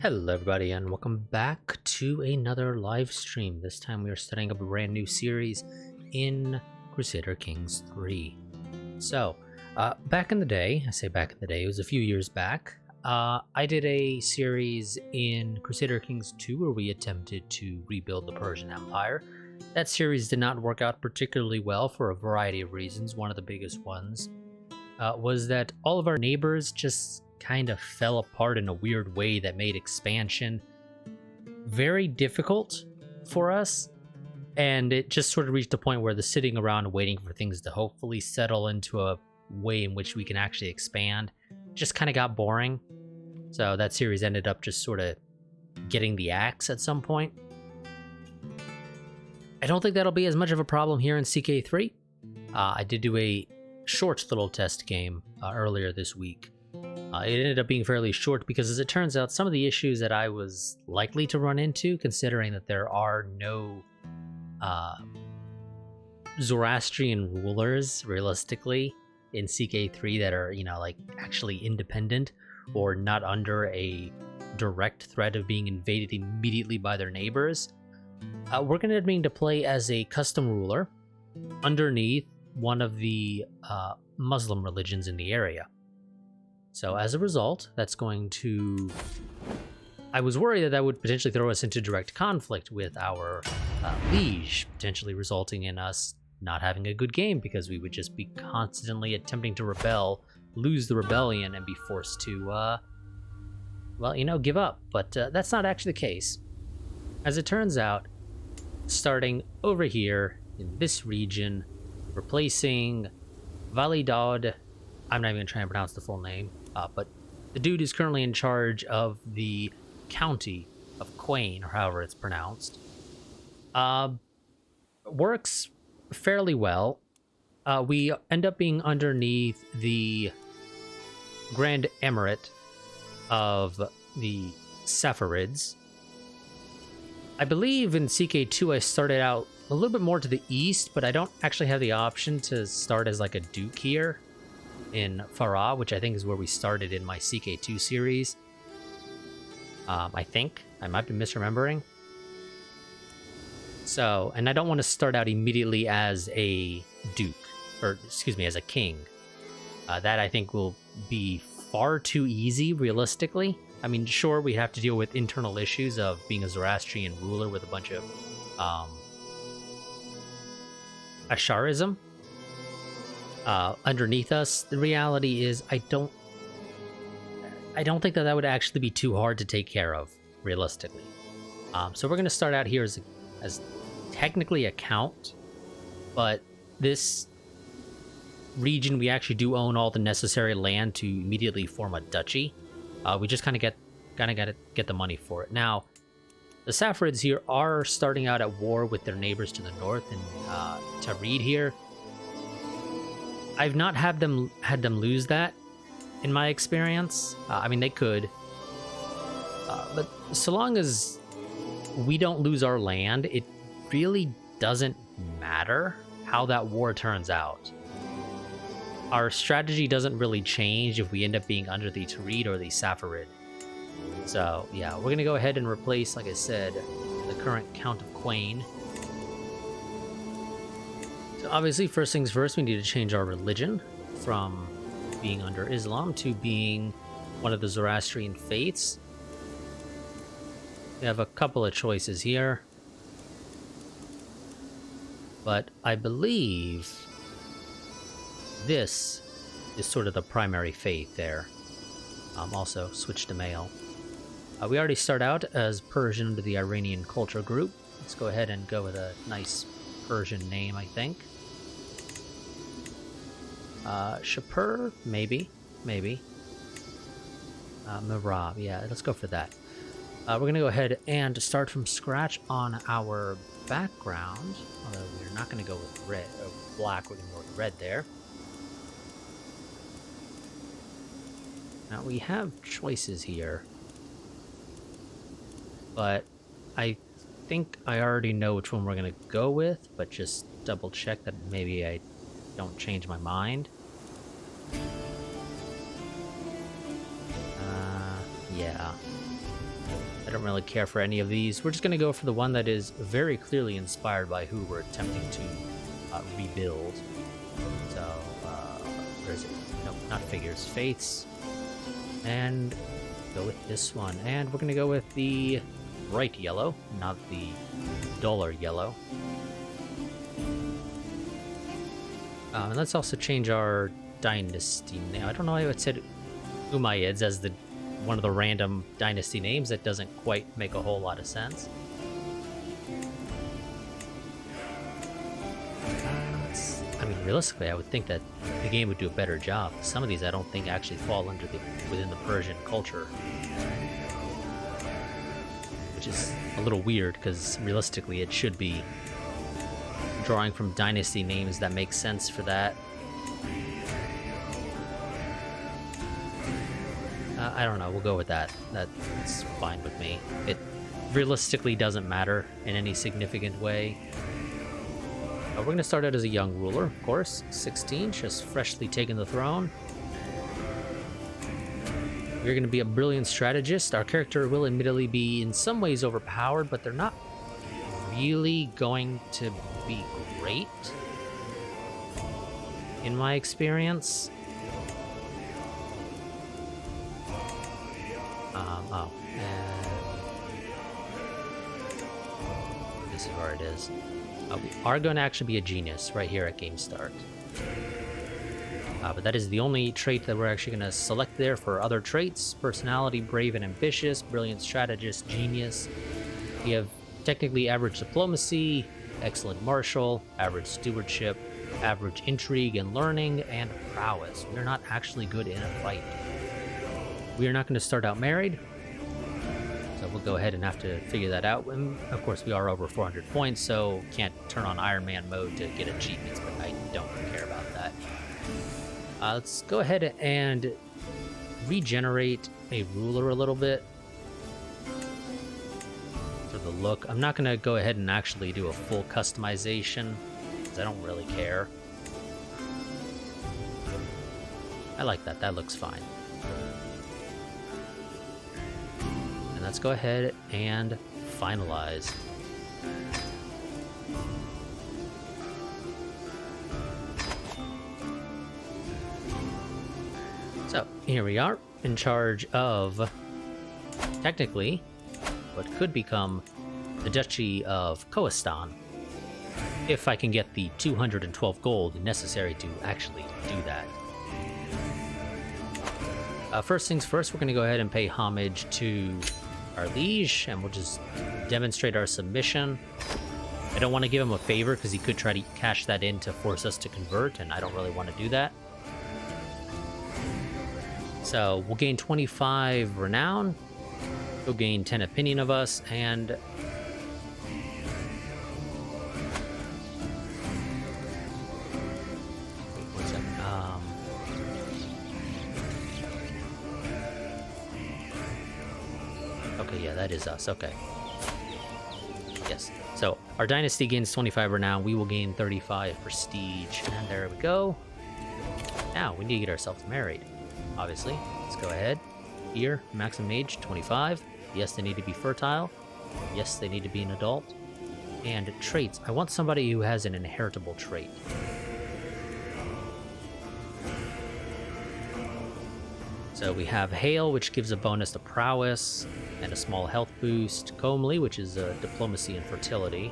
Hello everybody and welcome back to another live stream. This time we are starting up a brand new series in Crusader Kings III. So, back in the day, I say back in the day, it was a few years back, I did a series in Crusader Kings II where we attempted to rebuild the Persian Empire. That series did not work out particularly well for a variety of reasons. One of the biggest ones was that all of our neighbors just kind of fell apart in a weird way that made expansion very difficult for us, and it just sort of reached a point where the sitting around waiting for things to hopefully settle into a way in which we can actually expand just kind of got boring. So that series ended up just sort of getting the axe at some point. I don't think that'll be as much of a problem here in CK3. I did do a short little test game earlier this week. It ended up being fairly short because, as it turns out, some of the issues that I was likely to run into, considering that there are no Zoroastrian rulers, realistically, in CK3 that are, like actually independent or not under a direct threat of being invaded immediately by their neighbors, we're going to be to play as a custom ruler underneath one of the Muslim religions in the area. So as a result, that's going to... I was worried that that would potentially throw us into direct conflict with our liege, potentially resulting in us not having a good game because we would just be constantly attempting to rebel, lose the rebellion, and be forced to, give up. But that's not actually the case. As it turns out, starting over here in this region, replacing Validad, I'm not even going to try and pronounce the full name, but the dude is currently in charge of the county of Quain, or however it's pronounced. Works fairly well. We end up being underneath the Grand Emirate of the Saffarids. I believe in CK2 I started out a little bit more to the east, but I don't actually have the option to start as like a duke here in Farah, which I think is where we started in my CK2 series. I think. I might be misremembering. So, and I don't want to start out immediately as a duke, or excuse me, as a king. That I think will be far too easy, realistically. I mean, sure, we have to deal with internal issues of being a Zoroastrian ruler with a bunch of Asharism underneath us. The reality is, I don't think that would actually be too hard to take care of, realistically. So we're going to start out here as technically a count, but this region we actually do own all the necessary land to immediately form a duchy. We just kind of gotta get the money for it. Now, the Saffarids here are starting out at war with their neighbors to the north in Tarid here. I've not had them lose that in my experience. I mean, they could, but so long as we don't lose our land, it really doesn't matter how that war turns out. Our strategy doesn't really change if we end up being under the Tarid or the Saffarid. So yeah, we're gonna go ahead and replace, like I said, the current Count of Quain. So obviously, first things first, we need to change our religion from being under Islam to being one of the Zoroastrian faiths. We have a couple of choices here, but I believe this is sort of the primary faith there. Also, switch to male. We already start out as Persian under the Iranian culture group. Let's go ahead and go with a nice Persian name, I think. Shapur, maybe. Mirab, yeah, let's go for that. We're going to go ahead and start from scratch on our background, although we're not going to go with red or black, we're going to go with red there. Now, we have choices here, but I think I already know which one we're going to go with, but just double check that maybe I don't change my mind. Yeah. don't really care for any of these. We're just going to go for the one that is very clearly inspired by who we're attempting to rebuild. So, where is it? Nope, not figures. Faiths. And go with this one. And we're going to go with the bright yellow, not the duller yellow. And let's also change our dynasty name. I don't know why it said Umayyads as the one of the random dynasty names. That doesn't quite make a whole lot of sense. I mean, realistically, I would think that the game would do a better job. Some of these I don't think actually fall under within the Persian culture, which is a little weird because realistically it should be drawing from dynasty names that make sense for that. I don't know, we'll go with that. That's fine with me. It realistically doesn't matter in any significant way. We're going to start out as a young ruler, of course. 16, just freshly taken the throne. We're going to be a brilliant strategist. Our character will admittedly be in some ways overpowered, but they're not really going to be great, in my experience. This is where it is. We are going to actually be a genius right here at game start. But that is the only trait that we're actually going to select there. For other traits: personality, brave and ambitious, brilliant strategist, genius. We have technically average diplomacy, excellent martial, average stewardship, average intrigue and learning, and prowess. We're not actually good in a fight. We are not going to start out married, so we'll go ahead and have to figure that out. And of course, we are over 400 points, so can't turn on Iron Man mode to get achievements, but I don't care about that. Let's go ahead and regenerate a ruler a little bit for the look. I'm not going to go ahead and actually do a full customization because I don't really care. I like that. That looks fine. And let's go ahead and finalize. So, here we are, in charge of, technically, what could become the Duchy of Khoestan, if I can get the 212 gold necessary to actually do that. First things first, we're going to go ahead and pay homage to our liege, and we'll just demonstrate our submission. I don't want to give him a favor, because he could try to cash that in to force us to convert, and I don't really want to do that. So we'll gain 25 renown, he'll gain 10 opinion of us, and wait, 1 second. Okay, yeah, that is us. Okay. Yes. So our dynasty gains 25 renown. We will gain 35 prestige, and there we go. Now we need to get ourselves married. Obviously, let's go ahead. Here, maximum age 25. Yes, they need to be fertile. Yes, they need to be an adult. And traits. I want somebody who has an inheritable trait. So we have Hail, which gives a bonus to prowess and a small health boost. Comely, which is diplomacy and fertility.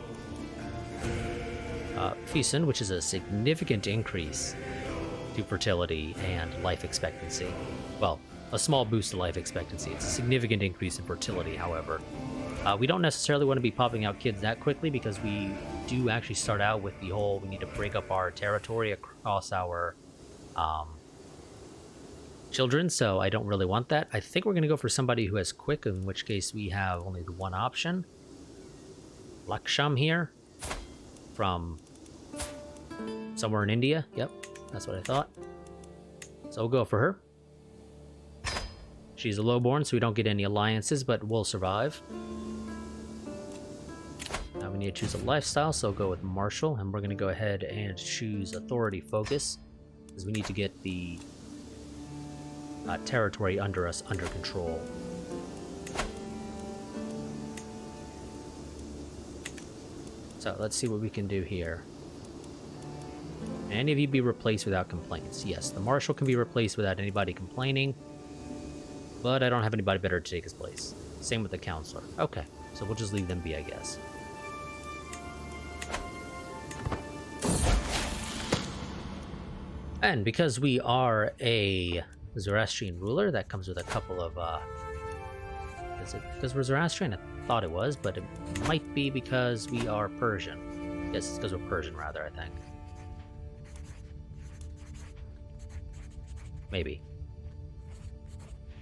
Feason, which is a significant increase to fertility and life expectancy. Well, a small boost to life expectancy. It's a significant increase in fertility, however. We don't necessarily want to be popping out kids that quickly, because we do actually start out with the whole, we need to break up our territory across our children, so I don't really want that. I think we're going to go for somebody who has quick, in which case we have only the one option. Laksham here, from somewhere in India. Yep. That's what I thought. So we'll go for her. She's a lowborn, so we don't get any alliances, but we'll survive. Now we need to choose a lifestyle, so we'll go with martial, and we're going to go ahead and choose authority focus, because we need to get the territory under us under control. So let's see what we can do here. Can any of you be replaced without complaints? Yes, the marshal can be replaced without anybody complaining. But I don't have anybody better to take his place. Same with the counselor. Okay, so we'll just leave them be, I guess. And because we are a Zoroastrian ruler, that comes with a couple of, is it because we're Zoroastrian? I thought it was, but it might be because we are Persian. Yes, it's because we're Persian, rather, I think. Maybe.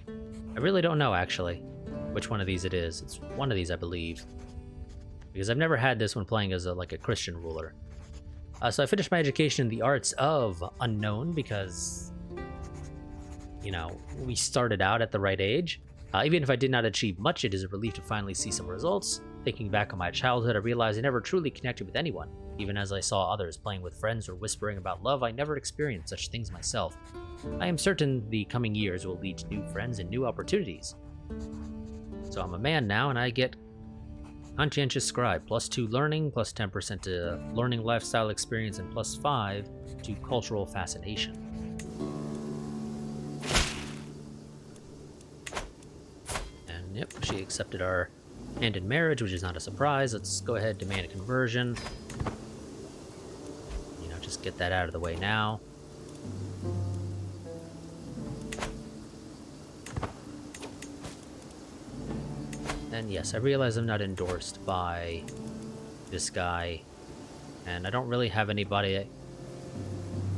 I really don't know, actually, which one of these it is. It's one of these, I believe. Because I've never had this one playing as like a Christian ruler. So I finished my education in the arts of unknown because, you know, we started out at the right age. Even if I did not achieve much, it is a relief to finally see some results. Thinking back on my childhood, I realized I never truly connected with anyone. Even as I saw others playing with friends or whispering about love, I never experienced such things myself. I am certain the coming years will lead to new friends and new opportunities. So I'm a man now, and I get Conscientious Scribe, +2 learning, +10% to learning lifestyle experience, and +5 to cultural fascination. And yep, she accepted our hand in marriage, which is not a surprise. Let's go ahead and demand a conversion. You know, just get that out of the way now. And yes, I realize I'm not endorsed by this guy, and I don't really have anybody.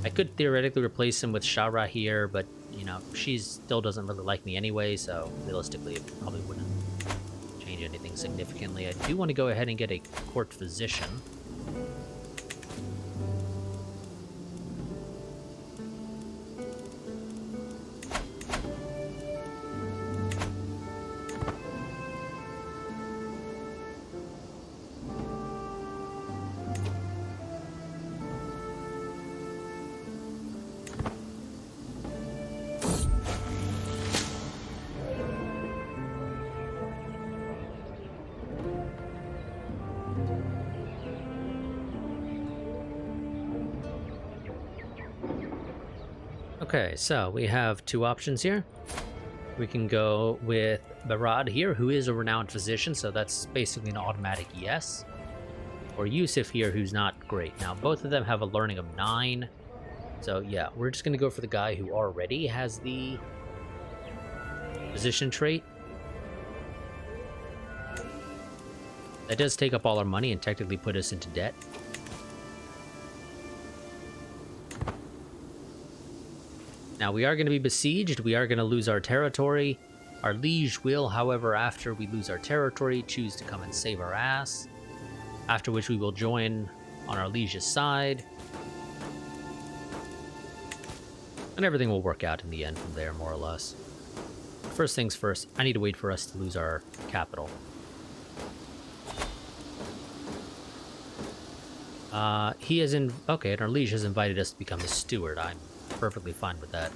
I could theoretically replace him with Shara here, but, you know, she still doesn't really like me anyway, so realistically it probably wouldn't change anything significantly. I do want to go ahead and get a court physician. Okay, so we have two options here. We can go with Barad here, who is a renowned physician, so that's basically an automatic yes. Or Yusuf here, who's not great. Now, both of them have a learning of 9. So yeah, we're just going to go for the guy who already has the physician trait. That does take up all our money and technically put us into debt. Now, we are going to be besieged. We are going to lose our territory. Our liege will, however, after we lose our territory, choose to come and save our ass. After which we will join on our liege's side. And everything will work out in the end from there, more or less. First things first, I need to wait for us to lose our capital. He is in... Okay, and our liege has invited us to become his steward. I'm perfectly fine with that.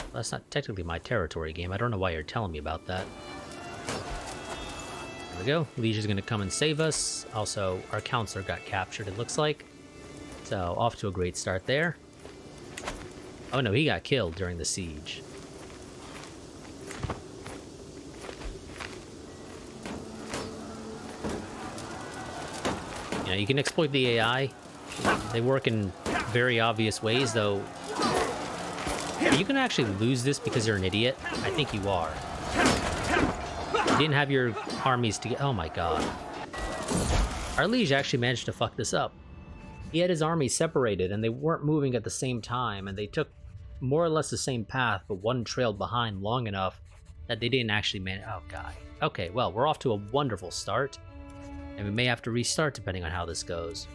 Well, that's not technically my territory game. I don't know why you're telling me about that. There we go. Liege is going to come and save us. Also, our counselor got captured, it looks like. So, off to a great start there. Oh no, he got killed during the siege. You know, you can exploit the AI. They work in very obvious ways, though. Are you gonna actually lose this because you're an idiot? I think you are. You didn't have your armies to get... Oh my god. Our liege actually managed to fuck this up. He had his armies separated, and they weren't moving at the same time, and they took more or less the same path, but one trailed behind long enough that they didn't actually manage... Oh god. Okay, well, we're off to a wonderful start. And we may have to restart depending on how this goes.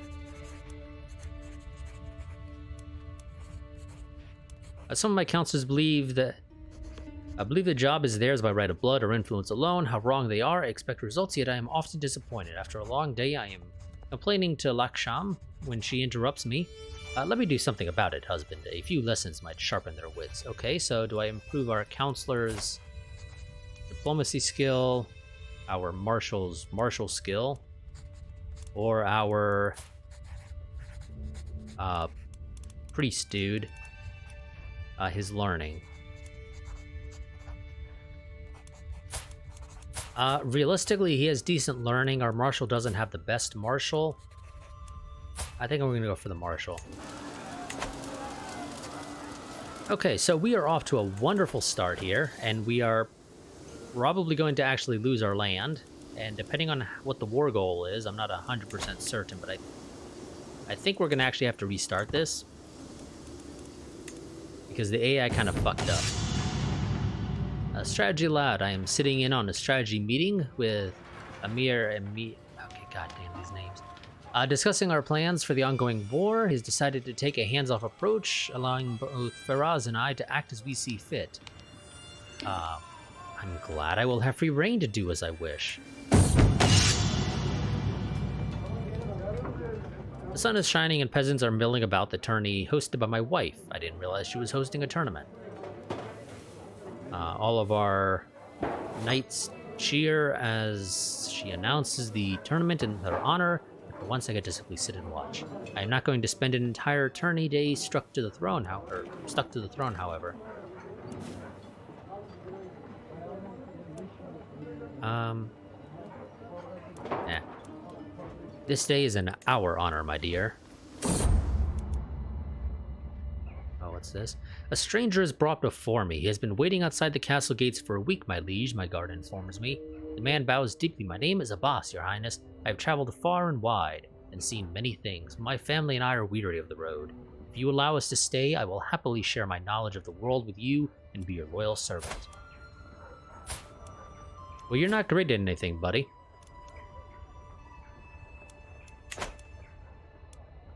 Some of my counselors believe that... I believe the job is theirs by right of blood or influence alone. How wrong they are, I expect results, yet I am often disappointed. After a long day, I am complaining to Laksham when she interrupts me. Let me do something about it, husband. A few lessons might sharpen their wits. Okay, so do I improve our counselor's diplomacy skill, our marshal's martial skill, or our priest dude, his learning? Realistically, he has decent learning. Our marshal doesn't have the best marshal. I think we're gonna go for the marshal. Okay, so we are off to a wonderful start here, and we are probably going to actually lose our land. And depending on what the war goal is, I'm not 100% certain, but I think we're gonna actually have to restart this because the AI kind of fucked up. Strategy Loud. I am sitting in on a strategy meeting with Amir and me. Okay, goddamn these names. Discussing our plans for the ongoing war. He's decided to take a hands-off approach, allowing both Faraz and I to act as we see fit. I'm glad I will have free reign to do as I wish. The sun is shining and peasants are milling about the tourney hosted by my wife. I didn't realize she was hosting a tournament. All of our knights cheer as she announces the tournament in her honor. For once, I get to simply sit and watch. I am not going to spend an entire tourney day stuck to the throne, however. Yeah. This day is in our honor, my dear. Oh, what's this? A stranger is brought before me. He has been waiting outside the castle gates for a week, my liege, my guard informs me. The man bows deeply. My name is Abbas, your highness. I have traveled far and wide and seen many things. My family and I are weary of the road. If you allow us to stay, I will happily share my knowledge of the world with you and be your loyal servant. Well, you're not great at anything, buddy.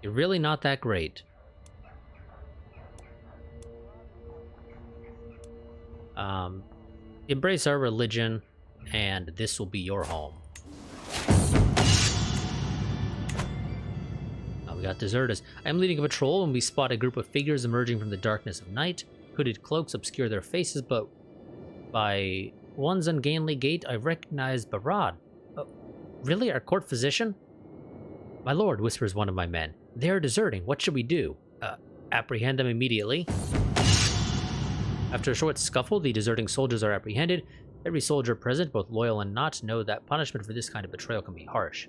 You're really not that great. Embrace our religion, and this will be your home. Oh, we got deserters. I am leading a patrol when we spot a group of figures emerging from the darkness of night. Hooded cloaks obscure their faces, but by one's ungainly gait, I recognize Barad. Oh, really? Our court physician? My lord, whispers one of my men. They are deserting. What should we do? Apprehend them immediately. After a short scuffle, the deserting soldiers are apprehended. Every soldier present, both loyal and not, know that punishment for this kind of betrayal can be harsh.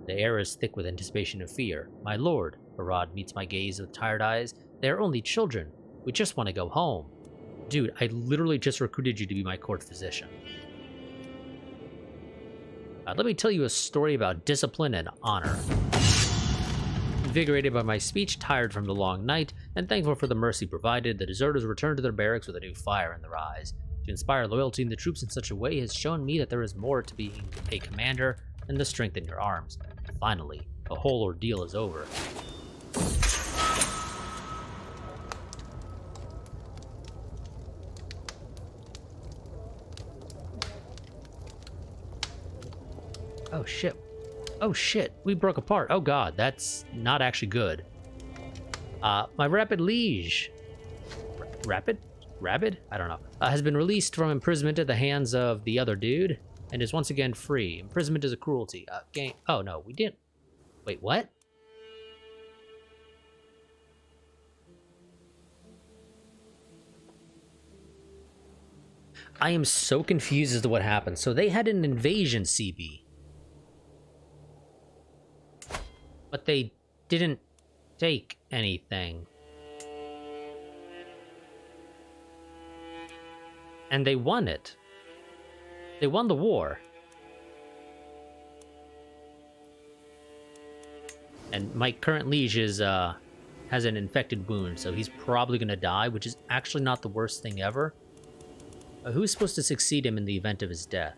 The air is thick with anticipation and fear. My lord, Barad meets my gaze with tired eyes. They are only children. We just want to go home. Dude, I literally just recruited you to be my court physician. Let me tell you a story about discipline and honor. Invigorated by my speech, tired from the long night, and thankful for the mercy provided, the deserters returned to their barracks with a new fire in their eyes. To inspire loyalty in the troops in such a way has shown me that there is more to being a commander than the strength in your arms. Finally, the whole ordeal is over. Oh shit. Oh shit, we broke apart. Oh god, that's not actually good. My rapid liege... Rapid? Rabid? I don't know. Has been released from imprisonment at the hands of the other dude, and is once again free. Imprisonment is a cruelty. Oh no, we didn't... Wait, what? I am so confused as to what happened. So they had an invasion, CB. But they didn't take anything. And they won it. They won the war. And my current liege is, has an infected wound, so he's probably gonna die, which is actually not the worst thing ever. Who's supposed to succeed him in the event of his death?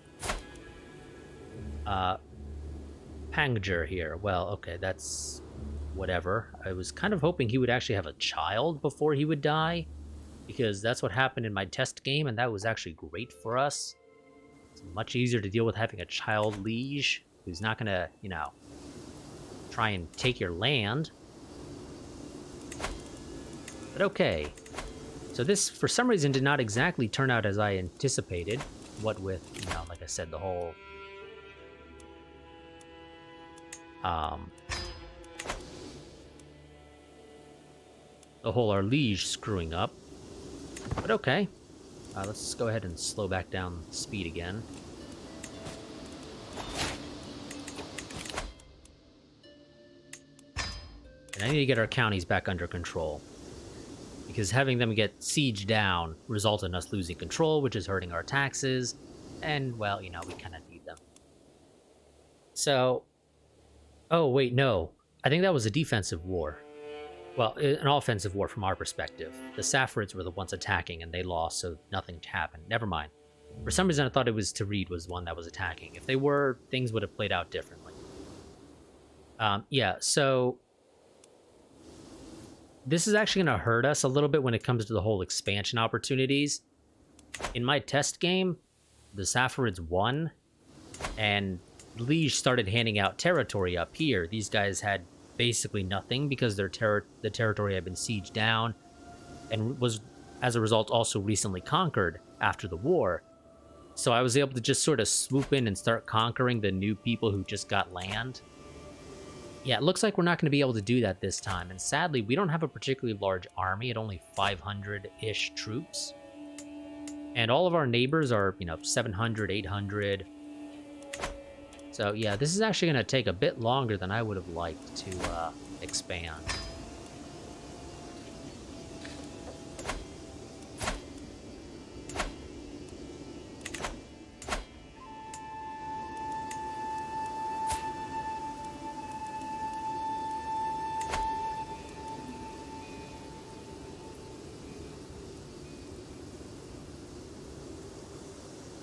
Pangjer here. Well, okay, that's whatever. I was kind of hoping he would actually have a child before he would die, because that's what happened in my test game, and that was actually great for us. It's much easier to deal with having a child liege who's not gonna, you know, try and take your land. But okay. So this, for some reason, did not exactly turn out as I anticipated. What with, you know, like I said, the whole... our liege screwing up. But okay. Let's just go ahead and slow back down speed again. And I need to get our counties back under control. Because having them get sieged down results in us losing control, which is hurting our taxes. And, well, you know, we kind of need them. So... Oh, wait, no. I think that was a defensive war. Well, an offensive war from our perspective. The Saffarids were the ones attacking, and they lost, so nothing happened. Never mind. For some reason, I thought it was Tarid was the one that was attacking. If they were, things would have played out differently. Yeah, so... This is actually going to hurt us a little bit when it comes to the whole expansion opportunities. In my test game, the Saffarids won, and Liege started handing out territory up here. These guys had basically nothing because the territory had been sieged down and was, as a result, also recently conquered after the war. So I was able to just sort of swoop in and start conquering the new people who just got land. Yeah, it looks like we're not going to be able to do that this time, and sadly, we don't have a particularly large army at only 500-ish troops. And all of our neighbors are, you know, 700, 800. So yeah, this is actually going to take a bit longer than I would have liked to expand.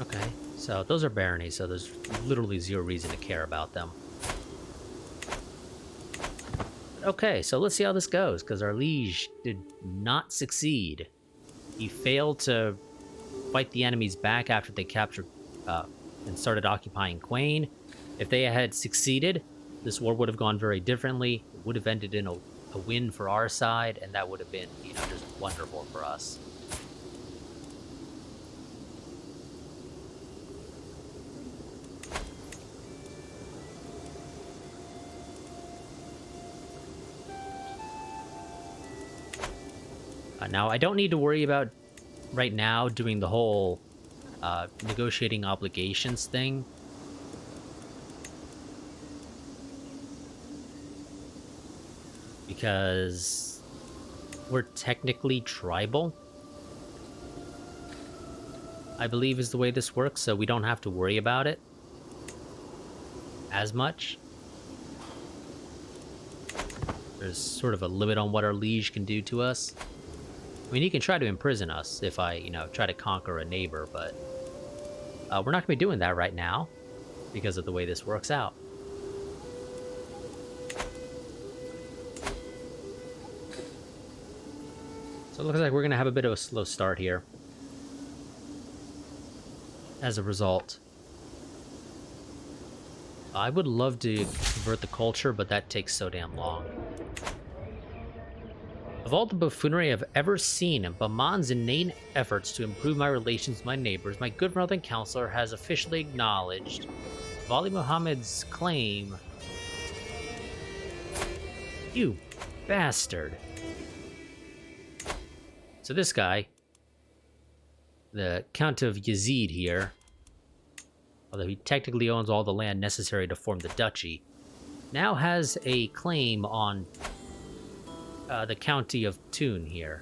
Okay, so those are baronies, so there's literally zero reason to care about them. Okay, so let's see how this goes, because our liege did not succeed. He failed to fight the enemies back after they captured and started occupying Quain. If they had succeeded, this war would have gone very differently. It would have ended in a win for our side, and that would have been, you know, just wonderful for us. Now, I don't need to worry about, right now, doing the whole negotiating obligations thing. Because we're technically tribal, I believe is the way this works, so we don't have to worry about it as much. There's sort of a limit on what our liege can do to us. I mean, he can try to imprison us if I, you know, try to conquer a neighbor, but we're not going to be doing that right now because of the way this works out. So it looks like we're going to have a bit of a slow start here as a result. I would love to convert the culture, but that takes so damn long. Of all the buffoonery I've ever seen, and Bahman's inane efforts to improve my relations with my neighbors, my good brother and counselor has officially acknowledged Vali Muhammad's claim. You bastard. So this guy, the Count of Yazid here, although he technically owns all the land necessary to form the duchy, now has a claim on the county of Toon here.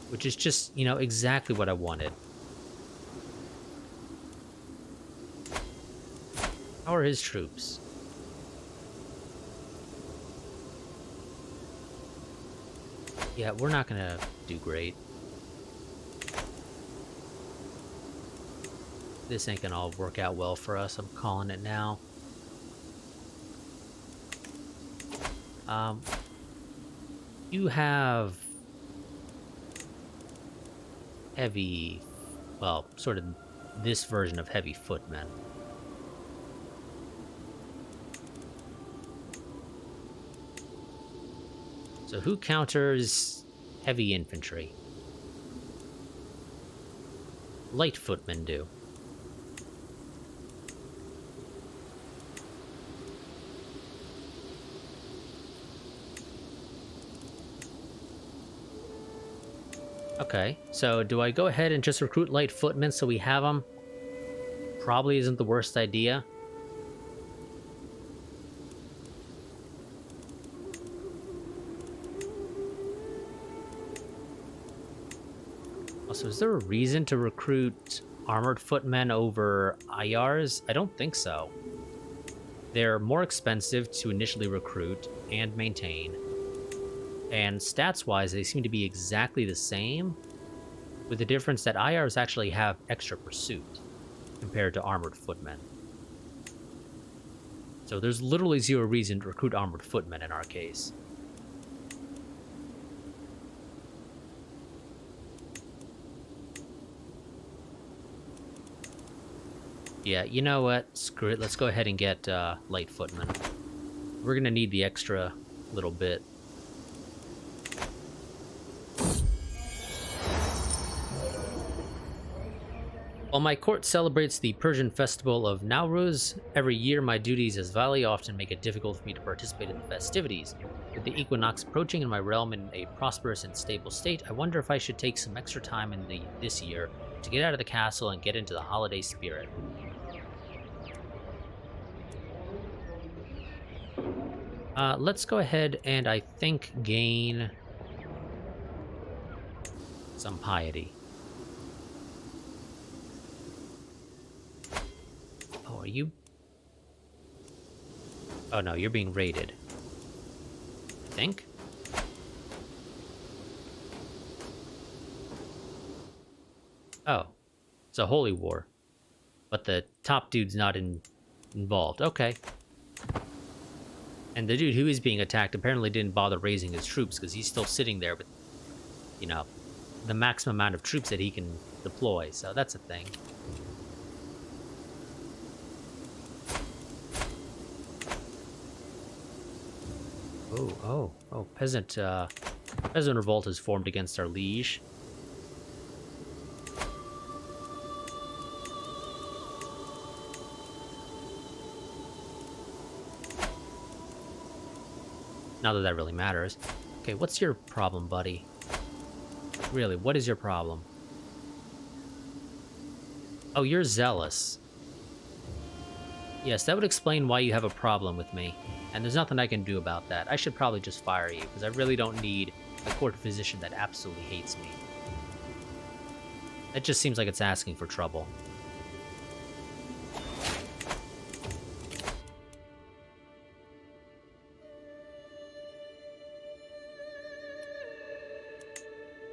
Which is just, you know, exactly what I wanted. How are his troops? Yeah, we're not gonna do great. This ain't gonna all work out well for us, I'm calling it now. You have heavy, well, sort of this version of heavy footmen. So who counters heavy infantry? Light footmen do. Okay, so do I go ahead and just recruit light footmen so we have them? Probably isn't the worst idea. Also, is there a reason to recruit armored footmen over IRs? I don't think so. They're more expensive to initially recruit and maintain. And stats-wise, they seem to be exactly the same, with the difference that IRs actually have extra pursuit compared to armored footmen. So there's literally zero reason to recruit armored footmen in our case. Yeah, you know what? Screw it. Let's go ahead and get light footmen. We're gonna need the extra little bit. While my court celebrates the Persian festival of Nowruz, every year my duties as Vali often make it difficult for me to participate in the festivities. With the equinox approaching and my realm in a prosperous and stable state, I wonder if I should take some extra time this year to get out of the castle and get into the holiday spirit. Let's go ahead and I think gain some piety. Oh, are you? Oh no, you're being raided. I think? Oh, it's a holy war. But the top dude's not involved. Okay. And the dude who is being attacked apparently didn't bother raising his troops because he's still sitting there with, you know, the maximum amount of troops that he can deploy. So that's a thing. Oh, peasant revolt has formed against our liege. Not that that really matters. Okay, what's your problem, buddy? Really, what is your problem? Oh, you're zealous. Yes, that would explain why you have a problem with me. And there's nothing I can do about that. I should probably just fire you, because I really don't need a court physician that absolutely hates me. That just seems like it's asking for trouble.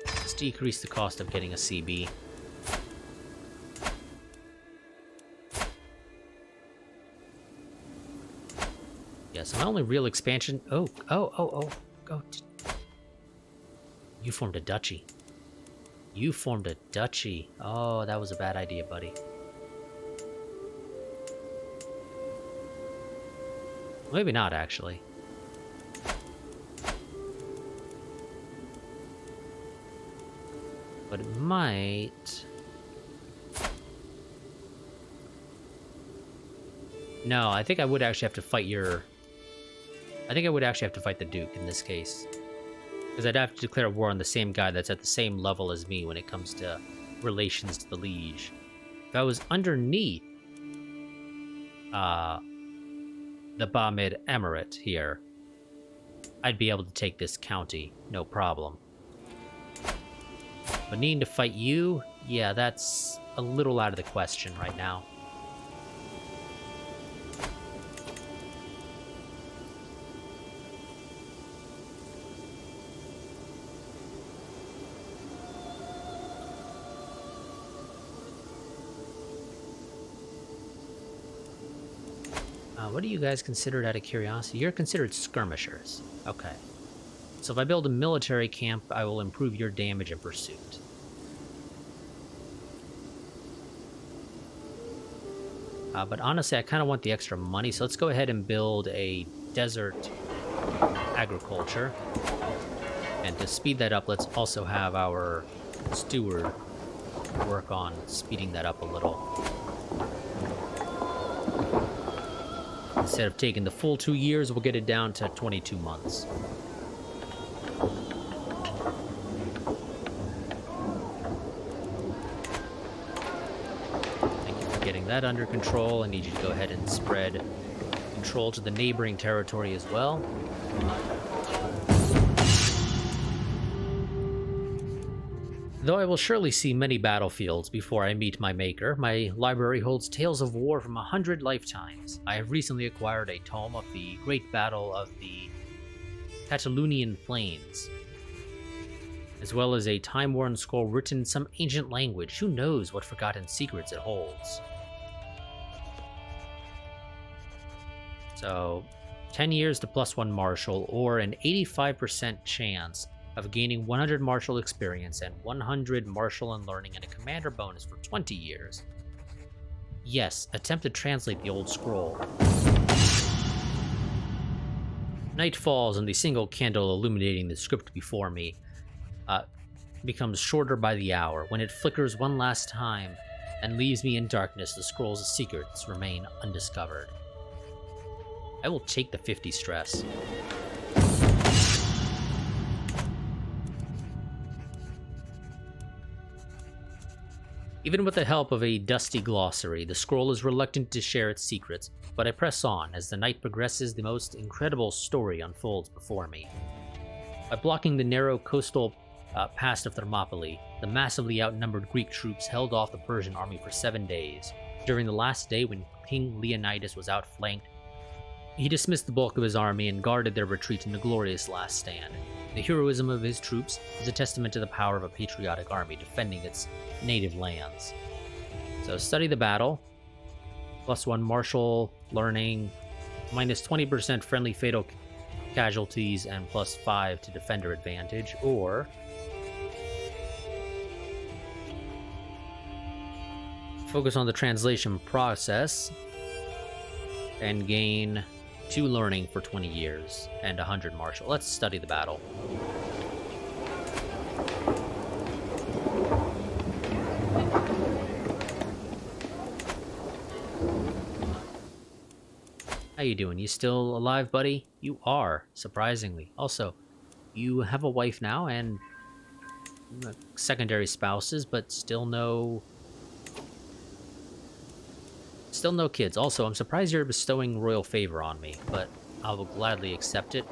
Let's decrease the cost of getting a CB. So my only real expansion... Oh. You formed a duchy. You formed a duchy. Oh, that was a bad idea, buddy. Maybe not, actually. But it might... No, I think I would actually have to fight your... I think I would actually have to fight the Duke in this case. Because I'd have to declare war on the same guy that's at the same level as me when it comes to relations to the liege. If I was underneath the Bamid Emirate here, I'd be able to take this county, no problem. But needing to fight you, yeah, that's a little out of the question right now. What are you guys considered out of curiosity? You're considered skirmishers. Okay. So if I build a military camp, I will improve your damage and pursuit. But honestly, I kind of want the extra money, so let's go ahead and build a desert agriculture. And to speed that up, let's also have our steward work on speeding that up a little. Instead of taking the full 2 years, we'll get it down to 22 months. Thank you for getting that under control. I need you to go ahead and spread control to the neighboring territory as well. Though I will surely see many battlefields before I meet my maker, my library holds tales of war from 100 lifetimes. I have recently acquired a tome of the Great Battle of the Catalonian Plains, as well as a time-worn scroll written in some ancient language. Who knows what forgotten secrets it holds? So, 10 years to +1 martial, or an 85% chance of gaining 100 martial experience and 100 martial and learning and a commander bonus for 20 years. Yes, attempt to translate the old scroll. Night falls and the single candle illuminating the script before me becomes shorter by the hour. When it flickers one last time and leaves me in darkness, the scroll's secrets remain undiscovered. I will take the 50 stress. Even with the help of a dusty glossary, the scroll is reluctant to share its secrets, but I press on. As the night progresses, the most incredible story unfolds before me. By blocking the narrow coastal pass of Thermopylae, the massively outnumbered Greek troops held off the Persian army for 7 days. During the last day, when King Leonidas was outflanked, he dismissed the bulk of his army and guarded their retreat in a glorious last stand. The heroism of his troops is a testament to the power of a patriotic army defending its native lands. So study the battle, +1 martial learning, -20% friendly fatal casualties, and +5 to defender advantage, or focus on the translation process and gain 2 learning for 20 years and 100 martial. Let's study the battle. How you doing? You still alive, buddy? You are, surprisingly. Also, you have a wife now and secondary spouses, but still no kids. Also, I'm surprised you're bestowing royal favor on me, but I will gladly accept it.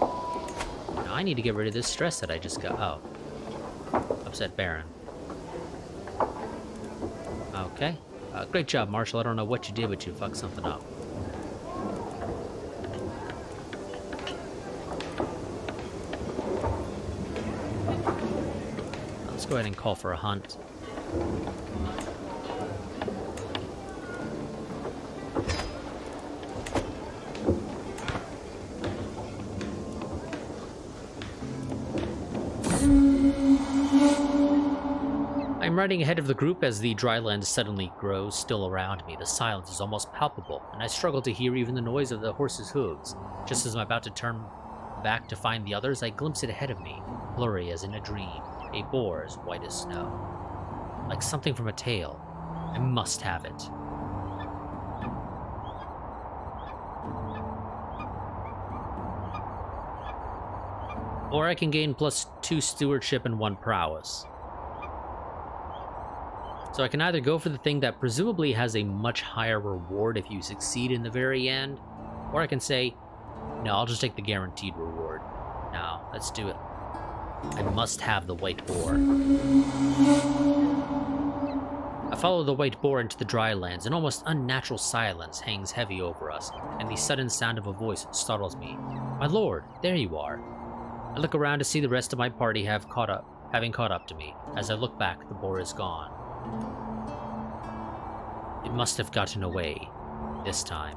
Now, I need to get rid of this stress that I just got. Oh. Upset Baron. Okay. Great job, Marshal. I don't know what you did, but you fucked something up. Let's go ahead and call for a hunt. I'm riding ahead of the group as the dryland suddenly grows still around me. The silence is almost palpable, and I struggle to hear even the noise of the horse's hooves. Just as I'm about to turn back to find the others, I glimpse it ahead of me, blurry as in a dream, a boar as white as snow. Like something from a tale. I must have it. Or I can gain +2 stewardship and 1 prowess. So I can either go for the thing that presumably has a much higher reward if you succeed in the very end, or I can say, no, I'll just take the guaranteed reward. Now, let's do it. I must have the white boar. I follow the white boar into the drylands. An almost unnatural silence hangs heavy over us, and the sudden sound of a voice startles me. My lord, there you are. I look around to see the rest of my party having caught up to me. As I look back, the boar is gone. It must have gotten away this time.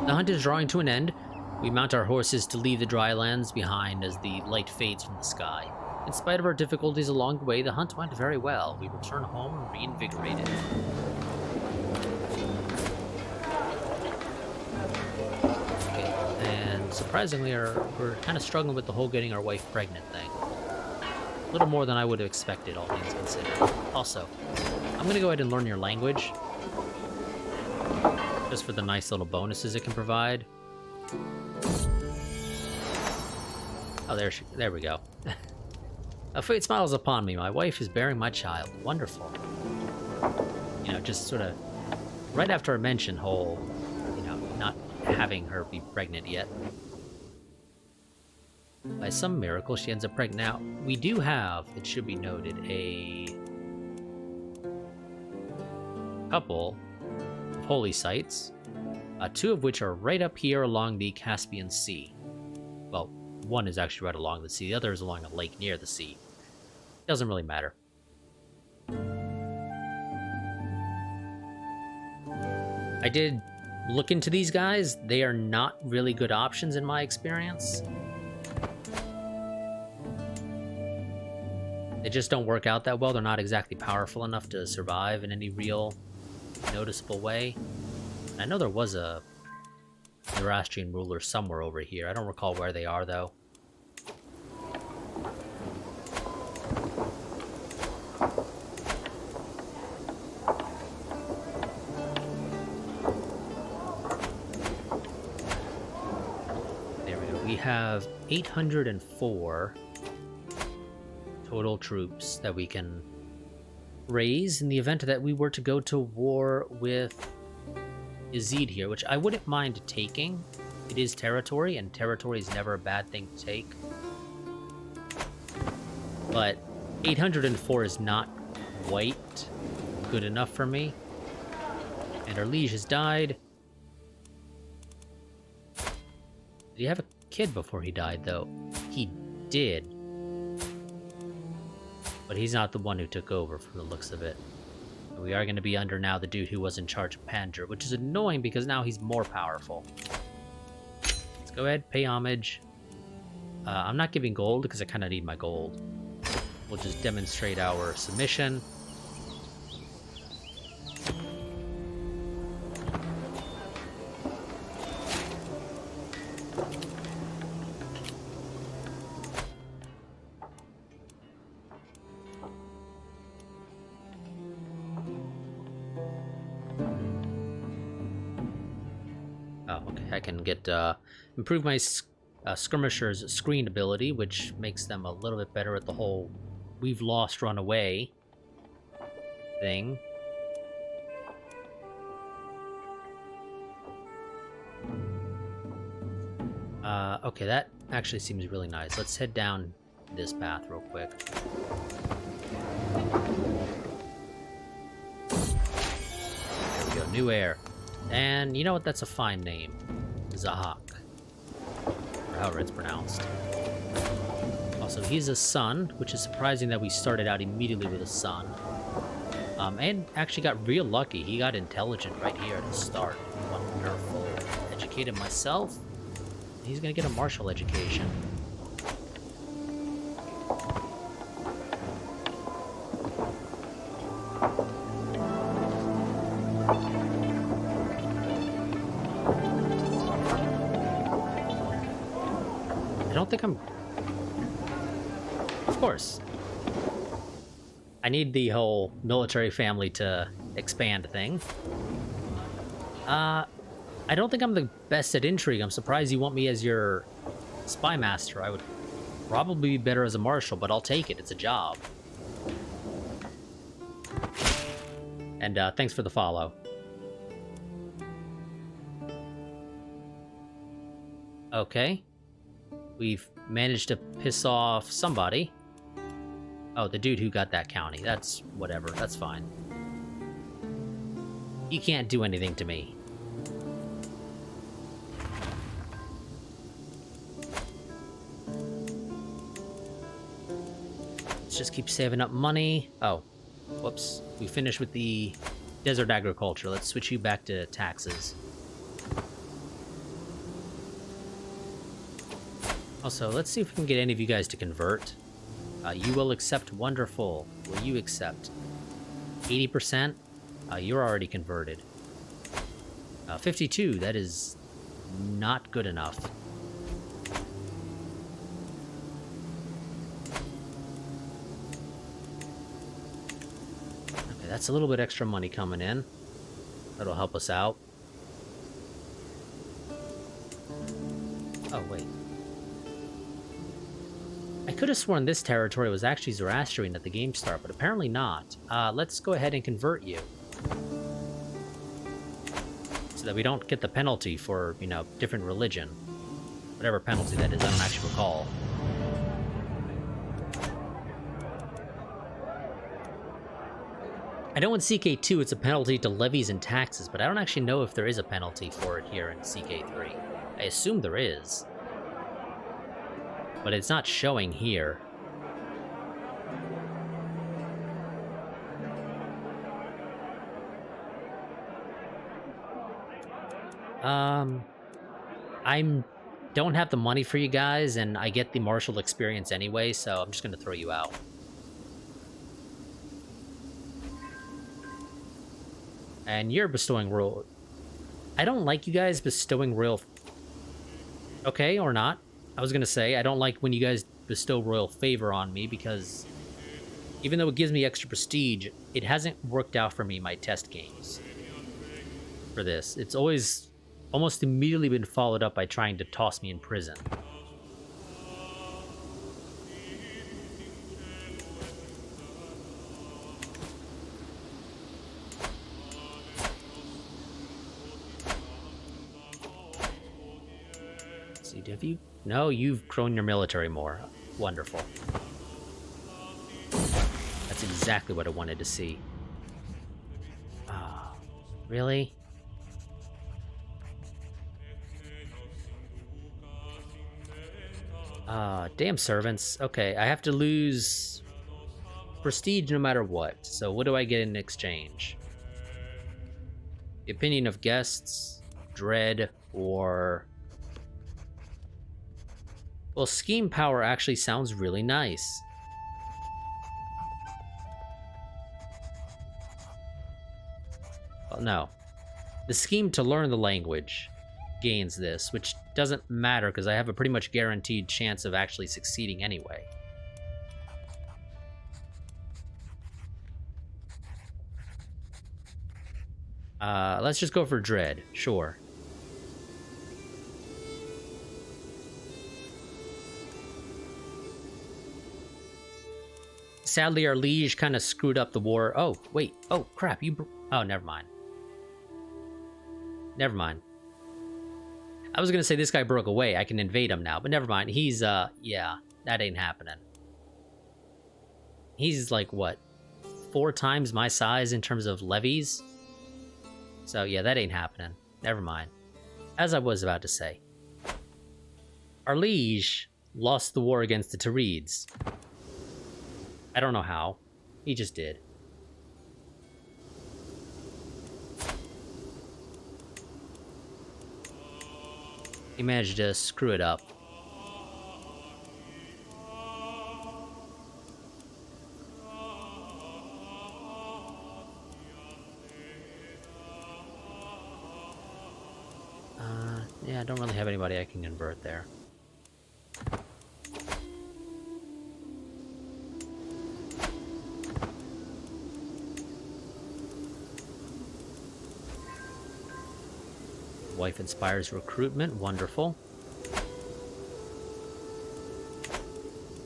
The hunt is drawing to an end. We mount our horses to leave the drylands behind as the light fades from the sky. In spite of our difficulties along the way, the hunt went very well. We return home reinvigorated. surprisingly, we're kind of struggling with the whole getting our wife pregnant thing. A little more than I would have expected, all things considered. Also, I'm going to go ahead and learn your language. Just for the nice little bonuses it can provide. Oh, there we go. A fate smiles upon me. My wife is bearing my child. Wonderful. You know, just sort of right after I mentioned whole, you know, not having her be pregnant yet. By some miracle, she ends up pregnant. Now, we do have, it should be noted, a couple of holy sites, two of which are right up here along the Caspian Sea. Well, one is actually right along the sea, the other is along a lake near the sea. Doesn't really matter. I did look into these guys. They are not really good options in my experience. They just don't work out that well. They're not exactly powerful enough to survive in any real noticeable way. I know there was a Zoroastrian ruler somewhere over here. I don't recall where they are, though. There we go. We have 804 total troops that we can raise in the event that we were to go to war with Abbasids here, which I wouldn't mind taking. It is territory, and territory is never a bad thing to take. But 804 is not quite good enough for me. And our liege has died. Did he have a kid before he died, though? He did. But he's not the one who took over from the looks of it. We are going to be under now the dude who was in charge of Pandar, which is annoying because now he's more powerful. Let's go ahead, pay homage. I'm not giving gold because I kind of need my gold. We'll just demonstrate our submission. I can get improve my skirmisher's screen ability, which makes them a little bit better at the whole "we've lost, run away" thing. Okay, that actually seems really nice. Let's head down this path real quick. There we go, new heir. And you know what? That's a fine name. Zahak. Or however it's pronounced. Also, he's a son, which is surprising that we started out immediately with a son. And actually got real lucky. He got intelligent right here at the start. Wonderful. Educated myself. He's gonna get a martial education. I don't think I'm... Of course. I need the whole military family to expand thing. I don't think I'm the best at intrigue. I'm surprised you want me as your spy master. I would probably be better as a marshal, but I'll take it. It's a job. And thanks for the follow. Okay. We've managed to piss off somebody. Oh, the dude who got that county. That's whatever. That's fine. You can't do anything to me. Let's just keep saving up money. Oh, whoops. We finished with the desert agriculture. Let's switch you back to taxes. Also, let's see if we can get any of you guys to convert. You will accept. Wonderful. Will you accept? 80%? You're already converted. 52, that is not good enough. That's a little bit extra money coming in. That'll help us out. Oh, wait. I could have sworn this territory was actually Zoroastrian at the game start, but apparently not. Let's go ahead and convert you. So that we don't get the penalty for, you know, different religion. Whatever penalty that is, I don't actually recall. I know in CK2 it's a penalty to levies and taxes, but I don't actually know if there is a penalty for it here in CK3. I assume there is. But it's not showing here. I don't have the money for you guys, and I get the martial experience anyway, so I'm just gonna throw you out. And you're bestowing royal... I don't like you guys bestowing royal... Okay, or not. I was gonna say, I don't like when you guys bestow royal favor on me, because even though it gives me extra prestige, it hasn't worked out for me in my test games for this. It's always almost immediately been followed up by trying to toss me in prison. Let's see, have you? No, you've grown your military more. Wonderful. That's exactly what I wanted to see. Oh, really? Damn servants. Okay, I have to lose prestige no matter what. So what do I get in exchange? The opinion of guests, dread, or... Well, scheme power actually sounds really nice. Well, no. The scheme to learn the language gains this, which doesn't matter because I have a pretty much guaranteed chance of actually succeeding anyway. Let's just go for dread, sure. Sadly, our liege kind of screwed up the war. Oh, wait. Oh, crap. Oh, never mind. Never mind. I was going to say this guy broke away. I can invade him now, but never mind. He's, yeah, that ain't happening. He's like, what, 4 times my size in terms of levies? So, yeah, that ain't happening. Never mind. As I was about to say. Our liege lost the war against the Tarids. I don't know how. He just did. He managed to screw it up. Yeah, I don't really have anybody I can convert there. Wife inspires recruitment. Wonderful.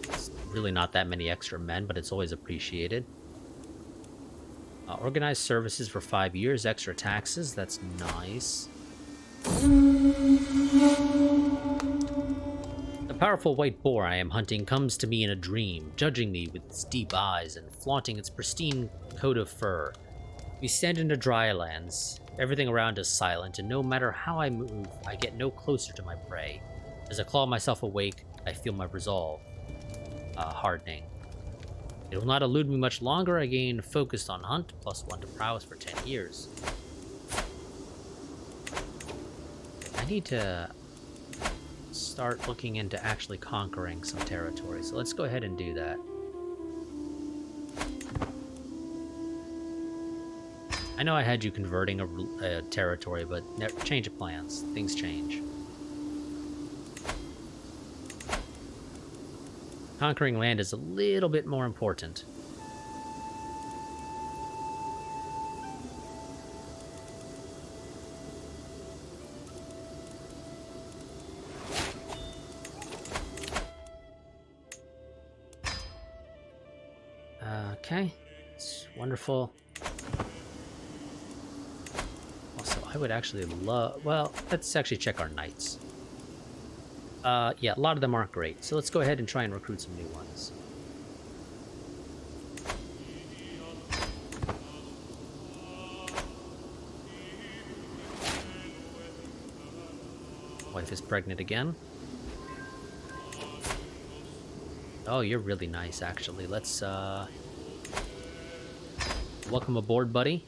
It's really not that many extra men, but it's always appreciated. Organized services for 5 years. Extra taxes. That's nice. The powerful white boar I am hunting comes to me in a dream, judging me with its deep eyes and flaunting its pristine coat of fur. We stand in the dry lands. Everything around is silent, and no matter how I move, I get no closer to my prey. As I claw myself awake, I feel my resolve hardening. It will not elude me much longer. I gain focused on hunt, +1 to prowess for 10 years. I need to start looking into actually conquering some territory, so let's go ahead and do that. I know I had you converting a territory, but change of plans. Things change. Conquering land is a little bit more important. Okay. It's wonderful. Also, I would actually love... Well, let's actually check our knights. Yeah, a lot of them aren't great. So let's go ahead and try and recruit some new ones. Wife is pregnant again. Oh, you're really nice, actually. Let's, welcome aboard, buddy.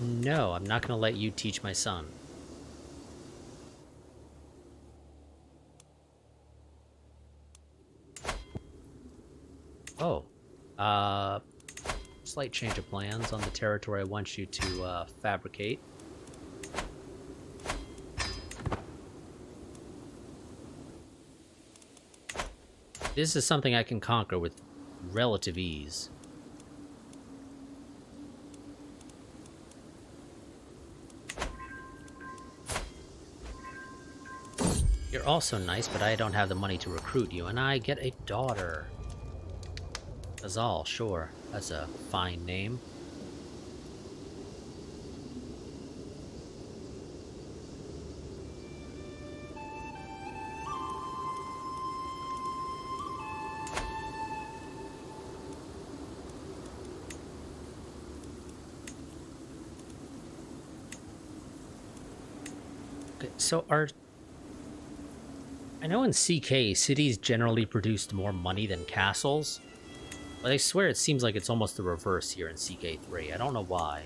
No, I'm not going to let you teach my son. Oh. Slight change of plans on the territory I want you to fabricate. This is something I can conquer with relative ease. You're also nice, but I don't have the money to recruit you, and I get a daughter. Azal, sure. That's a fine name. Okay, so I know in CK, cities generally produced more money than castles, but I swear it seems like it's almost the reverse here in CK3. I don't know why.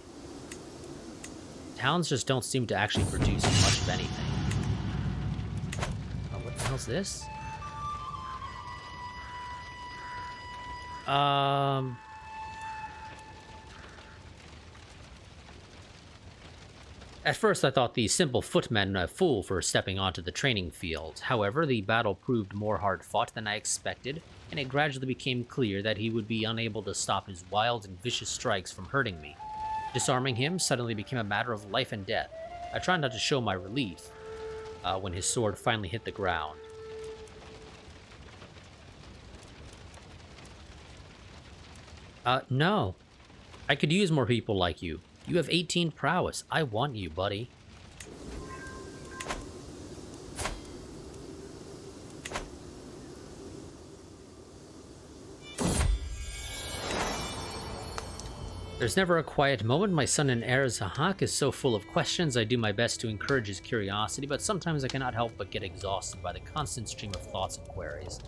Towns just don't seem to actually produce much of anything. Oh, what the hell's this? At first I thought the simple footmen a fool for stepping onto the training field. However, the battle proved more hard-fought than I expected, and it gradually became clear that he would be unable to stop his wild and vicious strikes from hurting me. Disarming him suddenly became a matter of life and death. I tried not to show my relief when his sword finally hit the ground. No. I could use more people like you. You have 18 prowess. I want you, buddy. There's never a quiet moment. My son in Erzahak is so full of questions. I do my best to encourage his curiosity, but sometimes I cannot help but get exhausted by the constant stream of thoughts and queries.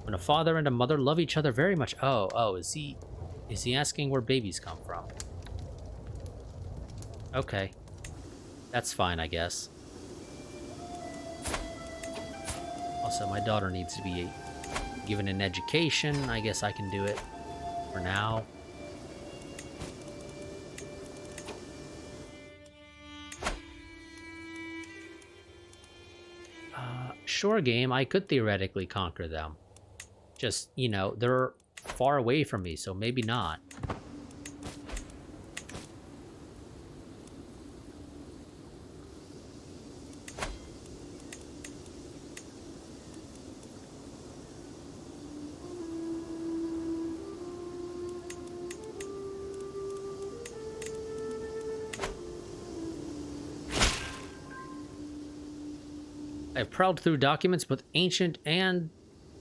When a father and a mother love each other very much... Oh, is he asking where babies come from? Okay. That's fine, I guess. Also, my daughter needs to be given an education. I guess I can do it for now. Sure, game, I could theoretically conquer them. Just, you know, they're far away from me, so maybe not. I've prowled through documents both ancient and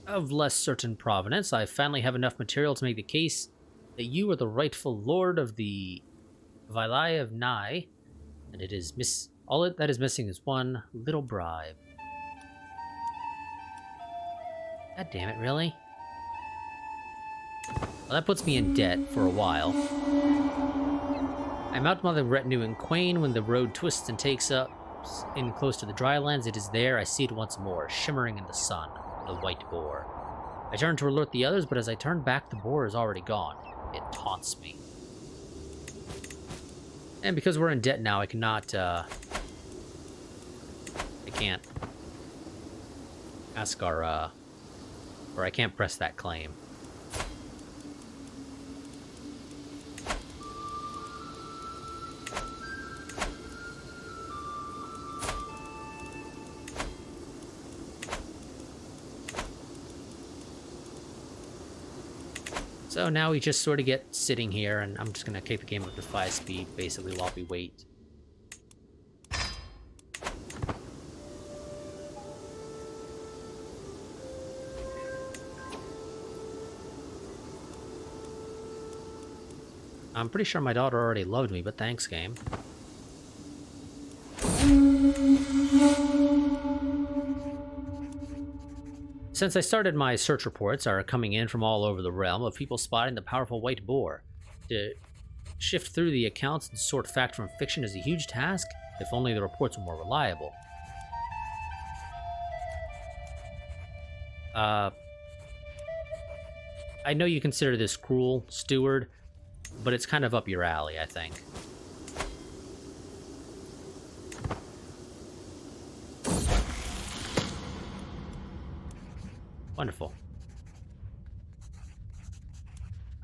of less certain provenance. I finally have enough material to make the case that you are the rightful lord of the Vilai of Nai, and it is all that is missing is one little bribe. God damn it, really? Well, that puts me in debt for a while. I'm out by the retinue in Quain when the road twists and takes up in close to the drylands. It is there. I see it once more, shimmering in the sun, the white boar. I turn to alert the others, but as I turn back, the boar is already gone. It taunts me. And because we're in debt now, I cannot, I can't ask our, or I can't press that claim. So now we just sort of get sitting here, and I'm just going to kick the game up to 5 speed, basically, while we wait. I'm pretty sure my daughter already loved me, but thanks, game. Since I started, my search reports are coming in from all over the realm of people spotting the powerful white boar. To shift through the accounts and sort fact from fiction is a huge task, if only the reports were more reliable. I know you consider this cruel, steward, but it's kind of up your alley, I think. Wonderful.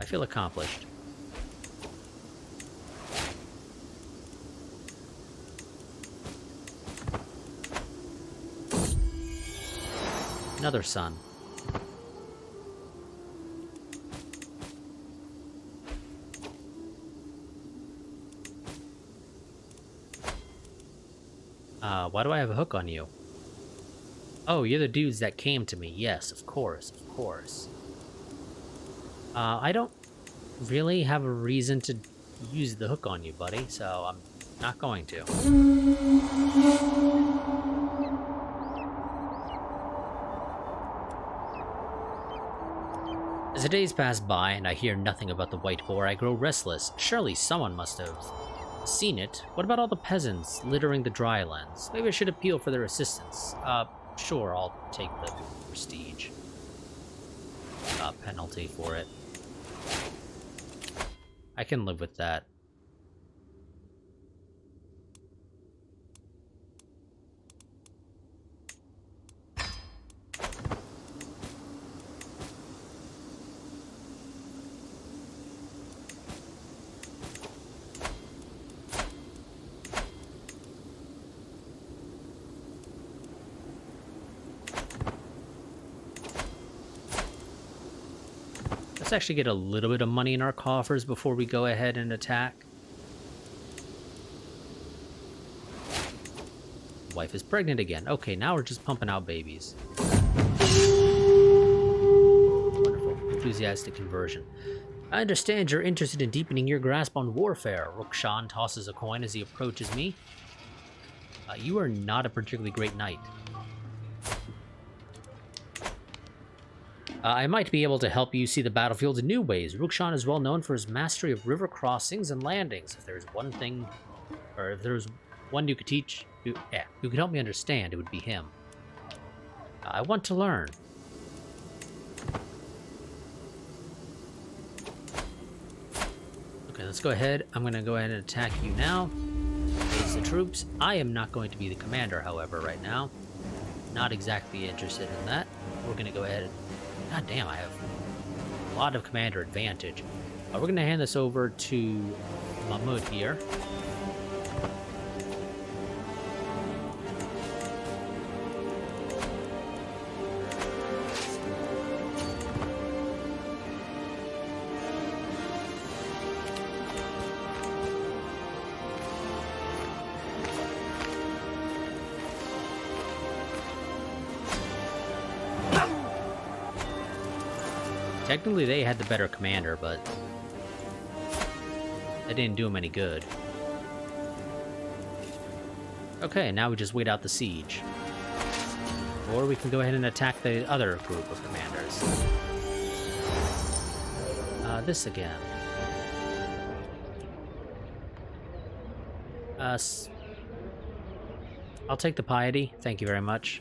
I feel accomplished. Another son. Why do I have a hook on you? Oh, you're the dudes that came to me. Yes, of course, of course. I don't really have a reason to use the hook on you, buddy, so I'm not going to. As the days pass by and I hear nothing about the white boar, I grow restless. Surely someone must have seen it. What about all the peasants littering the drylands? Maybe I should appeal for their assistance. Sure, I'll take the prestige penalty for it. I can live with that. Let's actually get a little bit of money in our coffers before we go ahead and attack. Wife is pregnant again. Okay, now we're just pumping out babies. Wonderful. Enthusiastic conversion. I understand you're interested in deepening your grasp on warfare. Rukshan tosses a coin as he approaches me. You are not a particularly great knight. I might be able to help you see the battlefield in new ways. Rukshan is well known for his mastery of river crossings and landings. If there's one thing, or if there's one you could teach, who could help me understand, it would be him. I want to learn. Okay, let's go ahead. I'm going to go ahead and attack you now. Raise the troops. I am not going to be the commander, however, right now. Not exactly interested in that. We're going to go ahead and... God damn, I have a lot of commander advantage. We're going to hand this over to Mahmud here. Technically, they had the better commander, but that didn't do him any good. Okay, now we just wait out the siege. Or we can go ahead and attack the other group of commanders. This again. I'll take the piety. Thank you very much.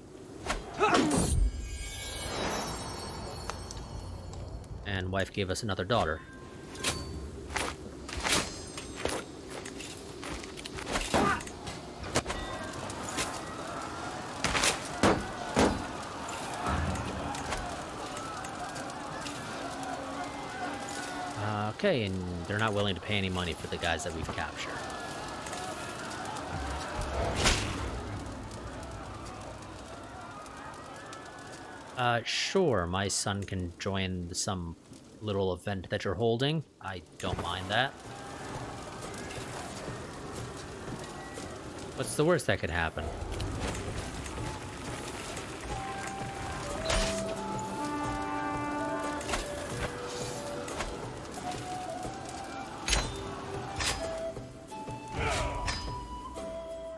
And wife gave us another daughter. Okay, and they're not willing to pay any money for the guys that we've captured. Sure, my son can join some little event that you're holding. I don't mind that. What's the worst that could happen?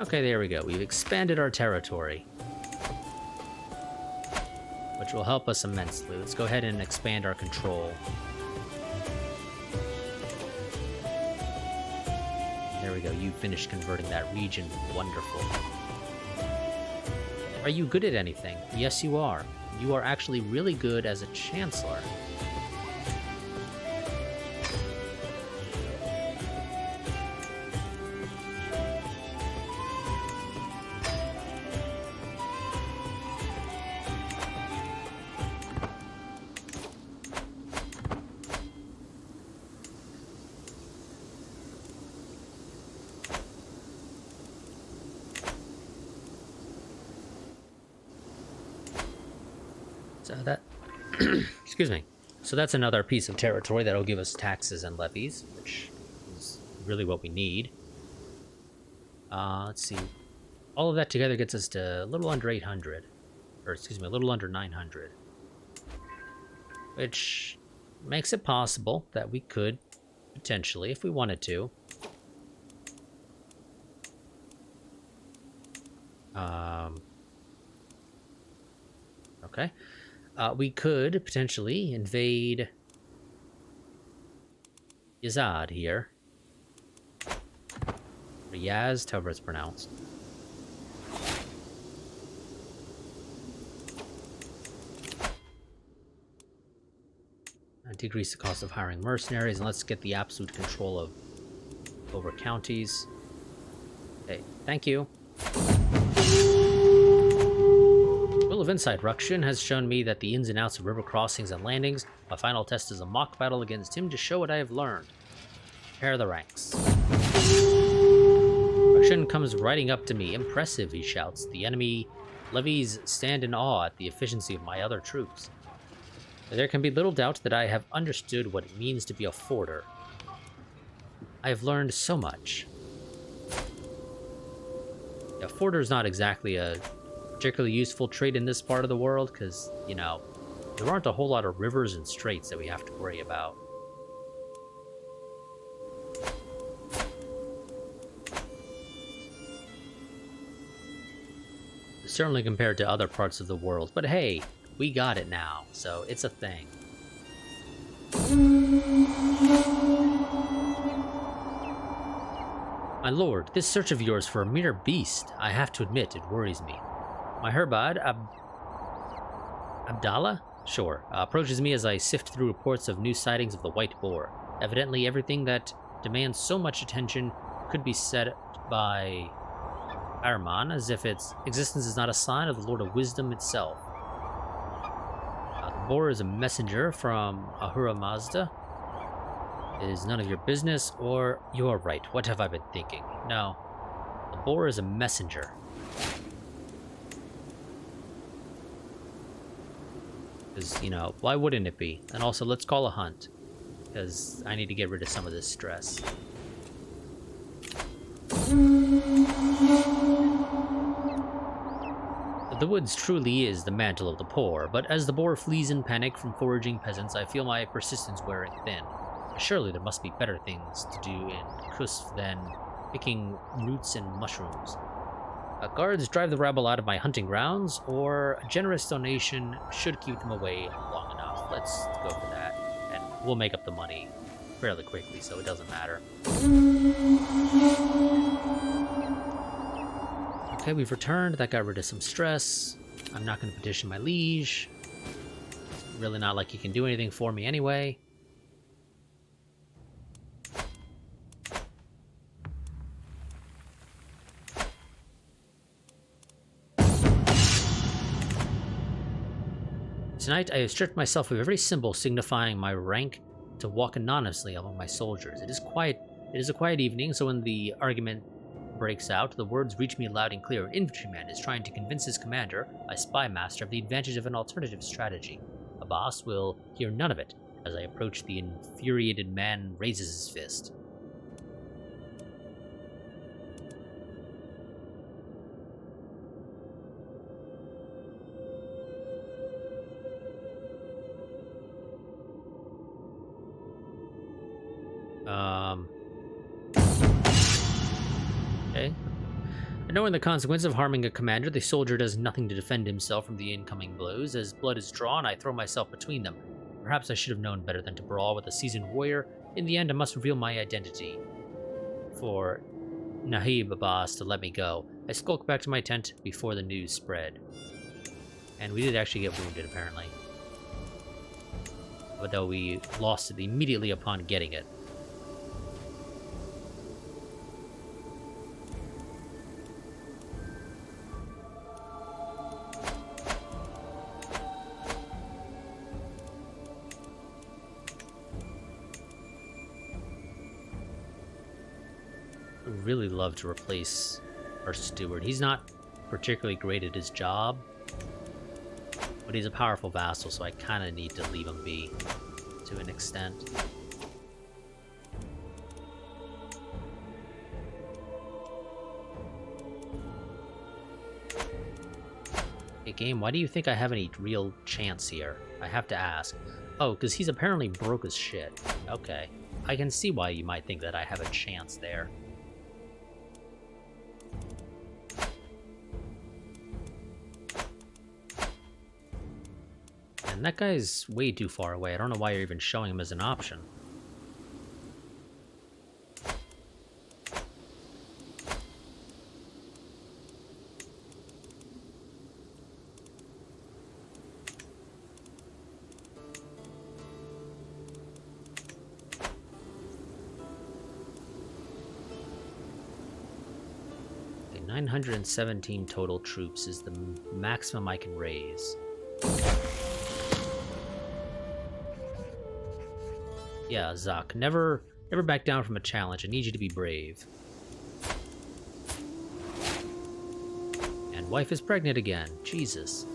Okay, there we go. We've expanded our territory, which will help us immensely. Let's go ahead and expand our control. There we go. You finished converting that region. Wonderful. Are you good at anything? Yes, you are. You are actually really good as a chancellor. So that, excuse me. So that's another piece of territory that'll give us taxes and levies, which is really what we need. Let's see. All of that together gets us to a little under 800, or excuse me, a little under 900, which makes it possible that we could potentially, if we wanted to, okay. We could potentially invade Yazad here. Or Yazd, however it's pronounced. Decrease the cost of hiring mercenaries, and let's get the absolute control of over counties. Okay, thank you. Will of Insight. Rukshin has shown me that the ins and outs of river crossings and landings. My final test is a mock battle against him to show what I have learned. Prepare the ranks. Rukshin comes riding up to me. Impressive, he shouts. The enemy levies stand in awe at the efficiency of my other troops. There can be little doubt that I have understood what it means to be a forder. I have learned so much. Yeah, forder is not exactly a particularly useful trait in this part of the world because, you know, there aren't a whole lot of rivers and straits that we have to worry about. Certainly compared to other parts of the world, but hey, we got it now, so it's a thing. My lord, this search of yours for a mere beast, I have to admit, it worries me. My Herbad, Abdallah? Sure, approaches me as I sift through reports of new sightings of the White Boar. Evidently, everything that demands so much attention could be said by Arman, as if its existence is not a sign of the Lord of Wisdom itself. The boar is a messenger from Ahura Mazda. It is none of your business, or you are right. What have I been thinking? No. The boar is a messenger. Because, you know, why wouldn't it be? And also, let's call a hunt. Because I need to get rid of some of this stress. The woods truly is the mantle of the poor, but as the boar flees in panic from foraging peasants, I feel my persistence wearing thin. Surely there must be better things to do in Kusf than picking roots and mushrooms. Guards drive the rabble out of my hunting grounds, or a generous donation should keep them away long enough. Let's go for that, and we'll make up the money fairly quickly, so it doesn't matter. Okay, we've returned. That got rid of some stress. I'm not going to petition my liege. Really not like he can do anything for me anyway. Tonight, I have stripped myself of every symbol signifying my rank to walk anonymously among my soldiers. It is a quiet evening, so when the argument breaks out, the words reach me loud and clear. An infantryman is trying to convince his commander, my spy master, of the advantage of an alternative strategy. Abbas will hear none of it. As I approach, the infuriated man raises his fist. Okay. And knowing the consequence of harming a commander, the soldier does nothing to defend himself from the incoming blows. As blood is drawn, I throw myself between them. Perhaps I should have known better than to brawl with a seasoned warrior. In the end, I must reveal my identity. For Nahib Abbas to let me go, I skulk back to my tent before the news spread. And we did actually get wounded, apparently. But though we lost it immediately upon getting it. Really love to replace our steward. He's not particularly great at his job, but he's a powerful vassal, so I kind of need to leave him be to an extent. Hey game, why do you think I have any real chance here? I have to ask. Oh, because he's apparently broke as shit. Okay. I can see why you might think that I have a chance there. And that guy's way too far away. I don't know why you're even showing him as an option. Okay, 917 total troops is the maximum I can raise. Yeah, Zak, never back down from a challenge. I need you to be brave. And wife is pregnant again. Jesus.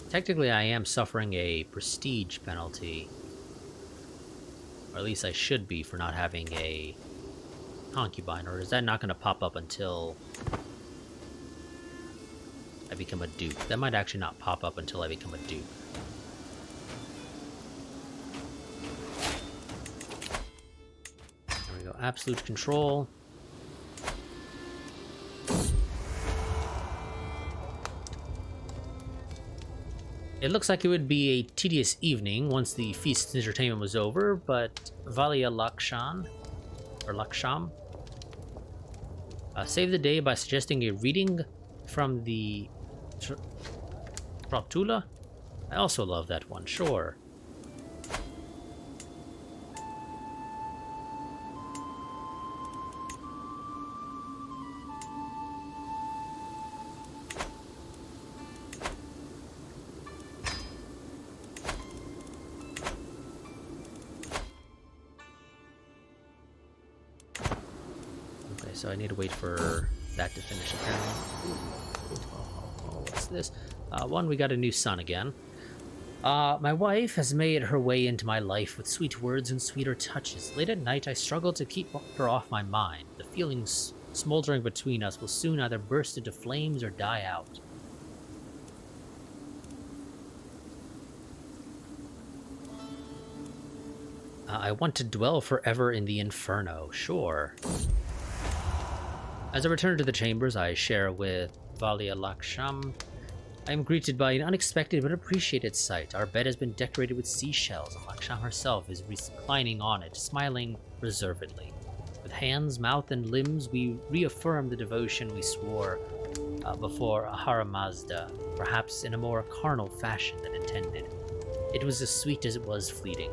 Technically, I am suffering a prestige penalty. Or at least I should be for not having a concubine. Or is that not going to pop up until I become a duke? That might actually not pop up until I become a duke. There we go. Absolute control. It looks like it would be a tedious evening once the feast and entertainment was over, but Valia Laksham saved the day by suggesting a reading from the Troptula? I also love that one, sure. Okay, so I need to wait for that to finish apparently. What's this? One, we got a new son again. My wife has made her way into my life with sweet words and sweeter touches. Late at night, I struggle to keep her off my mind. The feelings smoldering between us will soon either burst into flames or die out. I want to dwell forever in the inferno, sure. As I return to the chambers I share with Valia Laksham, I am greeted by an unexpected but appreciated sight. Our bed has been decorated with seashells, and Laksham herself is reclining on it, smiling reservedly. With hands, mouth, and limbs, we reaffirm the devotion we swore before Ahura Mazda, perhaps in a more carnal fashion than intended. It was as sweet as it was fleeting.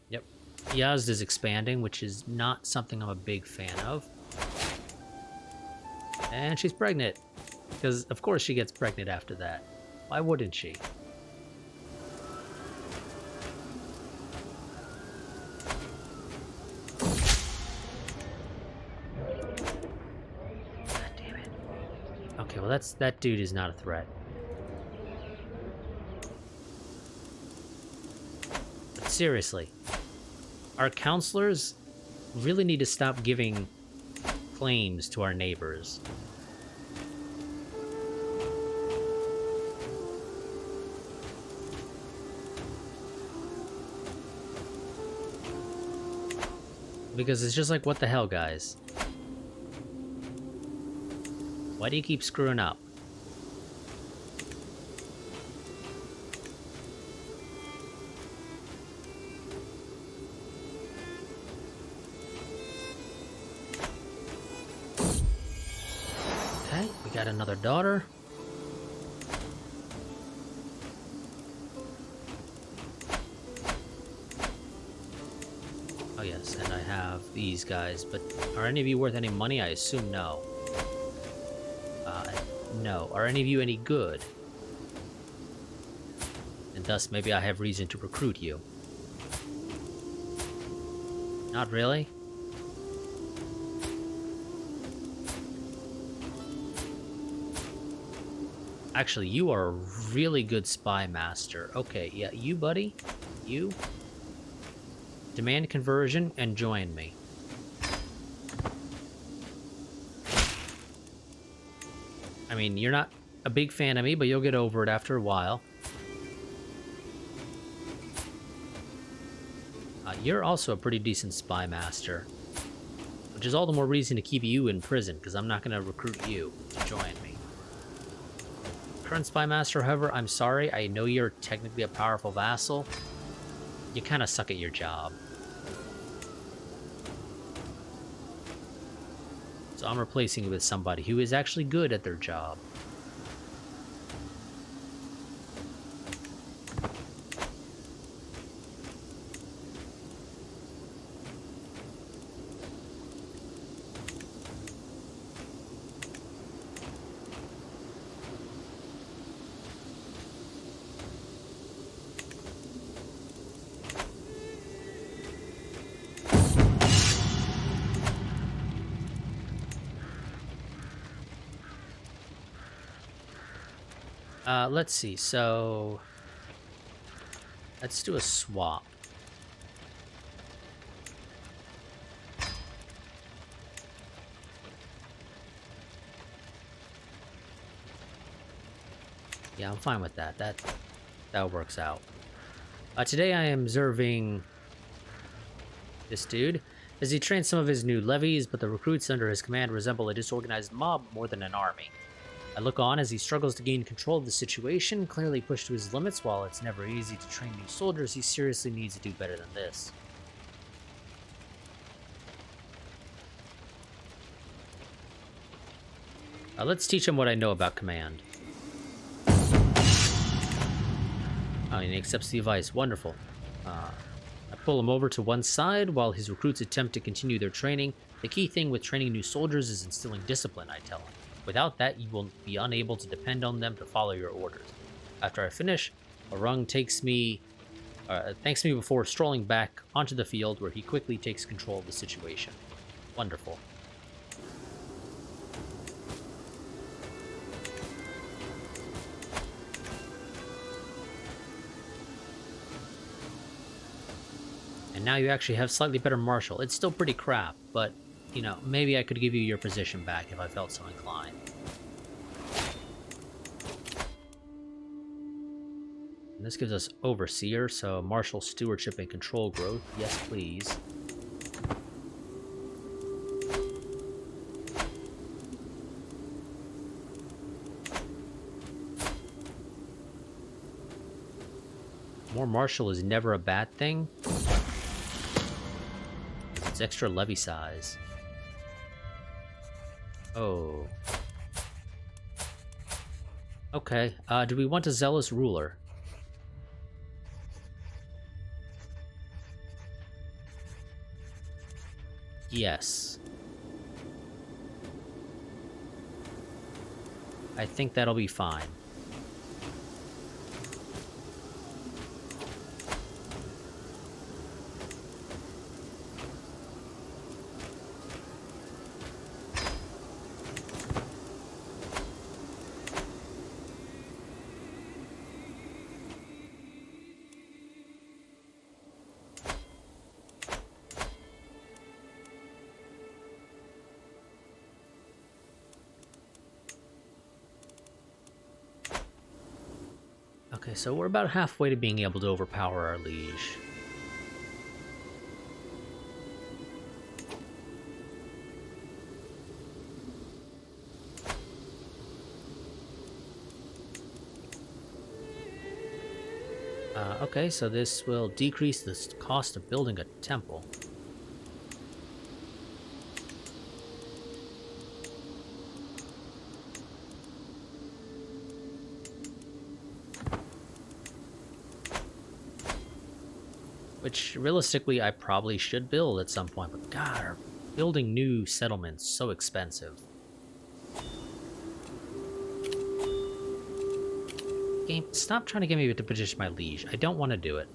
Yep, Yazd is expanding, which is not something I'm a big fan of. And she's pregnant. Because, of course, she gets pregnant after that. Why wouldn't she? God damn it. Okay, well, that dude is not a threat. But seriously, our counselors really need to stop giving claims to our neighbors. Because it's just like, what the hell, guys? Why do you keep screwing up? Okay, we got another daughter. Oh yes, and I have these guys, but are any of you worth any money? I assume no. No. Are any of you any good? And thus, maybe I have reason to recruit you. Not really? Actually, you are a really good spy master. Okay, yeah, you, buddy. You. Demand conversion and join me. I mean, you're not a big fan of me, but you'll get over it after a while. You're also a pretty decent spy master, which is all the more reason to keep you in prison, because I'm not going to recruit you to join me. Current spy master, however, I'm sorry. I know you're technically a powerful vassal. You kind of suck at your job. So I'm replacing you with somebody who is actually good at their job. Let's see, so let's do a swap. Yeah, I'm fine with that. That works out. Today I am observing this dude as he trains some of his new levies, but the recruits under his command resemble a disorganized mob more than an army. I look on as he struggles to gain control of the situation, clearly pushed to his limits. While it's never easy to train new soldiers, he seriously needs to do better than this. Let's teach him what I know about command. Oh, and he accepts the advice. Wonderful. I pull him over to one side while his recruits attempt to continue their training. The key thing with training new soldiers is instilling discipline, I tell him. Without that, you will be unable to depend on them to follow your orders. After I finish, Orung thanks me before strolling back onto the field, where he quickly takes control of the situation. Wonderful. And now you actually have slightly better martial. It's still pretty crap, but you know, maybe I could give you your position back if I felt so inclined. And this gives us Overseer, so Martial Stewardship and Control Growth. Yes, please. More Martial is never a bad thing. It's extra levy size. Oh. Okay, do we want a Zealous Ruler? Yes. I think that'll be fine. Okay, so we're about halfway to being able to overpower our liege. Okay, so this will decrease the cost of building a temple. Which, realistically, I probably should build at some point, but God, building new settlements so expensive. Game, stop trying to get me to petition my liege. I don't want to do it.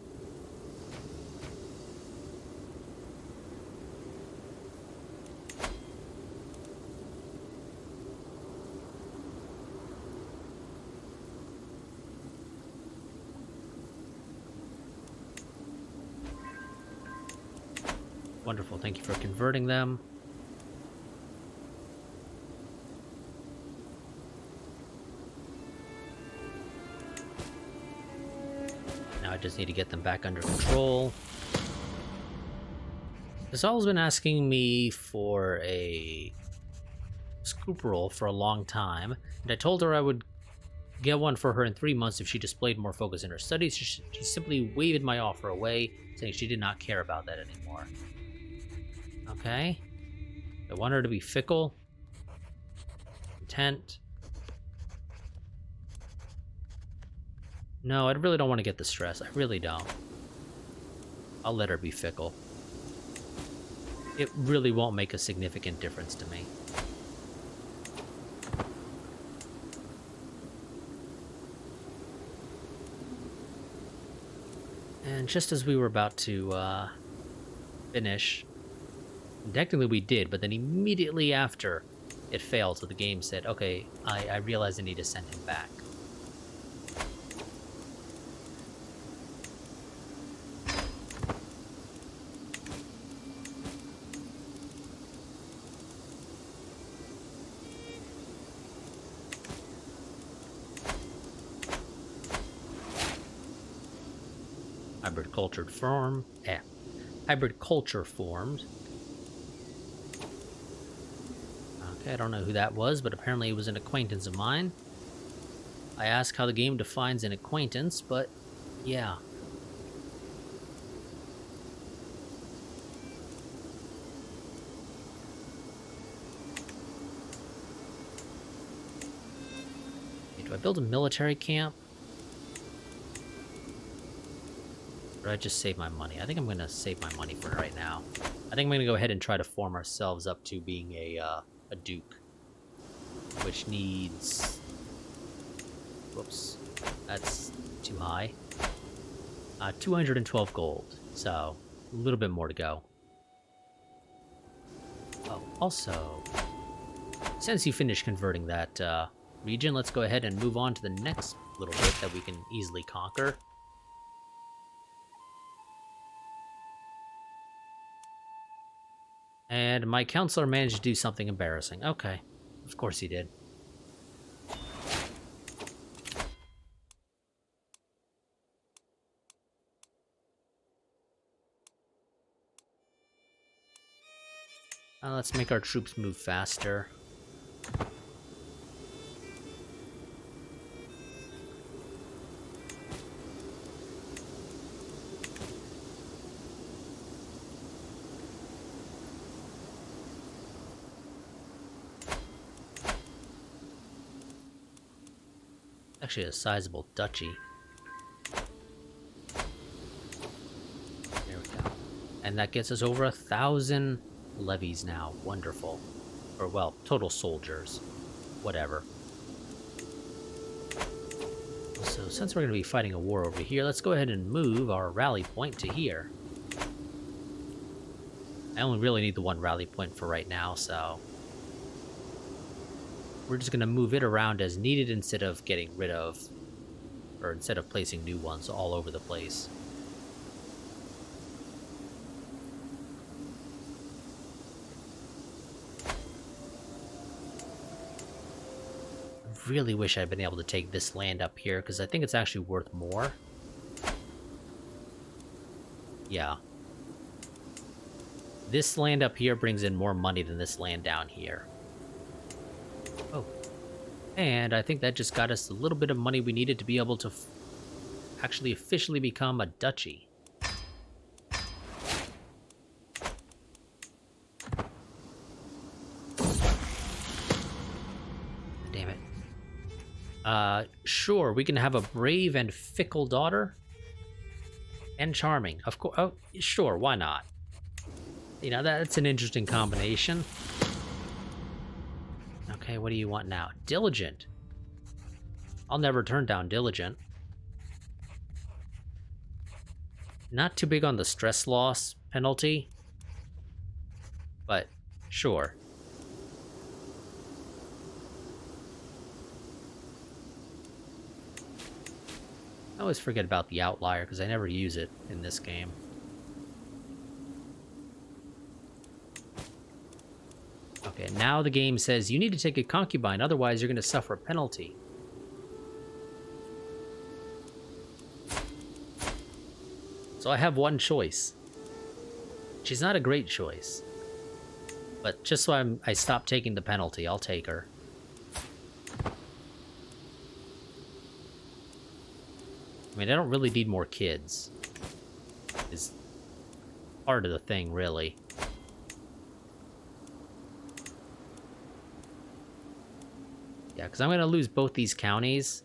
Wonderful, thank you for converting them. Now I just need to get them back under control. Casal's been asking me for a scoop roll for a long time, and I told her I would get one for her in 3 months if she displayed more focus in her studies. She simply waved my offer away, saying she did not care about that anymore. Okay. I want her to be fickle. Content. No, I really don't want to get the stress. I really don't. I'll let her be fickle. It really won't make a significant difference to me. And just as we were about to finish, technically we did, but then immediately after it failed, so the game said, okay, I realize I need to send him back. Hybrid culture formed. Okay, I don't know who that was, but apparently it was an acquaintance of mine. I asked how the game defines an acquaintance, but yeah. Okay, do I build a military camp? Or I just save my money? I think I'm going to save my money for right now. I think I'm going to go ahead and try to form ourselves up to being a duke. Which needs... Whoops. That's too high. 212 gold. So, a little bit more to go. Oh, also... Since you finished converting that region, let's go ahead and move on to the next little bit that we can easily conquer. And my counselor managed to do something embarrassing. Okay. Of course he did. Let's make our troops move faster. Actually a sizable duchy. There we go. And that gets us over 1,000 levies now. Wonderful. Or, well, total soldiers. Whatever. So, since we're going to be fighting a war over here, let's go ahead and move our rally point to here. I only really need the one rally point for right now, so... we're just going to move it around as needed instead of getting rid of... or instead of placing new ones all over the place. Really wish I'd been able to take this land up here, because I think it's actually worth more. Yeah. This land up here brings in more money than this land down here. Oh. And I think that just got us a little bit of money we needed to be able to actually officially become a duchy. Damn it. Sure, we can have a brave and fickle daughter. And charming, of course. Oh, sure, why not? You know, that's an interesting combination. Okay, what do you want now? Diligent. I'll never turn down diligent. Not too big on the stress loss penalty, but sure. I always forget about the outlier because I never use it in this game. Okay, now the game says you need to take a concubine, otherwise you're going to suffer a penalty. So I have one choice. She's not a great choice. But just so I stop taking the penalty, I'll take her. I mean, I don't really need more kids. Is part of the thing, really. Yeah, because I'm going to lose both these counties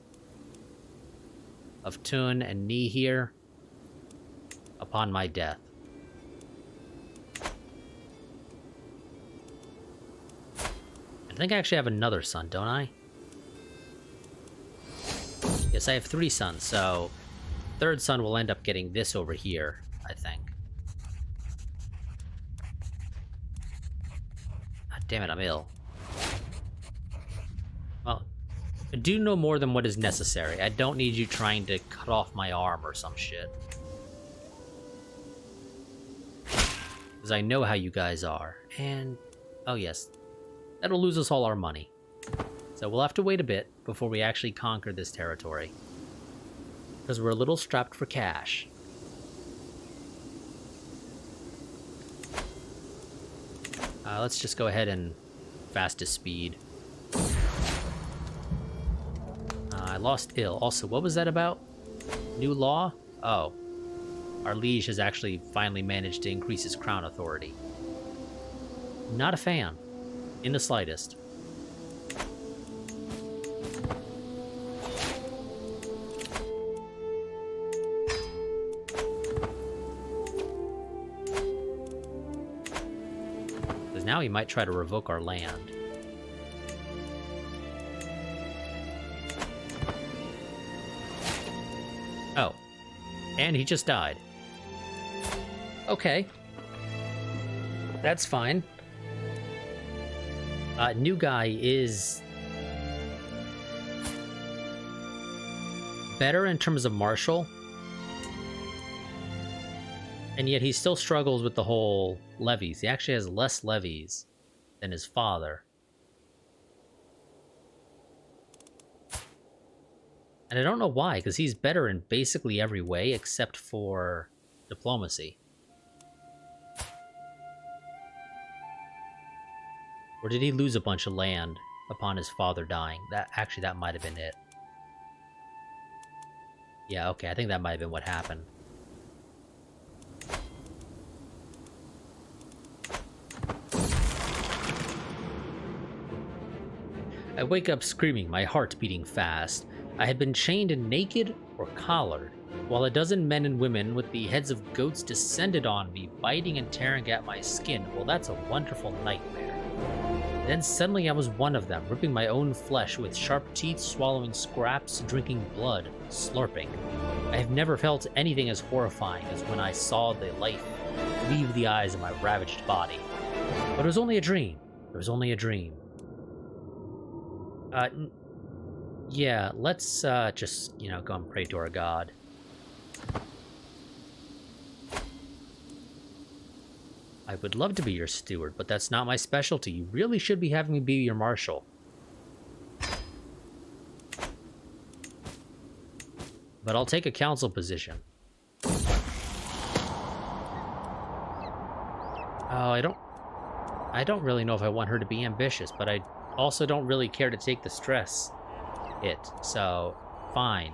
of Thun and Ni here upon my death. I think I actually have another son, don't I? Yes, I have 3 sons, so third son will end up getting this over here, I think. God damn it, I'm ill. Well, do no more than what is necessary. I don't need you trying to cut off my arm or some shit. Because I know how you guys are. And, oh yes, that'll lose us all our money. So we'll have to wait a bit before we actually conquer this territory. Because we're a little strapped for cash. Let's just go ahead and fastest speed. I lost ill. Also, what was that about? New law? Oh. Our liege has actually finally managed to increase his crown authority. Not a fan. In the slightest. Because now he might try to revoke our land. Oh. And he just died. Okay. That's fine. New guy is better in terms of martial. And yet he still struggles with the whole levies. He actually has less levies than his father. And I don't know why, because he's better in basically every way except for diplomacy. Or did he lose a bunch of land upon his father dying? That might have been it. Yeah, okay, I think that might have been what happened. I wake up screaming, my heart beating fast. I had been chained and naked or collared. while a dozen men and women with the heads of goats descended on me, biting and tearing at my skin. Well, that's a wonderful nightmare. Then suddenly I was one of them, ripping my own flesh with sharp teeth, swallowing scraps, drinking blood, slurping. I have never felt anything as horrifying as when I saw the life leave the eyes of my ravaged body. But it was only a dream. It was only a dream. Yeah, let's just, go and pray to our god. I would love to be your steward, but that's not my specialty. You really should be having me be your marshal. But I'll take a council position. Oh, I don't really know if I want her to be ambitious, but I also don't really care to take the stress hit. So, fine.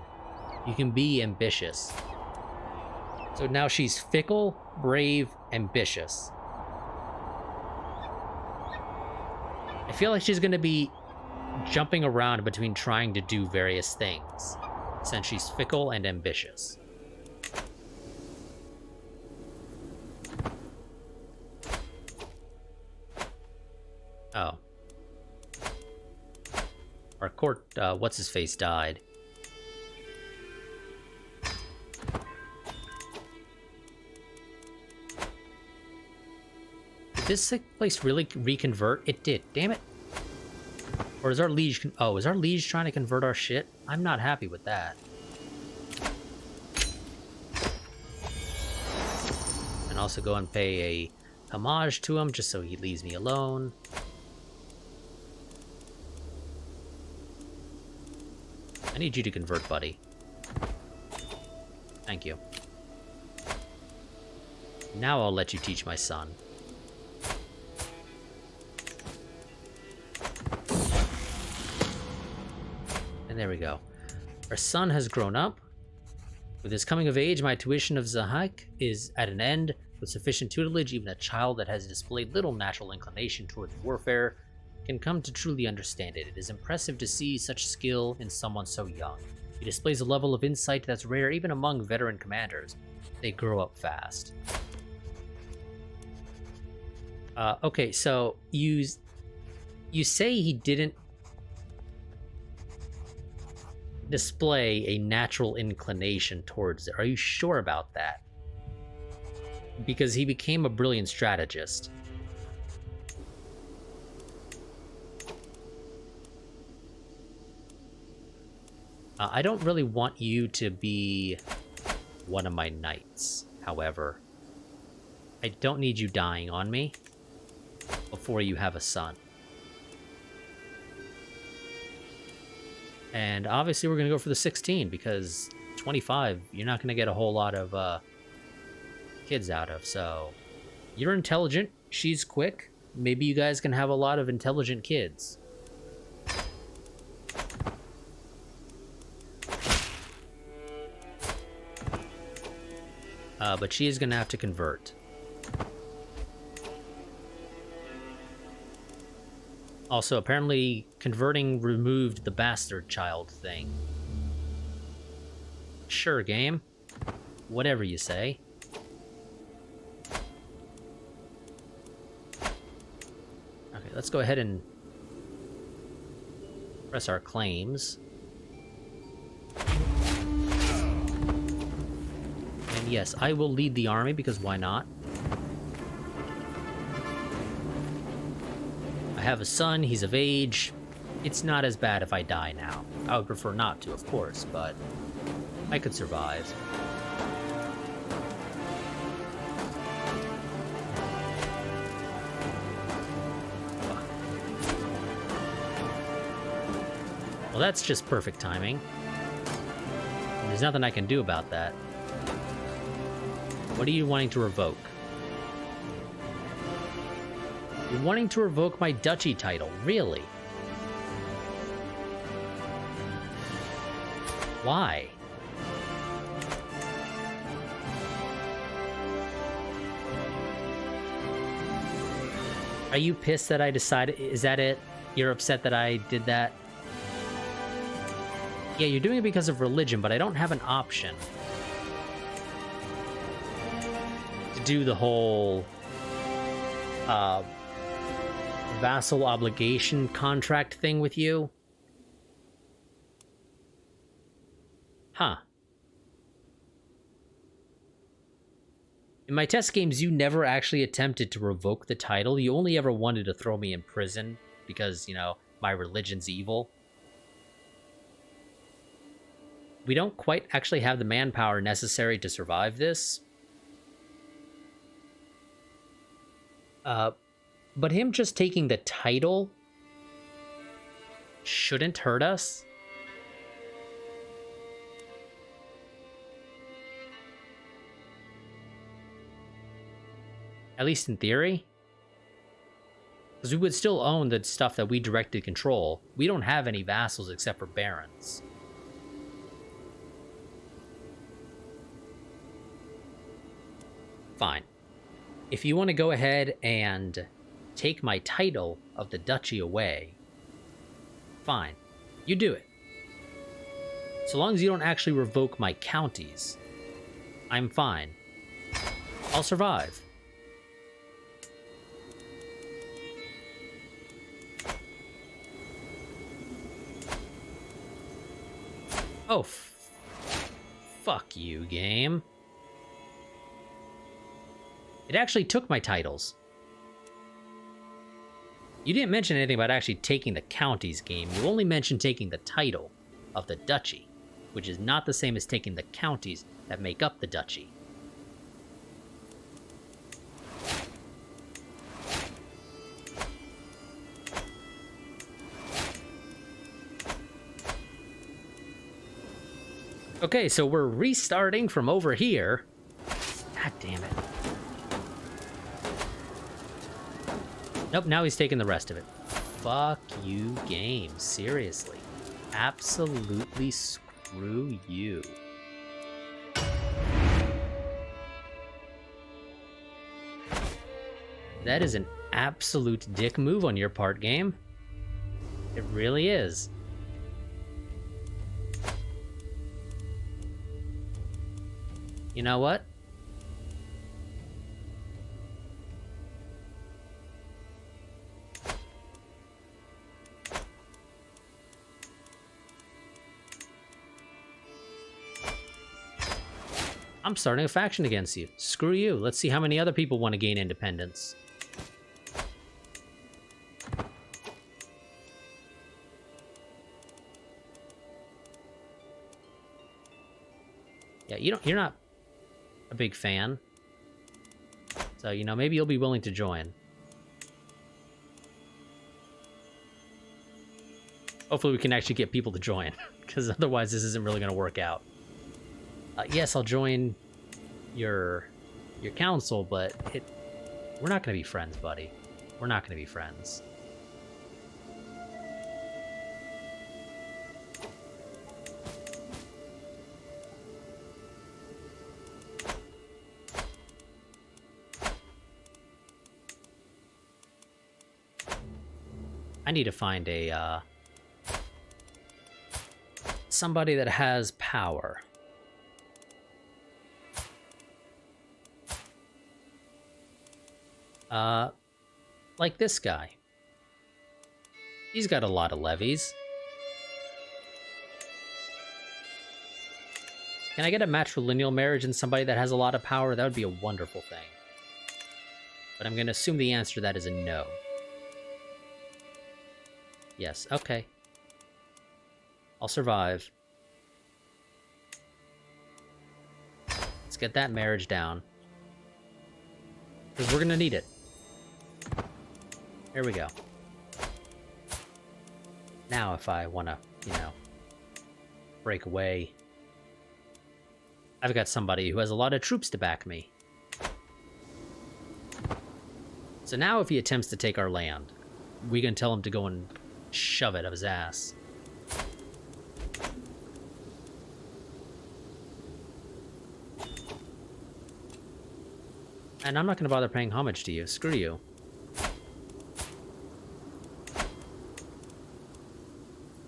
You can be ambitious. So now she's fickle, brave, ambitious. I feel like she's going to be jumping around between trying to do various things, since she's fickle and ambitious. Oh. Our court, what's-his-face died. Did this place really reconvert? It did, damn it. Or is our liege... is our liege trying to convert our shit? I'm not happy with that. And also go and pay a homage to him, just so he leaves me alone. I need you to convert, buddy. Thank you. Now I'll let you teach my son. And there we go. Our son has grown up. With his coming of age, my tuition of Zahak is at an end. With sufficient tutelage, even a child that has displayed little natural inclination towards warfare can come to truly understand it. It is impressive to see such skill in someone so young. He displays a level of insight that's rare even among veteran commanders. They grow up fast. Okay, so you say he didn't display a natural inclination towards it. Are you sure about that? Because he became a brilliant strategist. I don't really want you to be one of my knights, however. I don't need you dying on me before you have a son. And obviously we're going to go for the 16, because 25, you're not going to get a whole lot of kids out of. So you're intelligent, she's quick. Maybe you guys can have a lot of intelligent kids. But she is going to have to convert. Also, apparently, converting removed the bastard child thing. Sure, game. Whatever you say. Okay, let's go ahead and press our claims. And yes, I will lead the army, because why not? I have a son, he's of age. It's not as bad if I die now. I would prefer not to, of course, but I could survive. Well, that's just perfect timing. And there's nothing I can do about that. What are you wanting to revoke? You're wanting to revoke my duchy title, really? Why? Are you pissed that I decided? Is that it? You're upset that I did that? Yeah, you're doing it because of religion, but I don't have an option. do the whole vassal obligation contract thing with you. Huh. In my test games, you never actually attempted to revoke the title. You only ever wanted to throw me in prison because, you know, my religion's evil. We don't quite actually have the manpower necessary to survive this. But him just taking the title shouldn't hurt us. At least in theory. Because we would still own the stuff that we directly control. We don't have any vassals except for barons. Fine. If you want to go ahead and take my title of the duchy away, fine. You do it. So long as you don't actually revoke my counties, I'm fine. I'll survive. Oh, fuck you, game. It actually took my titles. You didn't mention anything about actually taking the counties, game. You only mentioned taking the title of the duchy, which is not the same as taking the counties that make up the duchy. Okay, so we're restarting from over here. God damn it. Nope, now he's taking the rest of it. Fuck you, game. Seriously. Absolutely screw you. That is an absolute dick move on your part, game. It really is. You know what? I'm starting a faction against you. Screw you. Let's see how many other people want to gain independence. Yeah, you're not a big fan. So, you know, maybe you'll be willing to join. Hopefully we can actually get people to join, because otherwise this isn't really going to work out. Yes, I'll join your council, but we're not going to be friends, buddy. We're not going to be friends. I need to find a somebody that has power. Like this guy. He's got a lot of levies. Can I get a matrilineal marriage and somebody that has a lot of power? That would be a wonderful thing. But I'm going to assume the answer to that is a no. Yes, okay. I'll survive. Let's get that marriage down. Because we're going to need it. Here we go. Now if I want to, you know, break away, I've got somebody who has a lot of troops to back me. So now if he attempts to take our land, we can tell him to go and shove it up his ass. And I'm not going to bother paying homage to you. Screw you.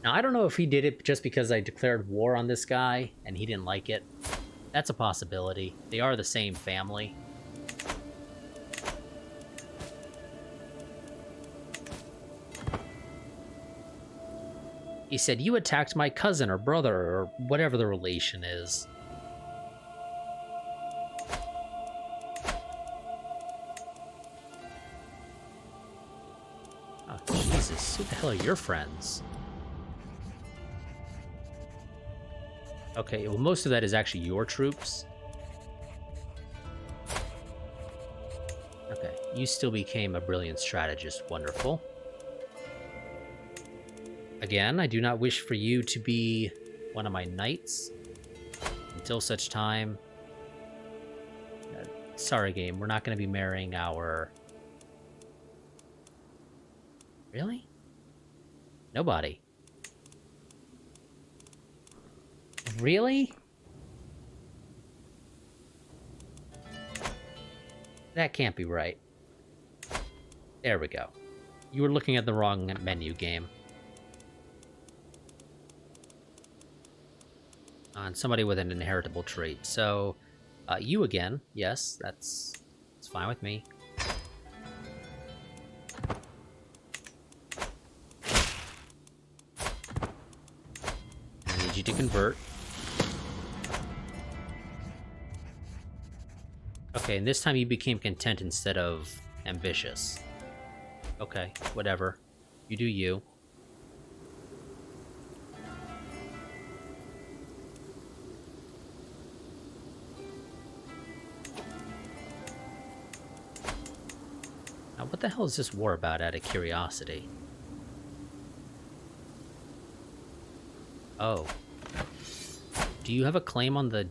Now, I don't know if he did it just because I declared war on this guy and he didn't like it. That's a possibility. They are the same family. He said, "You attacked my cousin or brother or whatever the relation is." Oh, Jesus. Who the hell are your friends? Okay, well, most of that is actually your troops. Okay, you still became a brilliant strategist. Wonderful. Again, I do not wish for you to be one of my knights until such time. Sorry, game, we're not going to be marrying our... Really? Nobody. Really? That can't be right. There we go. You were looking at the wrong menu, game. On somebody with an inheritable trait. So, you again. Yes, that's fine with me. I need you to convert. Okay, and this time you became content instead of ambitious. Okay, whatever. You do you. Now, what the hell is this war about, out of curiosity? Oh. Do you have a claim on the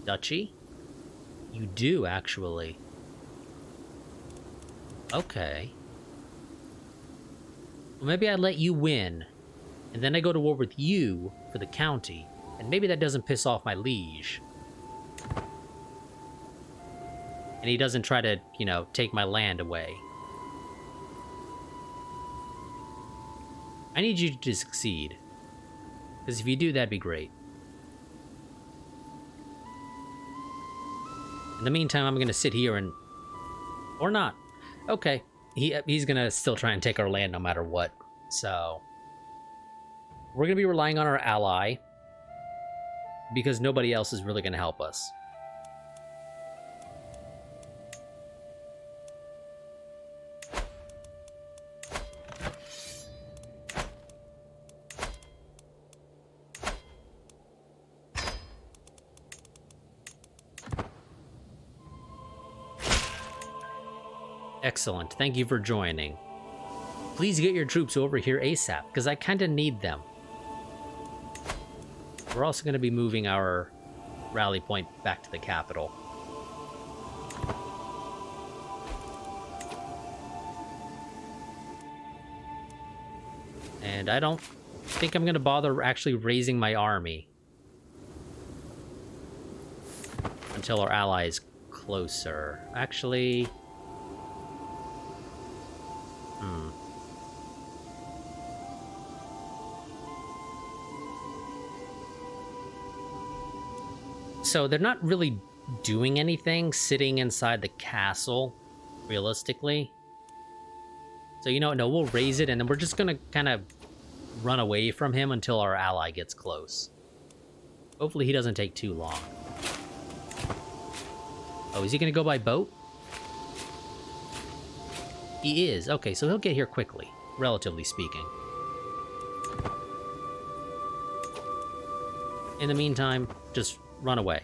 duchy? You do, actually. Okay. Well, maybe I let you win, and then I go to war with you for the county, and maybe that doesn't piss off my liege. And he doesn't try to, you know, take my land away. I need you to succeed. Because if you do, that'd be great. In the meantime, I'm going to sit here and... Or not. Okay. He's going to still try and take our land no matter what. So... We're going to be relying on our ally. Because nobody else is really going to help us. Excellent. Thank you for joining. Please get your troops over here ASAP, because I kind of need them. We're also going to be moving our rally point back to the capital. And I don't think I'm going to bother actually raising my army until our ally is closer. Actually... So they're not really doing anything sitting inside the castle, realistically. So, you know, no, we'll raise it, and then we're just going to kind of run away from him until our ally gets close. Hopefully he doesn't take too long. Oh, is he going to go by boat? He is. Okay, so he'll get here quickly, relatively speaking. In the meantime, just run away.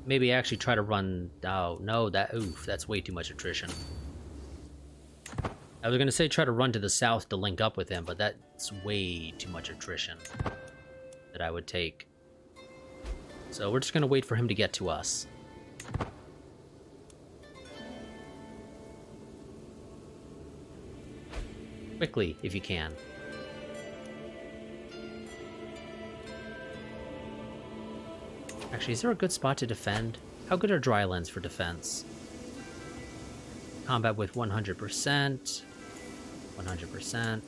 Maybe actually try to run... Oh, no, oof, that's way too much attrition. I was going to say try to run to the south to link up with him, but that's way too much attrition that I would take. So we're just going to wait for him to get to us. Quickly, if you can. Actually, is there a good spot to defend? How good are drylands for defense? Combat with 100%. 100%.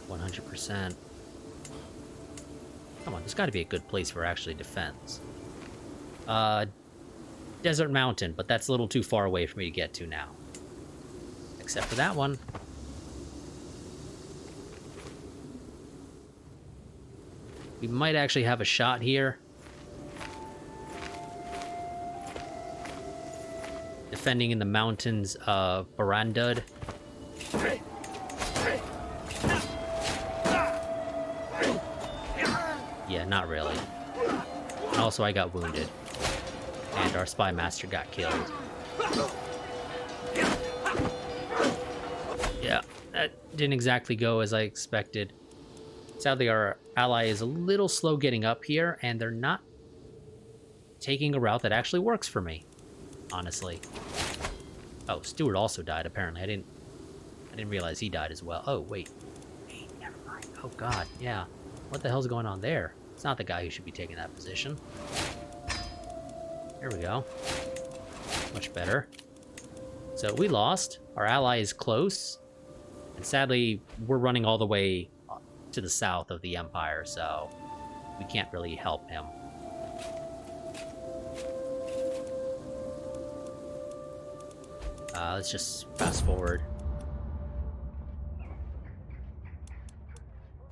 100%. Come on, there's got to be a good place for actually defense. desert mountain, but that's a little too far away for me to get to now. Except for that one. We might actually have a shot here. Defending in the mountains of Barandud. Yeah, not really. And also, I got wounded. And our spy master got killed. Yeah, that didn't exactly go as I expected. Sadly, our ally is a little slow getting up here, and they're not taking a route that actually works for me, honestly. Oh, Stewart also died, apparently. I didn't realize he died as well. Oh, wait. Hey, never mind. Oh, God, yeah. What the hell's going on there? It's not the guy who should be taking that position. There we go. Much better. So we lost. Our ally is close. And sadly, we're running all the way to the south of the Empire, so we can't really help him. Let's just fast forward.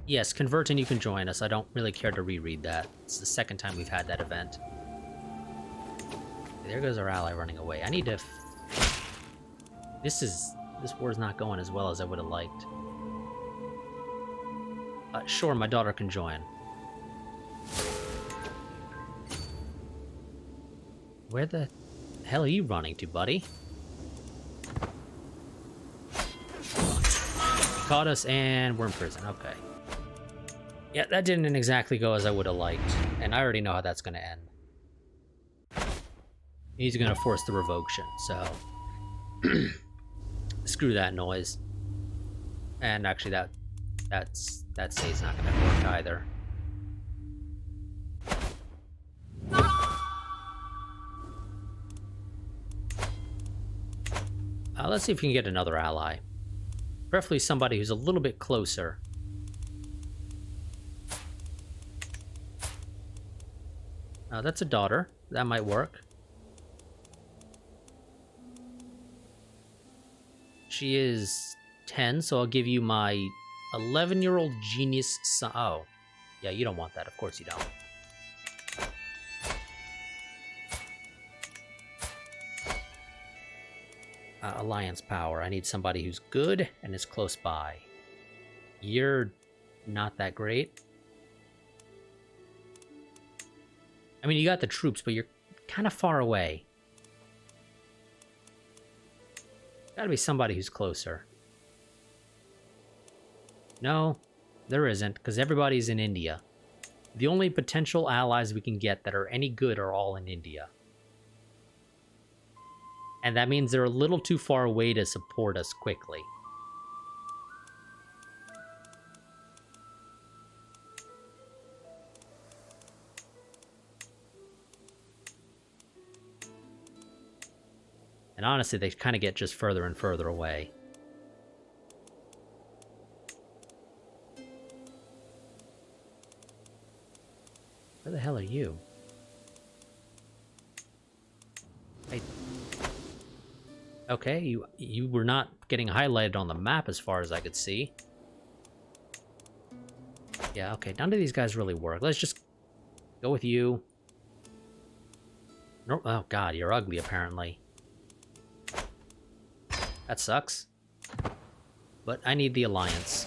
Yes, convert and you can join us. I don't really care to reread that. It's the second time we've had that event. There goes our ally running away. I need to... This war's not going as well as I would have liked. Sure, my daughter can join. Where the hell are you running to, buddy? Caught us and we're in prison. Okay. Yeah, that didn't exactly go as I would have liked. And I already know how that's going to end. He's going to force the revocation, so... Screw that noise. And actually, that state's not going to work either. Let's see if we can get another ally. Preferably somebody who's a little bit closer. That's a daughter. That might work. She is 10, so I'll give you my 11-year-old genius son. Oh, yeah, you don't want that. Of course you don't. Alliance power. I need somebody who's good and is close by. You're not that great. I mean, you got the troops, but you're kind of far away. Gotta be somebody who's closer. No, there isn't, because everybody's in India. The only potential allies we can get that are any good are all in India. And that means they're a little too far away to support us quickly. And honestly, they kind of get just further and further away. Where the hell are you? Hey. Okay, you were not getting highlighted on the map as far as I could see. Yeah, okay, none of these guys really work. Let's just go with you. No, oh god, you're ugly apparently. That sucks. But I need the alliance.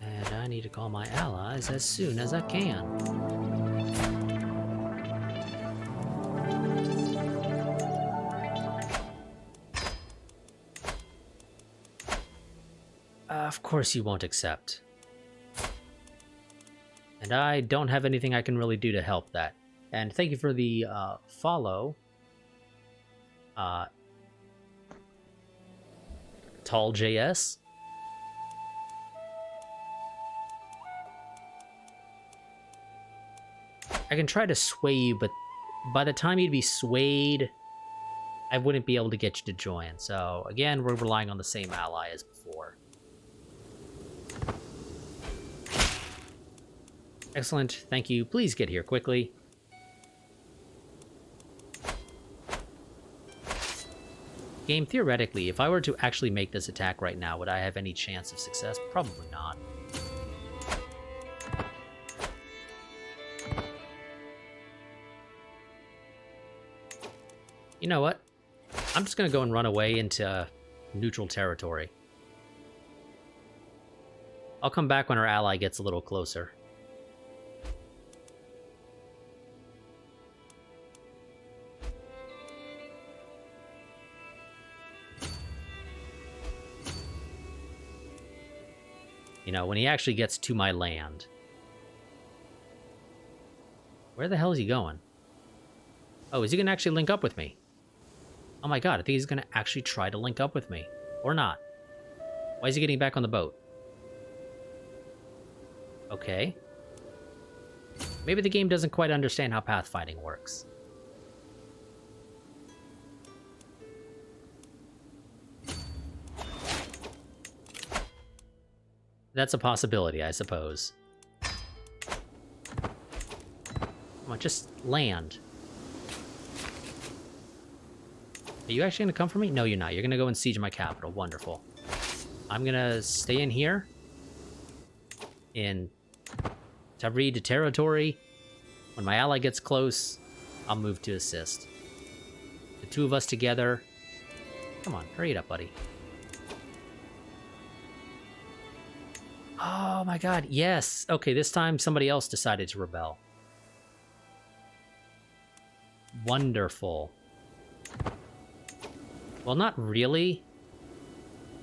And I need to call my allies as soon as I can. Of course you won't accept. And I don't have anything I can really do to help that. And thank you for the follow. Tall JS. I can try to sway you, but by the time you'd be swayed, I wouldn't be able to get you to join. So again, we're relying on the same ally as before. Excellent, thank you. Please get here quickly. Game, theoretically, if I were to actually make this attack right now, would I have any chance of success? Probably not. You know what? I'm just going to go and run away into neutral territory. I'll come back when our ally gets a little closer. You know, when he actually gets to my land. Where the hell is he going? Oh, is he going to actually link up with me? Oh my god, I think he's going to actually try to link up with me. Or not. Why is he getting back on the boat? Okay. Maybe the game doesn't quite understand how pathfinding works. That's a possibility, I suppose. Come on, just land. Are you actually going to come for me? No, you're not. You're going to go and siege my capital. Wonderful. I'm going to stay in here. In Tarid territory. When my ally gets close, I'll move to assist. The two of us together. Come on, hurry it up, buddy. Oh my god, yes! Okay, this time somebody else decided to rebel. Wonderful. Well, not really.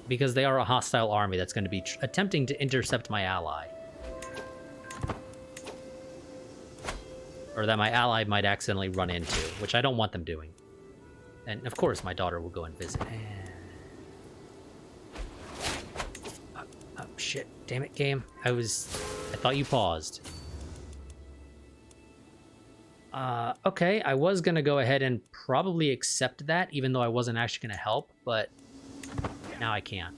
Because they are a hostile army that's going to be attempting to intercept my ally. Or that my ally might accidentally run into, which I don't want them doing. And of course my daughter will go and visit. Oh shit, damn it, game. I thought you paused. Okay, I was gonna go ahead and probably accept that, even though I wasn't actually gonna help, but now I can't.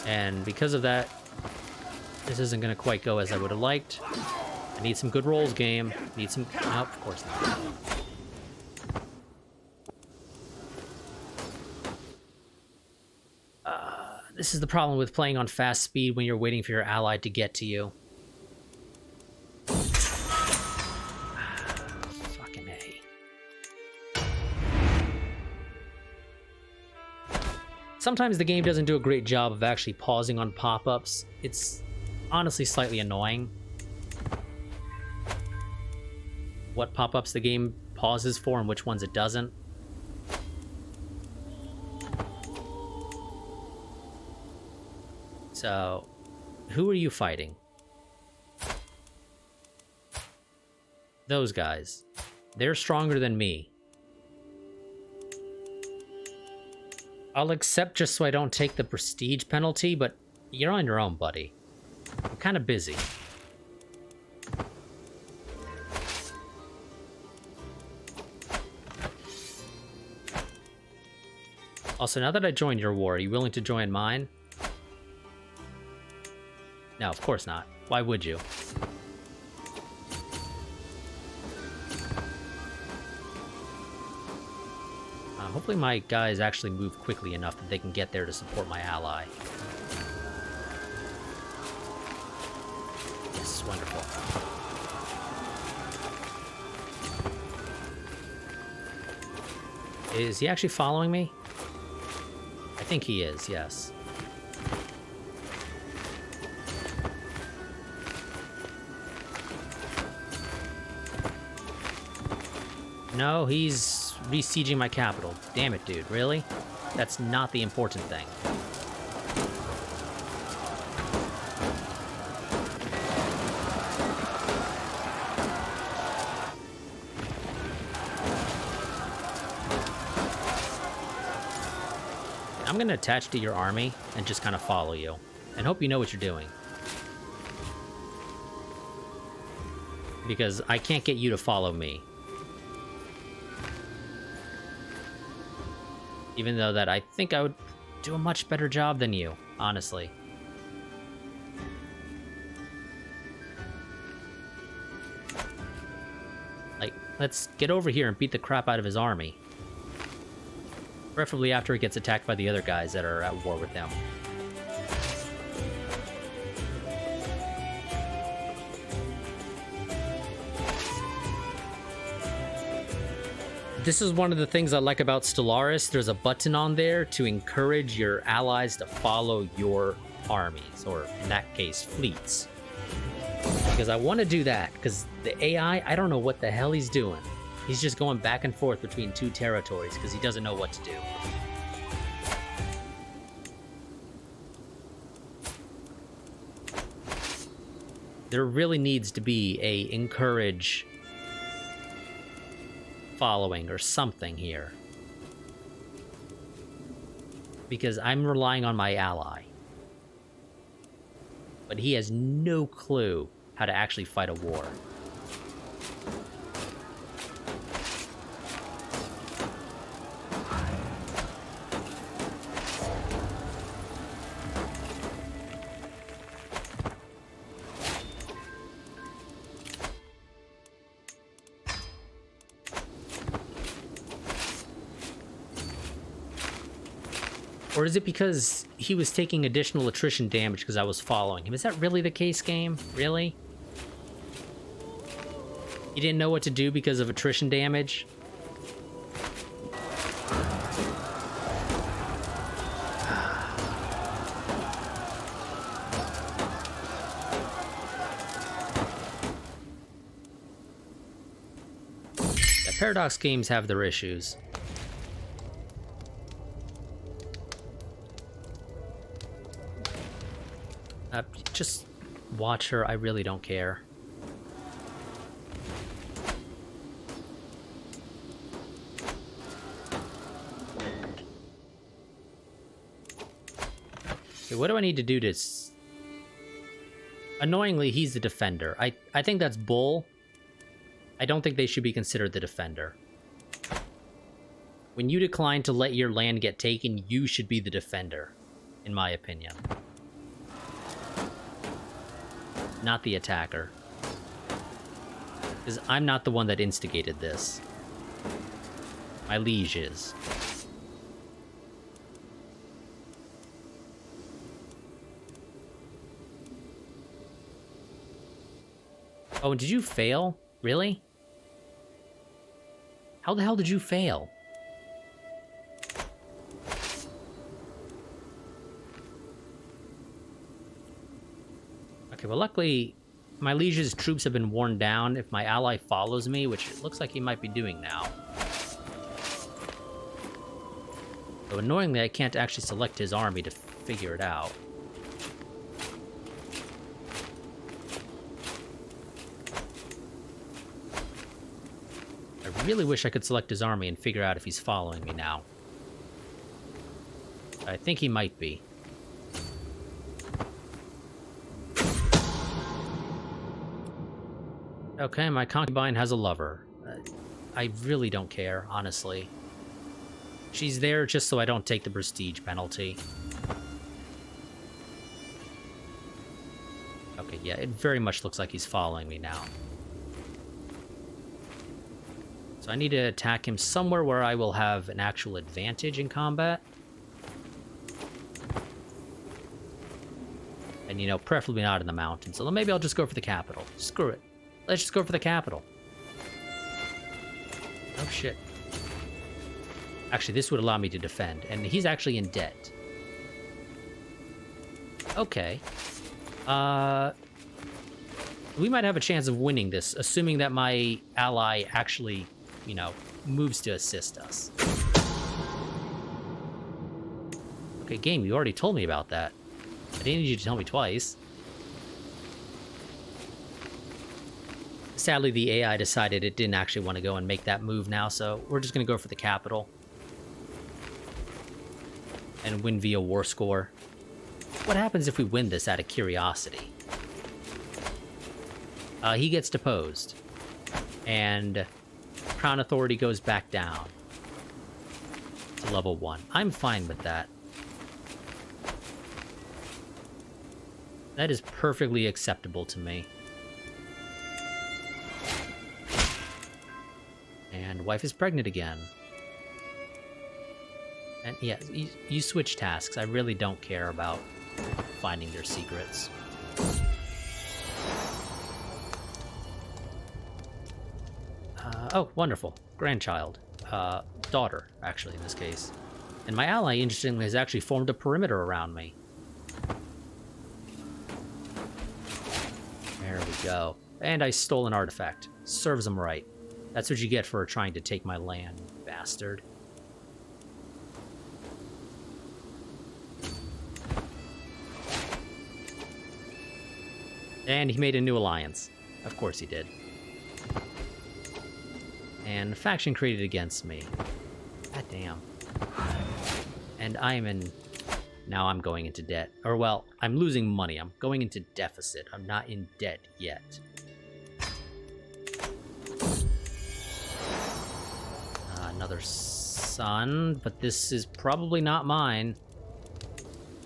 And because of that, this isn't gonna quite go as I would have liked. I need some good rolls, game. Need some... Nope, of course not. This is the problem with playing on fast speed when you're waiting for your ally to get to you. Fucking A. Sometimes the game doesn't do a great job of actually pausing on pop-ups. It's honestly slightly annoying. What pop-ups the game pauses for and which ones it doesn't. So, who are you fighting? Those guys. They're stronger than me. I'll accept just so I don't take the prestige penalty, but you're on your own, buddy. I'm kind of busy. Also, now that I joined your war, are you willing to join mine? No, of course not. Why would you? Hopefully my guys actually move quickly enough that they can get there to support my ally. Yes, wonderful. Is he actually following me? I think he is, yes. No, he's besieging my capital. Damn it, dude. Really? That's not the important thing. I'm going to attach to your army and just kind of follow you. And hope you know what you're doing. Because I can't get you to follow me. Even though that I think I would do a much better job than you, honestly. Like, let's get over here and beat the crap out of his army. Preferably after he gets attacked by the other guys that are at war with him. This is one of the things I like about Stellaris. There's a button on there to encourage your allies to follow your armies, or in that case, fleets. Because I want to do that, because the AI, I don't know what the hell he's doing. He's just going back and forth between two territories because he doesn't know what to do. There really needs to be a encourage following or something here. Because I'm relying on my ally. But he has no clue how to actually fight a war. Or is it because he was taking additional attrition damage because I was following him? Is that really the case, game? Really? He didn't know what to do because of attrition damage? The Paradox games have their issues. Just watch her. I really don't care. Okay, what do I need to do to... Annoyingly, he's the defender. I think that's bull. I don't think they should be considered the defender. When you decline to let your land get taken, you should be the defender, in my opinion. Not the attacker. Because I'm not the one that instigated this. My liege is. Oh, and did you fail? Really? How the hell did you fail? Okay, well, luckily, my liege's troops have been worn down if my ally follows me, which it looks like he might be doing now. So annoyingly, I can't actually select his army to figure it out. I really wish I could select his army and figure out if he's following me now. I think he might be. Okay, my concubine has a lover. I really don't care, honestly. She's there just so I don't take the prestige penalty. Okay, yeah, it very much looks like he's following me now. So I need to attack him somewhere where I will have an actual advantage in combat. And, you know, preferably not in the mountains. So maybe I'll just go for the capital. Screw it. Let's just go for the capital. Oh, shit. Actually, this would allow me to defend. And he's actually in debt. Okay. We might have a chance of winning this, assuming that my ally actually, you know, moves to assist us. Okay, game, you already told me about that. I didn't need you to tell me twice. Sadly, the AI decided it didn't actually want to go and make that move now, so we're just going to go for the capital. And win via war score. What happens if we win this out of curiosity? He gets deposed. And Crown Authority goes back down to level 1. I'm fine with that. That is perfectly acceptable to me. And wife is pregnant again. And yeah, you switch tasks. I really don't care about finding their secrets. Oh, wonderful. Grandchild. Daughter, actually, in this case. And my ally, interestingly, has actually formed a perimeter around me. There we go. And I stole an artifact. Serves him right. That's what you get for trying to take my land, bastard. And he made a new alliance. Of course he did. And a faction created against me. God damn. And I'm in... Now I'm going into debt. Or, well, I'm losing money. I'm going into deficit. I'm not in debt yet. Another son, but this is probably not mine.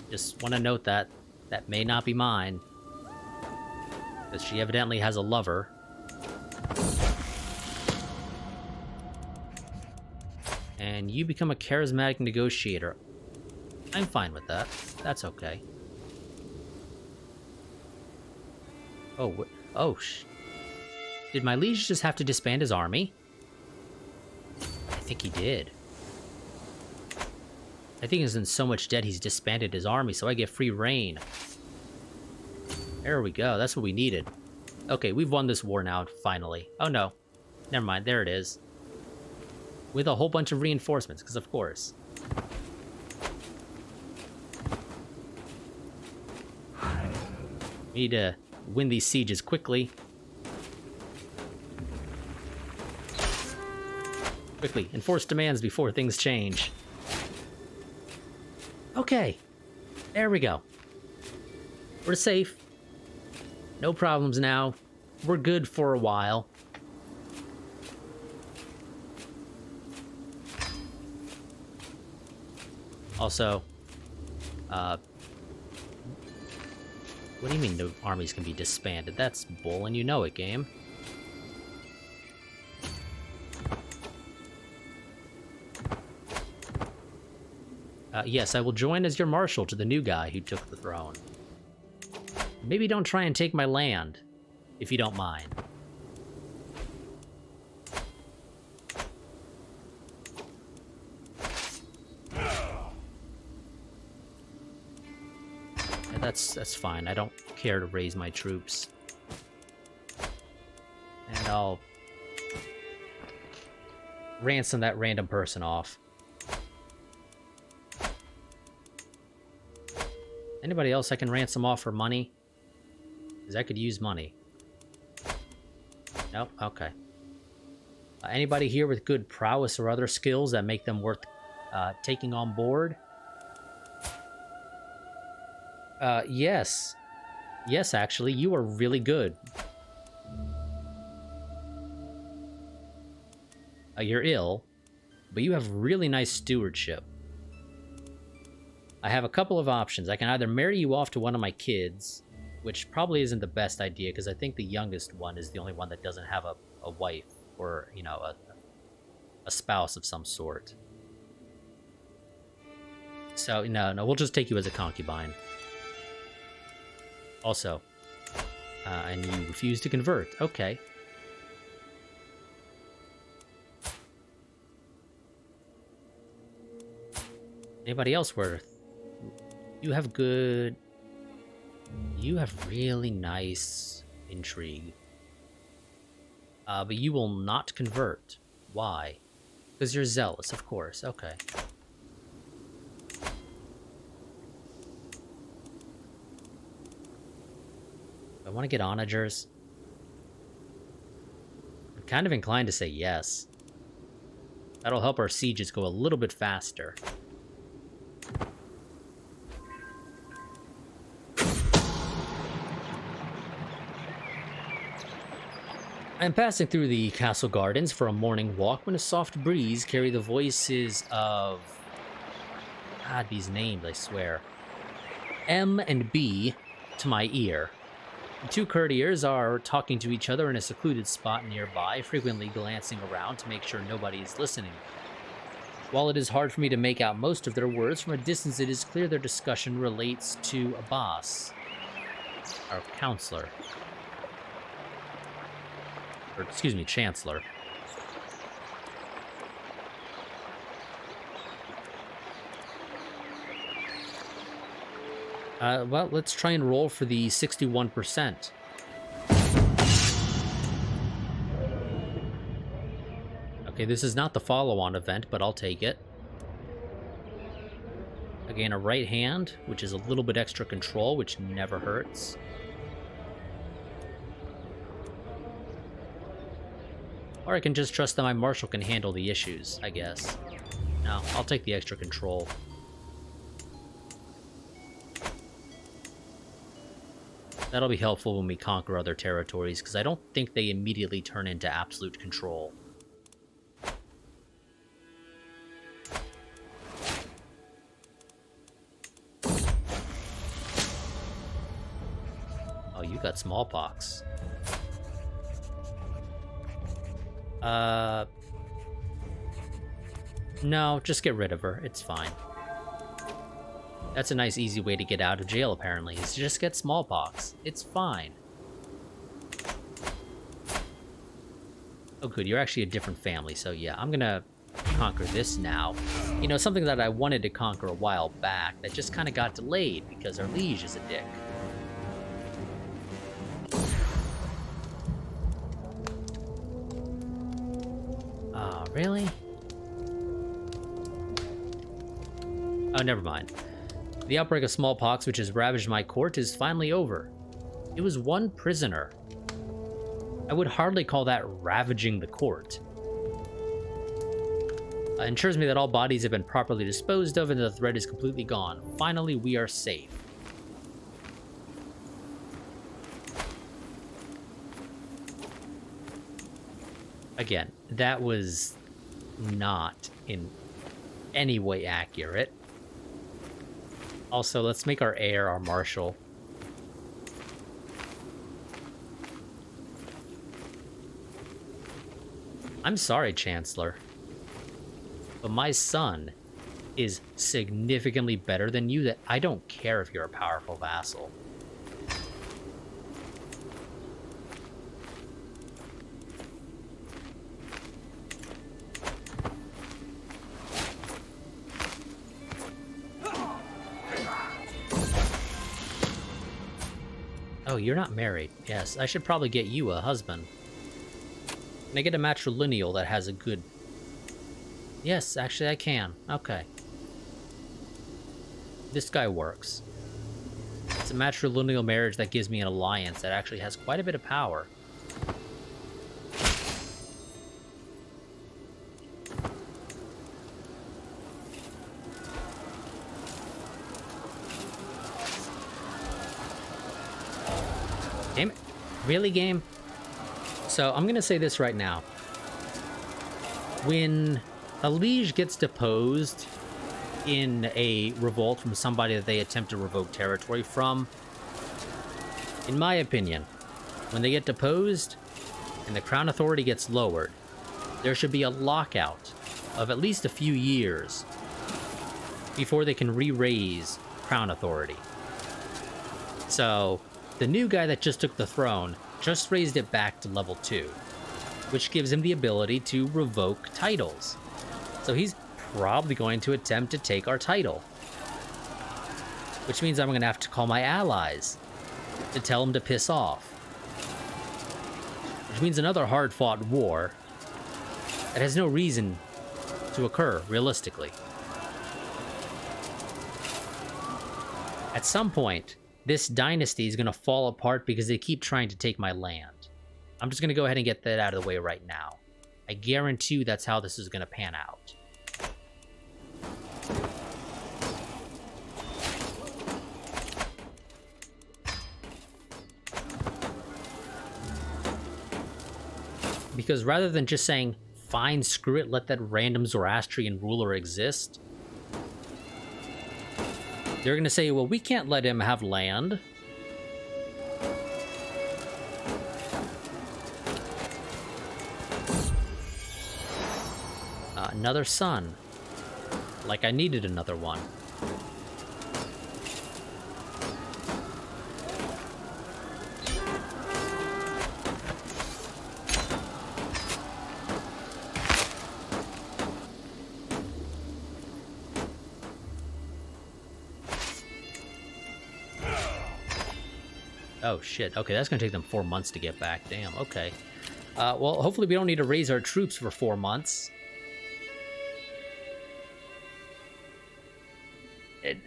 Just want to note that. That may not be mine. Because she evidently has a lover. And you become a charismatic negotiator. I'm fine with that. That's okay. Oh, did my liege just have to disband his army? I think he did. I think he's in so much debt he's disbanded his army, so I get free reign. There we go. That's what we needed. Okay, we've won this war now, finally. Oh, no. Never mind. There it is. With a whole bunch of reinforcements, because of course. We need to win these sieges quickly. Quickly, enforce demands before things change. Okay. There we go. We're safe. No problems now. We're good for a while. Also, what do you mean no armies can be disbanded? That's bull and you know it, game. Yes, I will join as your marshal to the new guy who took the throne. Maybe don't try and take my land, if you don't mind. Yeah, that's fine. I don't care to raise my troops. And I'll ransom that random person off. Anybody else I can ransom off for money? Because I could use money. Nope, okay. Anybody here with good prowess or other skills that make them worth taking on board? Yes. Yes, actually, you are really good. You're ill, but you have really nice stewardship. I have a couple of options. I can either marry you off to one of my kids, which probably isn't the best idea because I think the youngest one is the only one that doesn't have a wife or, you know, a spouse of some sort. So, no, we'll just take you as a concubine. Also, and you refuse to convert. Okay. Anybody else worth? You have good... You have really nice intrigue. But you will not convert. Why? Because you're zealous, of course. Okay. I want to get onagers. I'm kind of inclined to say yes. That'll help our sieges go a little bit faster. I'm passing through the castle gardens for a morning walk when a soft breeze carried the voices of... God, these names, I swear. M and B to my ear. The two courtiers are talking to each other in a secluded spot nearby, frequently glancing around to make sure nobody is listening. While it is hard for me to make out most of their words, from a distance it is clear their discussion relates to Abbas, our counselor. Or, excuse me, chancellor. Well, let's try and roll for the 61%. Okay, this is not the follow-on event, but I'll take it. Again, a right hand, which is a little bit extra control, which never hurts. Or I can just trust that my marshal can handle the issues, I guess. No, I'll take the extra control. That'll be helpful when we conquer other territories, because I don't think they immediately turn into absolute control. Oh, you got smallpox. No, just get rid of her. It's fine. That's a nice, easy way to get out of jail, apparently, is to just get smallpox. It's fine. Oh, good. You're actually a different family, so yeah, I'm gonna conquer this now. You know, something that I wanted to conquer a while back that just kind of got delayed because our liege is a dick. Oh, really? Oh, never mind. The outbreak of smallpox, which has ravaged my court, is finally over. It was one prisoner. I would hardly call that ravaging the court. Ensures me that all bodies have been properly disposed of and the threat is completely gone. Finally, we are safe. Again, that was not in any way accurate. Also, let's make our heir our marshal. I'm sorry, Chancellor, but my son is significantly better than you. That I don't care if you're a powerful vassal. Oh, you're not married. Yes, I should probably get you a husband. Can I get a matrilineal that has a good... Yes, actually I can. Okay. This guy works. It's a matrilineal marriage that gives me an alliance that actually has quite a bit of power. Damn it. Really, game? So, I'm gonna say this right now. When a liege gets deposed in a revolt from somebody that they attempt to revoke territory from, in my opinion, when they get deposed and the crown authority gets lowered, there should be a lockout of at least a few years before they can re-raise crown authority. So, the new guy that just took the throne just raised it back to level 2, which gives him the ability to revoke titles. So he's probably going to attempt to take our title, which means I'm going to have to call my allies to tell him to piss off, which means another hard-fought war that has no reason to occur, realistically. At some point, this dynasty is going to fall apart because they keep trying to take my land. I'm just going to go ahead and get that out of the way right now. I guarantee you that's how this is going to pan out. Because rather than just saying, fine, screw it, let that random Zoroastrian ruler exist, they're going to say, well, we can't let him have land. Another son. Like I needed another one. Oh, shit. Okay, that's going to take them 4 months to get back. Damn, okay. Well, hopefully we don't need to raise our troops for 4 months.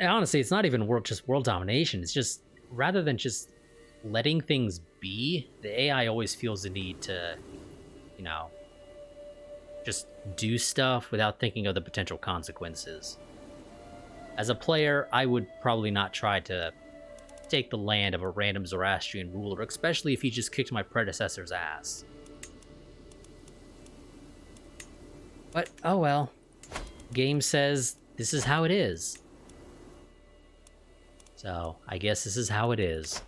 Honestly, it's not even just world domination. It's just, rather than just letting things be, the AI always feels the need to, you know, just do stuff without thinking of the potential consequences. As a player, I would probably not try to take the land of a random Zoroastrian ruler, especially if he just kicked my predecessor's ass. But, oh well. Game says this is how it is. So, I guess this is how it is.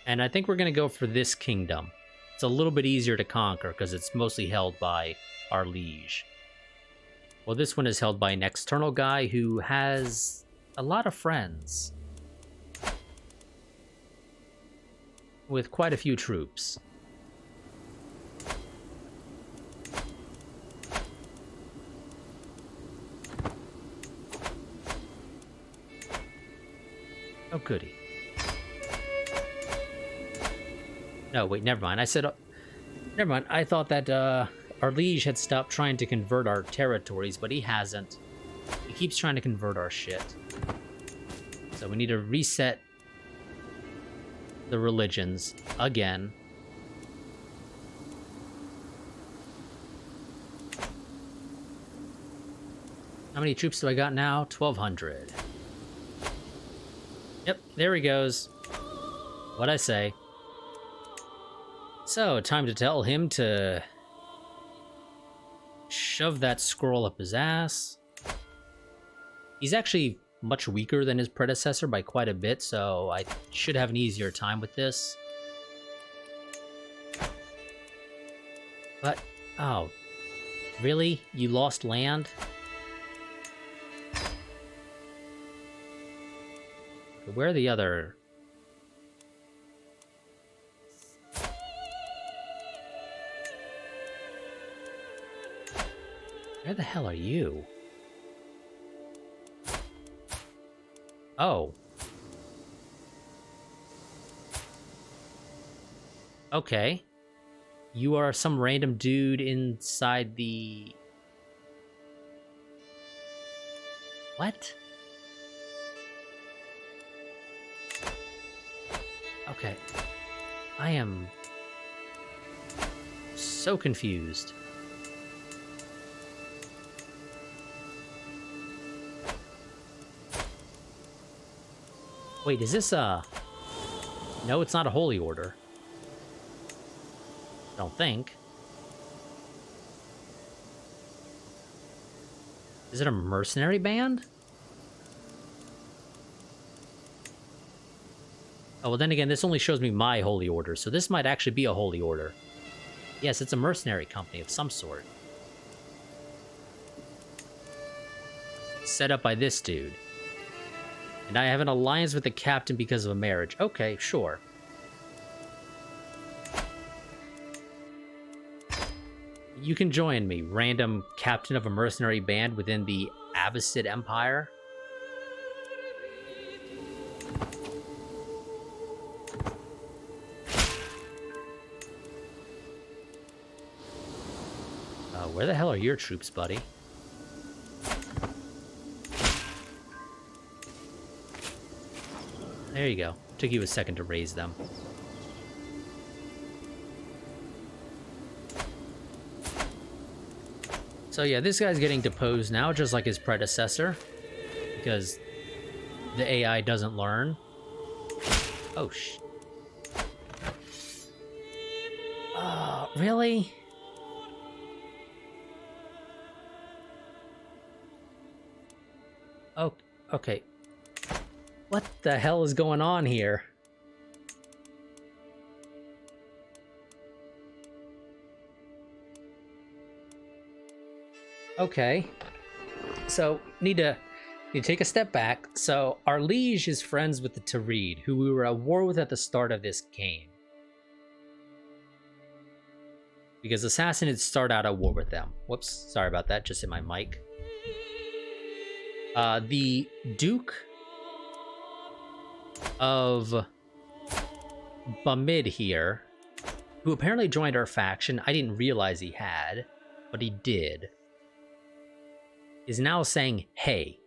And I think we're going to go for this kingdom. It's a little bit easier to conquer because it's mostly held by our liege. Well, this one is held by an external guy who has a lot of friends. With quite a few troops. Oh, goody. No, wait, never mind. I said... never mind. I thought that, our liege had stopped trying to convert our territories, but he hasn't. He keeps trying to convert our shit. So we need to reset the religions again. How many troops do I got now? 1,200. Yep, there he goes. What'd I say? So, time to tell him to shove that scroll up his ass. He's actually much weaker than his predecessor by quite a bit, so I should have an easier time with this. But, oh, really? You lost land? Where are the other... Where the hell are you? Oh. Okay. You are some random dude inside the... What? Okay. I am so confused. Wait, is this a... No, it's not a holy order. Don't think. Is it a mercenary band? Oh, well then again, this only shows me my holy order, so this might actually be a holy order. Yes, it's a mercenary company of some sort. Set up by this dude. And I have an alliance with the captain because of a marriage. Okay, sure. You can join me, random captain of a mercenary band within the Abbasid Empire. Where the hell are your troops, buddy? There you go. Took you a second to raise them. So yeah, this guy's getting deposed now, just like his predecessor. Because the AI doesn't learn. Oh, really? Oh, okay. What the hell is going on here? Okay. So, need to take a step back. So, our liege is friends with the Tarid, who we were at war with at the start of this game. Because Assassinates start out at war with them. Whoops, sorry about that, just hit my mic. The Duke of Bamid here, who apparently joined our faction, I didn't realize he had, but he did, is now saying, hey,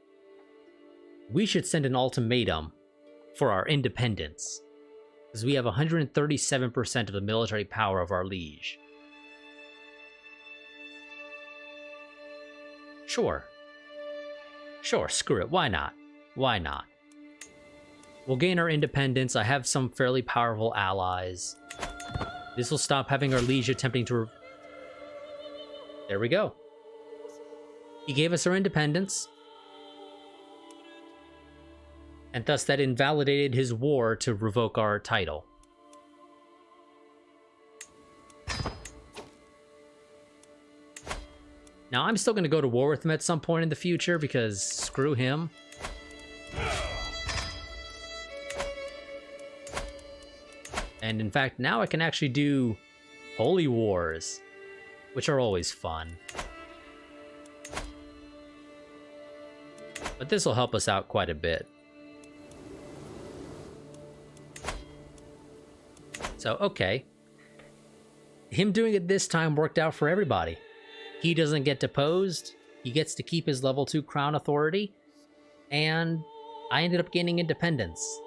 we should send an ultimatum for our independence, because we have 137% of the military power of our liege. Sure, screw it, why not? Why not? We'll gain our independence, I have some fairly powerful allies. This will stop having our liege attempting to... There we go. He gave us our independence, and thus that invalidated his war to revoke our title. Now, I'm still going to go to war with him at some point in the future, because screw him. And in fact, now I can actually do holy wars, which are always fun. But this will help us out quite a bit. So, okay. Him doing it this time worked out for everybody. He doesn't get deposed, he gets to keep his level 2 crown authority, and I ended up gaining independence.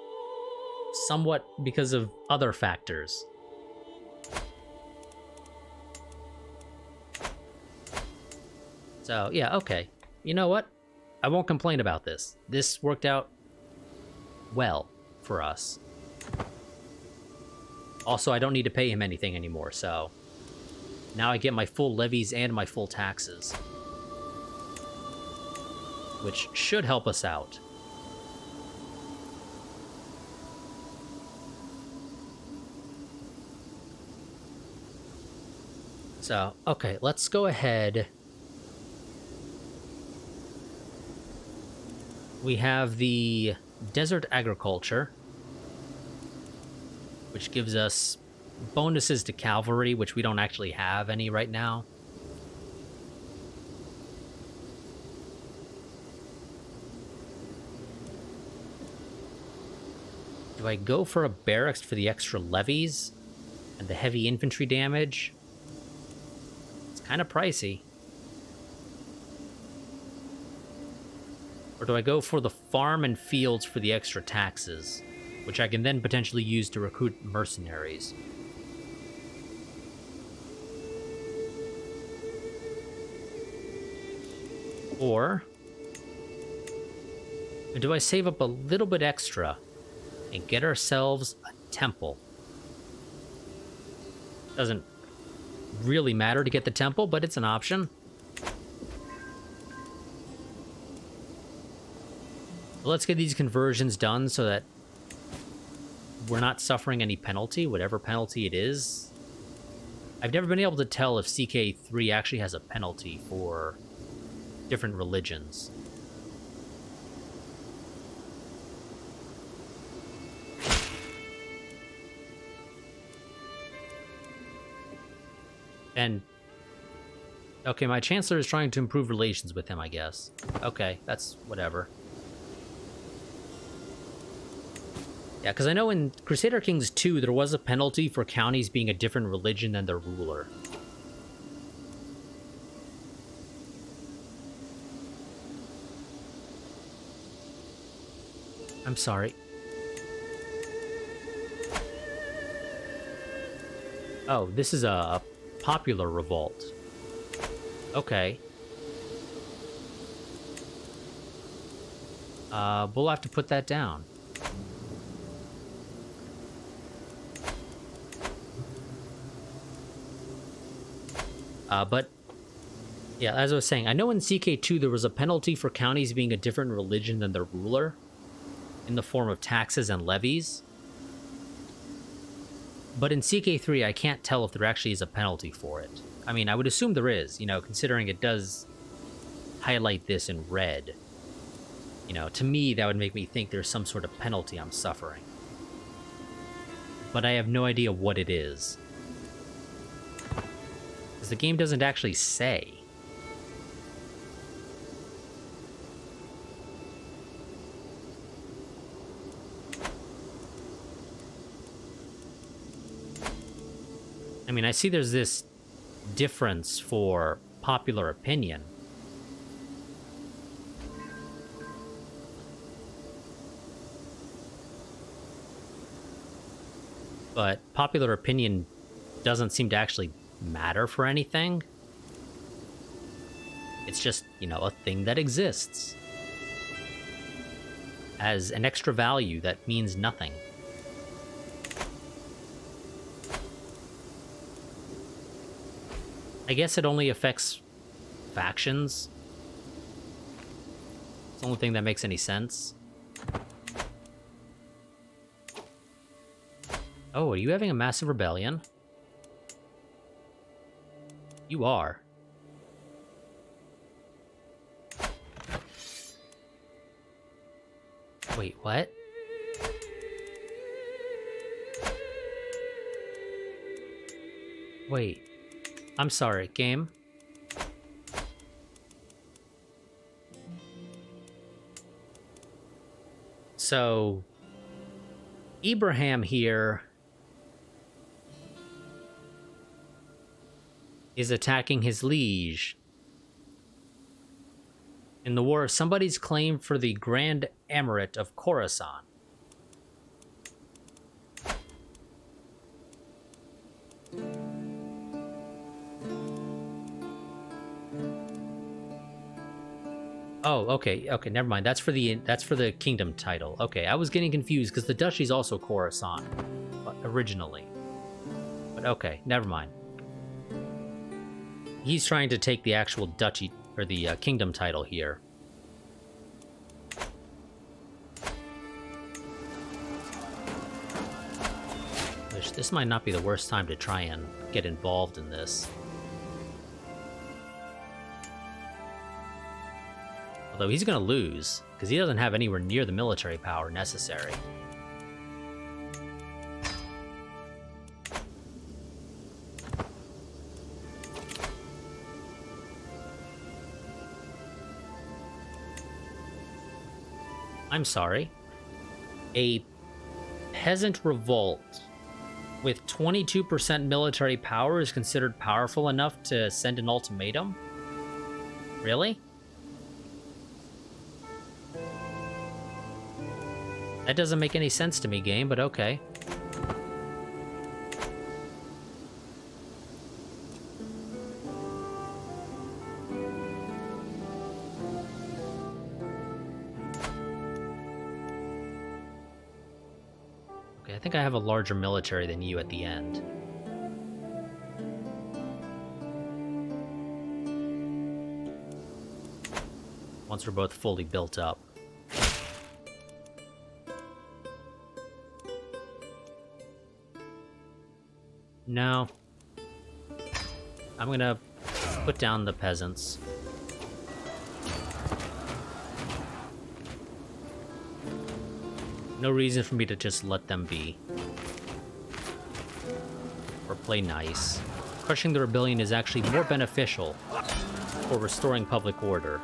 Somewhat because of other factors. So, yeah, okay. You know what? I won't complain about this. This worked out well for us. Also, I don't need to pay him anything anymore, so... Now I get my full levies and my full taxes. Which should help us out. So, okay, let's go ahead. We have the desert agriculture, which gives us bonuses to cavalry, which we don't actually have any right now. Do I go for a barracks for the extra levies and the heavy infantry damage? It's kind of pricey. Or do I go for the farm and fields for the extra taxes, which I can then potentially use to recruit mercenaries? Or do I save up a little bit extra and get ourselves a temple? Doesn't really matter to get the temple, but it's an option. Let's get these conversions done so that we're not suffering any penalty, whatever penalty it is. I've never been able to tell if CK3 actually has a penalty for different religions. And okay, my chancellor is trying to improve relations with him, I guess. Okay, that's whatever. Yeah, because I know in Crusader Kings II, there was a penalty for counties being a different religion than their ruler. I'm sorry. Oh, this is a popular revolt. Okay. We'll have to put that down. But yeah, as I was saying, I know in CK2 there was a penalty for counties being a different religion than their ruler in the form of taxes and levies. But in CK3, I can't tell if there actually is a penalty for it. I mean, I would assume there is, you know, considering it does highlight this in red. You know, to me, that would make me think there's some sort of penalty I'm suffering. But I have no idea what it is. Because the game doesn't actually say. I mean, I see there's this difference for popular opinion. But popular opinion doesn't seem to actually matter for anything. It's just, you know, a thing that exists. As an extra value that means nothing. I guess it only affects factions. It's the only thing that makes any sense. Oh, are you having a massive rebellion? You are. Wait, what? Wait. I'm sorry, game. So, Ibrahim here is attacking his liege in the war of somebody's claim for the Grand Emirate of Khorasan. Oh, okay, never mind. That's for the kingdom title. Okay, I was getting confused because the duchy's also Khorasan, originally. But okay, never mind. He's trying to take the actual duchy or the kingdom title here. Which this might not be the worst time to try and get involved in this. Although he's going to lose, because he doesn't have anywhere near the military power necessary. I'm sorry. A peasant revolt with 22% military power is considered powerful enough to send an ultimatum? Really? That doesn't make any sense to me, game, but okay. Okay, I think I have a larger military than you at the end. Once we're both fully built up. No. I'm gonna put down the peasants. No reason for me to just let them be. Or play nice. Crushing the rebellion is actually more beneficial for restoring public order.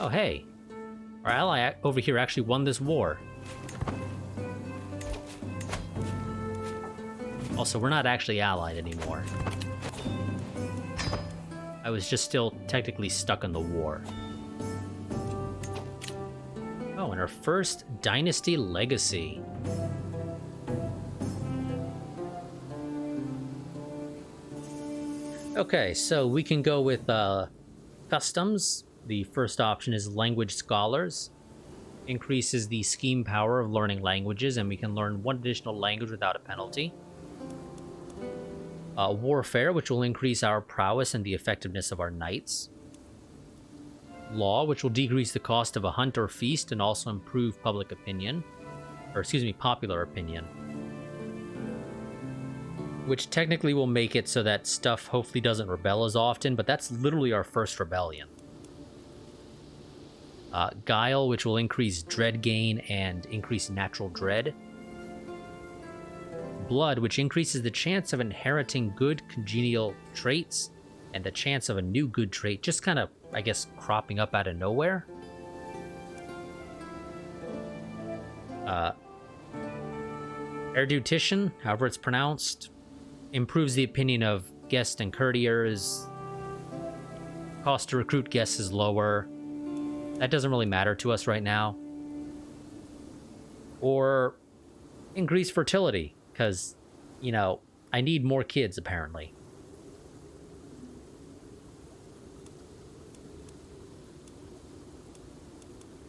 Oh, hey. Our ally over here actually won this war. Also, we're not actually allied anymore. I was just still technically stuck in the war. Oh, and our first dynasty legacy. Okay, so we can go with customs. The first option is Language Scholars. Increases the scheme power of learning languages, and we can learn one additional language without a penalty. Warfare, which will increase our prowess and the effectiveness of our knights. Law, which will decrease the cost of a hunt or feast and also improve public opinion. Or, excuse me, popular opinion. Which technically will make it so that stuff hopefully doesn't rebel as often, but that's literally our first rebellion. Guile, which will increase dread gain and increase natural dread. Blood, which increases the chance of inheriting good congenial traits and the chance of a new good trait just kind of, I guess, cropping up out of nowhere. Eruditition, however it's pronounced, improves the opinion of guests and courtiers. Cost to recruit guests is lower. That doesn't really matter to us right now. Or increase fertility, because, you know, I need more kids, apparently.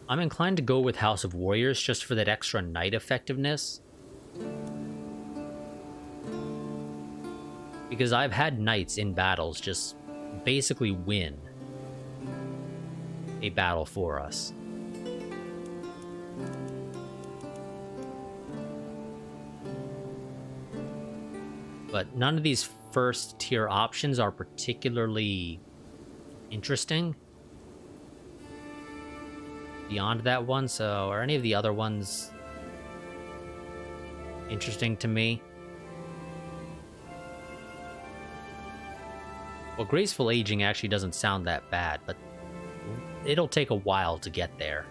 I'm inclined to go with House of Warriors just for that extra knight effectiveness. Because I've had knights in battles just basically win a battle for us. But none of these first tier options are particularly interesting beyond that one, so are any of the other ones interesting to me? Well, graceful aging actually doesn't sound that bad, but it'll take a while to get there.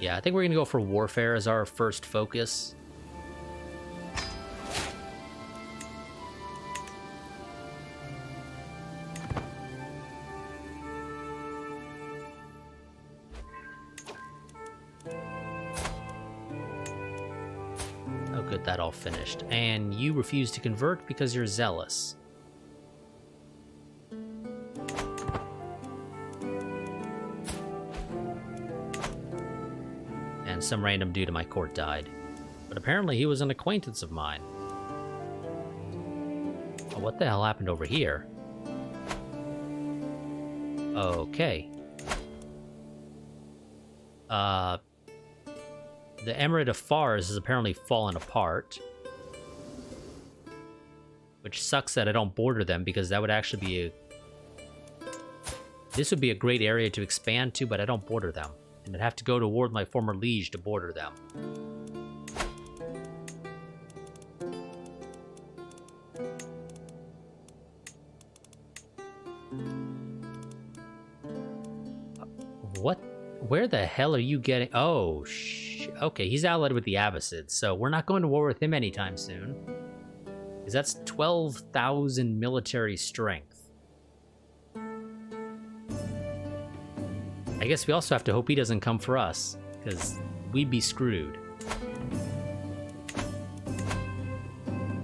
Yeah, I think we're going to go for warfare as our first focus. Oh, good, that all finished. And you refuse to convert because you're zealous. Some random dude in my court died. But apparently he was an acquaintance of mine. Oh, what the hell happened over here? Okay. The Emirate of Fars has apparently fallen apart. Which sucks that I don't border them, because that would actually be a... This would be a great area to expand to, but I don't border them. And I'd have to go toward my former liege to border them. What? Where the hell are you getting... Oh, okay, he's allied with the Abbasids, so we're not going to war with him anytime soon. Because that's 12,000 military strength. I guess we also have to hope he doesn't come for us, because we'd be screwed.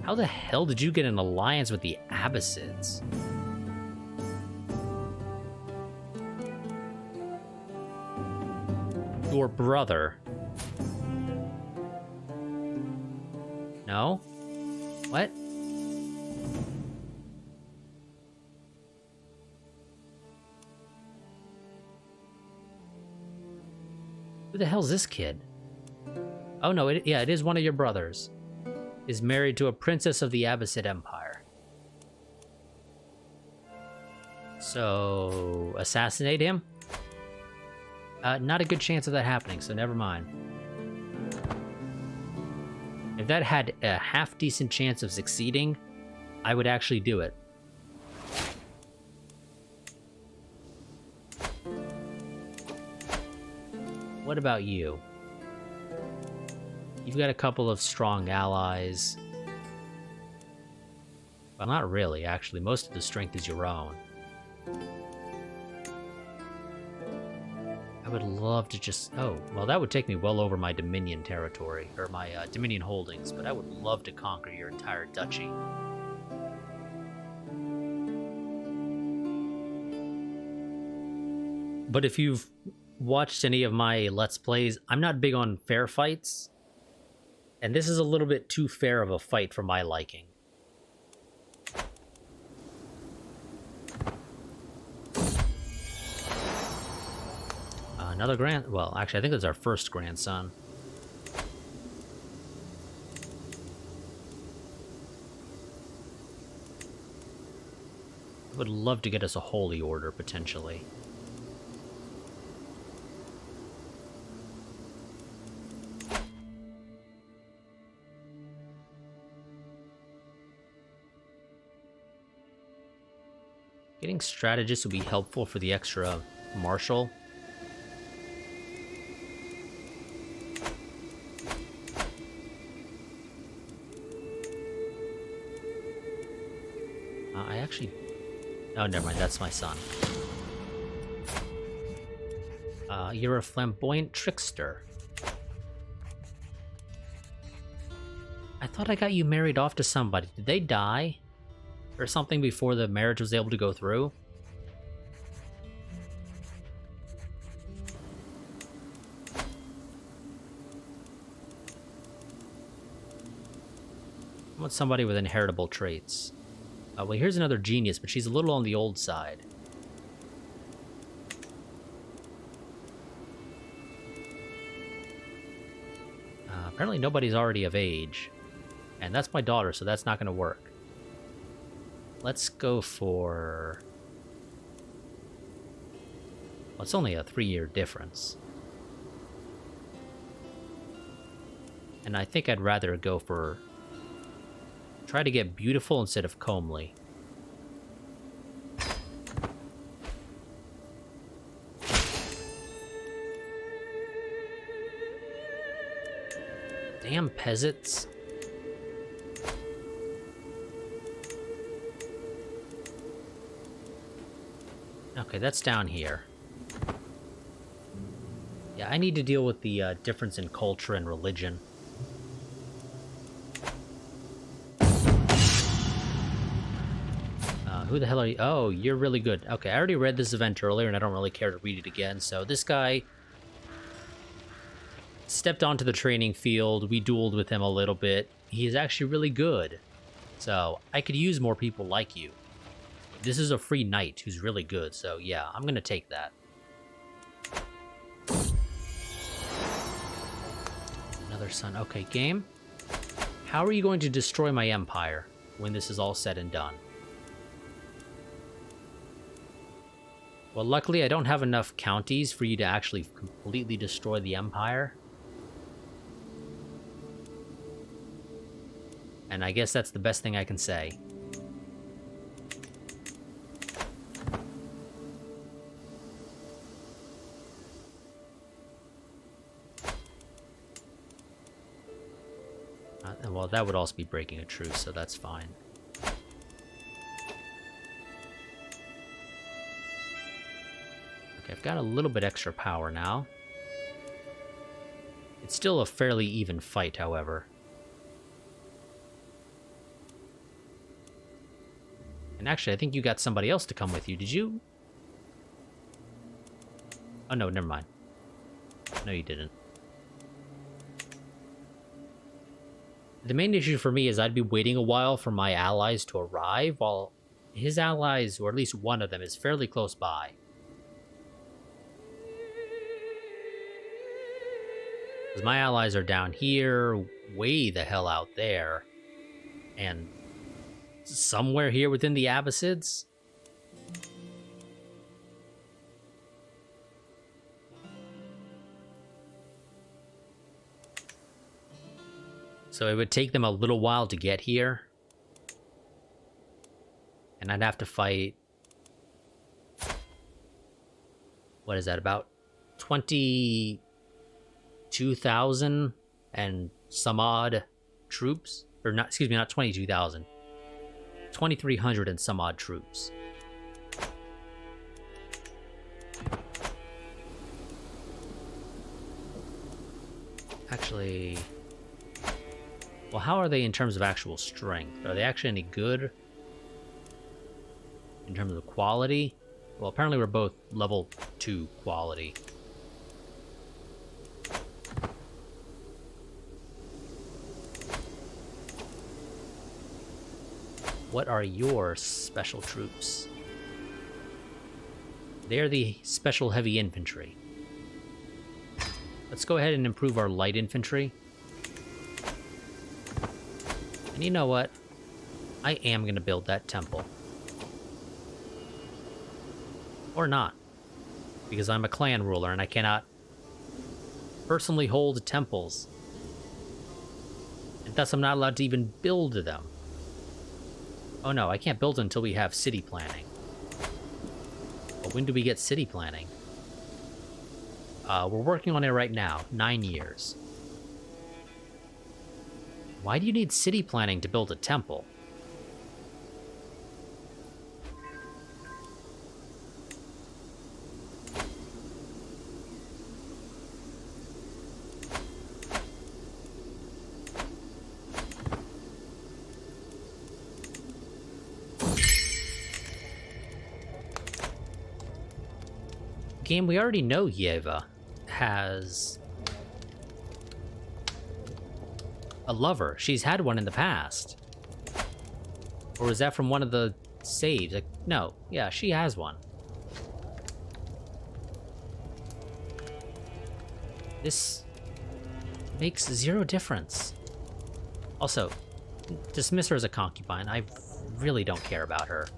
How the hell did you get an alliance with the Abbasids? Your brother. No? What? Who the hell's this kid? Oh no, it is one of your brothers. Is married to a princess of the Abbasid Empire. So, assassinate him? Not a good chance of that happening, so never mind. If that had a half-decent chance of succeeding, I would actually do it. What about you? You've got a couple of strong allies. Well, not really, actually. Most of the strength is your own. I would love to just... Oh, well, that would take me well over my Dominion territory, or my Dominion holdings, but I would love to conquer your entire duchy. But if you've watched any of my Let's Plays, I'm not big on fair fights, and this is a little bit too fair of a fight for my liking. Another well, actually, I think that's our first grandson. I would love to get us a holy order, potentially. Getting strategists would be helpful for the extra martial. Oh, never mind, that's my son. You're a flamboyant trickster. I thought I got you married off to somebody. Did they die? Or something before the marriage was able to go through? I want somebody with inheritable traits. Well, here's another genius, but she's a little on the old side. Apparently nobody's already of age. And that's my daughter, so that's not going to work. Let's go for... Well, it's only a 3-year difference. And I think I'd rather go for... Try to get beautiful instead of comely. Damn peasants. Okay, that's down here. Yeah, I need to deal with the difference in culture and religion. Who the hell are you? Oh, you're really good. Okay, I already read this event earlier, and I don't really care to read it again. So this guy stepped onto the training field. We dueled with him a little bit. He is actually really good. So I could use more people like you. This is a free knight who's really good. So yeah, I'm going to take that. Another son. Okay, game. How are you going to destroy my empire when this is all said and done? Well, luckily, I don't have enough counties for you to actually completely destroy the empire. And I guess that's the best thing I can say. Well, that would also be breaking a truce, so that's fine. Okay, I've got a little bit extra power now. It's still a fairly even fight, however. And actually, I think you got somebody else to come with you. Did you? Oh, no, never mind. No, you didn't. The main issue for me is I'd be waiting a while for my allies to arrive, while his allies, or at least one of them, is fairly close by. Because my allies are down here, way the hell out there, and somewhere here within the Abbasids. So it would take them a little while to get here. And I'd have to fight... What is that, about 22,000 and some odd troops? Or not, excuse me, not 22,000. 2,300 and some odd troops. Actually... Well, how are they in terms of actual strength? Are they actually any good? In terms of quality? Well, apparently we're both level 2 quality. What are your special troops? They're the special heavy infantry. Let's go ahead and improve our light infantry. And you know what? I am going to build that temple. Or not. Because I'm a clan ruler and I cannot personally hold temples. And thus I'm not allowed to even build them. Oh no, I can't build until we have city planning. But when do we get city planning? We're working on it right now. 9 years. Why do you need city planning to build a temple? Game, we already know Yeva has a lover. She's had one in the past. Or was that from one of the saves? Like, no. Yeah, she has one. This makes zero difference. Also, dismiss her as a concubine. I really don't care about her.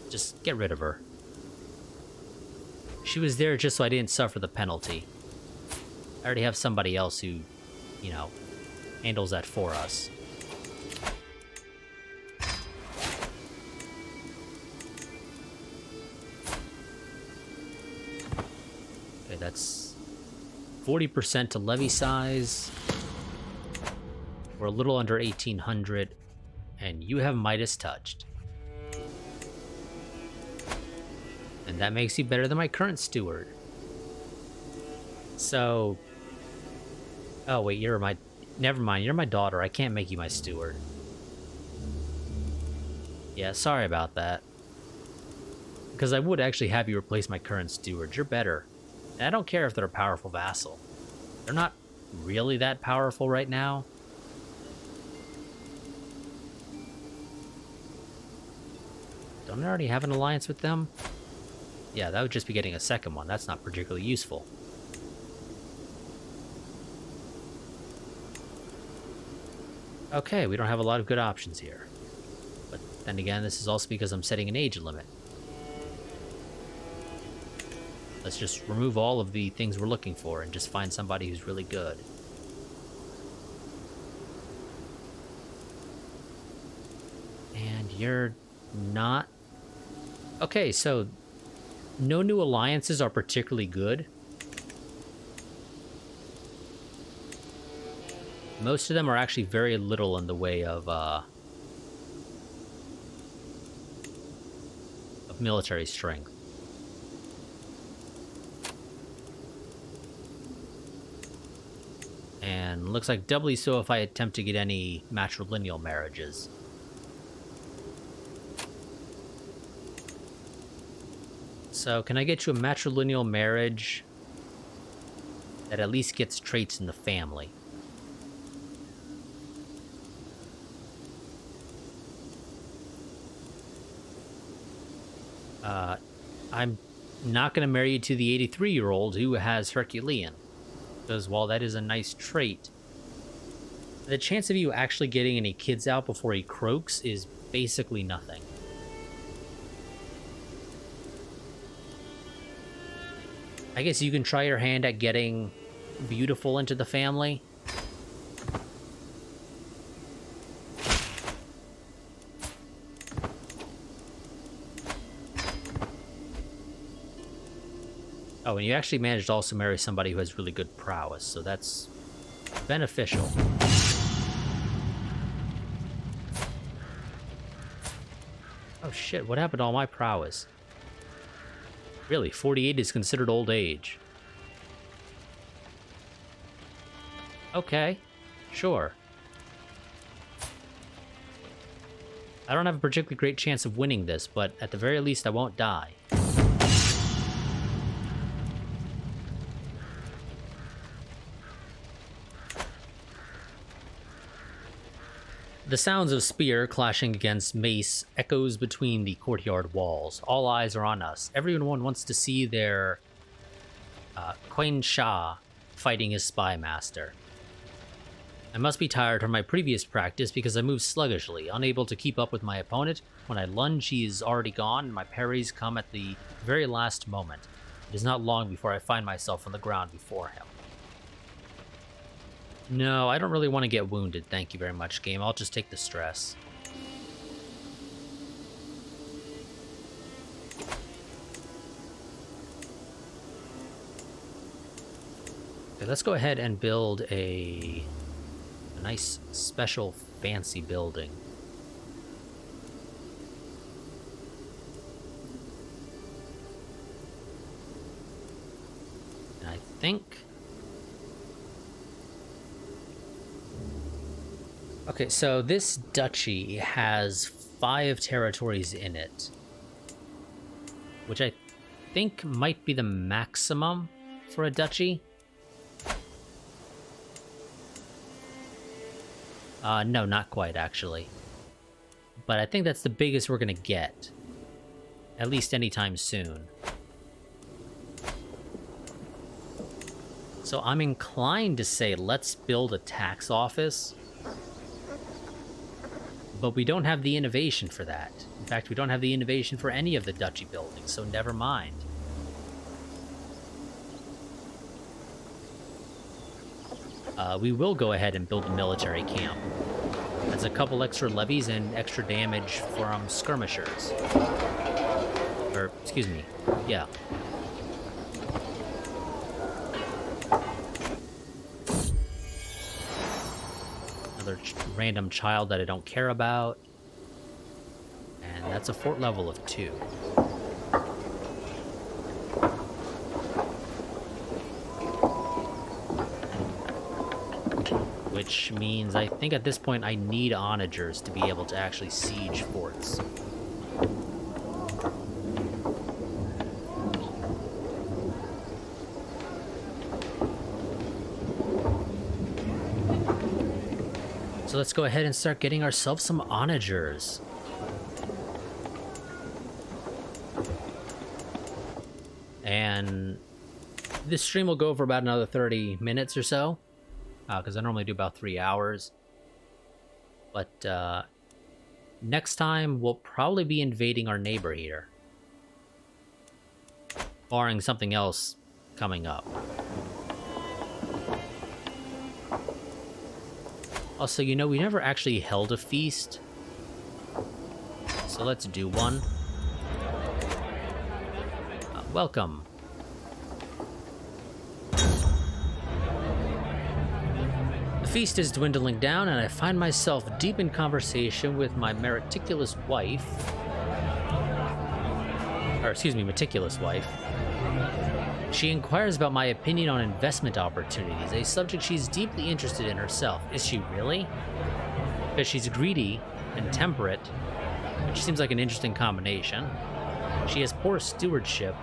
Just get rid of her. She was there just so I didn't suffer the penalty. I already have somebody else who, you know, handles that for us. Okay, that's 40% to levy size. We're a little under 1,800, and you have Midas touched. And that makes you better than my current steward. So... Oh, wait, you're my... Never mind, you're my daughter. I can't make you my steward. Yeah, sorry about that. Because I would actually have you replace my current steward. You're better. And I don't care if they're a powerful vassal. They're not really that powerful right now. Don't I already have an alliance with them? Yeah, that would just be getting a second one. That's not particularly useful. Okay, we don't have a lot of good options here. But then again, this is also because I'm setting an age limit. Let's just remove all of the things we're looking for and just find somebody who's really good. And you're not... Okay, so... No new alliances are particularly good. Most of them are actually very little in the way of military strength. And looks like doubly so if I attempt to get any matrilineal marriages. So, can I get you a matrilineal marriage that at least gets traits in the family? I'm not going to marry you to the 83-year-old who has Herculean. Because while that is a nice trait, the chance of you actually getting any kids out before he croaks is basically nothing. I guess you can try your hand at getting beautiful into the family. Oh, and you actually managed to also marry somebody who has really good prowess, so that's beneficial. Oh shit, what happened to all my prowess? Really, 48 is considered old age. Okay, sure. I don't have a particularly great chance of winning this, but at the very least I won't die. The sounds of spear clashing against mace echoes between the courtyard walls. All eyes are on us. Everyone wants to see their Quain Shah fighting his spy master. I must be tired from my previous practice because I move sluggishly, unable to keep up with my opponent. When I lunge, he is already gone, and my parries come at the very last moment. It is not long before I find myself on the ground before him. No, I don't really want to get wounded, thank you very much, game. I'll just take the stress. Okay, let's go ahead and build a nice, special, fancy building. And I think... Okay, so this duchy has 5 territories in it, which I think might be the maximum for a duchy. No, not quite, actually. But I think that's the biggest we're gonna get. At least anytime soon. So I'm inclined to say let's build a tax office. But we don't have the innovation for that. In fact, we don't have the innovation for any of the duchy buildings, so never mind. We will go ahead and build a military camp. That's a couple extra levies and extra damage from skirmishers. Or, excuse me, yeah. Another random child that I don't care about. And that's a fort level of 2. Which means I think at this point I need onagers to be able to actually siege forts. So let's go ahead and start getting ourselves some onagers. And this stream will go for about another 30 minutes or so. Because I normally do about 3 hours. But next time we'll probably be invading our neighbor here. Barring something else coming up. Also, you know, we never actually held a feast. So let's do one. Welcome. The feast is dwindling down, and I find myself deep in conversation with my meticulous wife. She inquires about my opinion on investment opportunities, a subject she's deeply interested in herself. Is she really? Because she's greedy and temperate, which seems like an interesting combination. She has poor stewardship,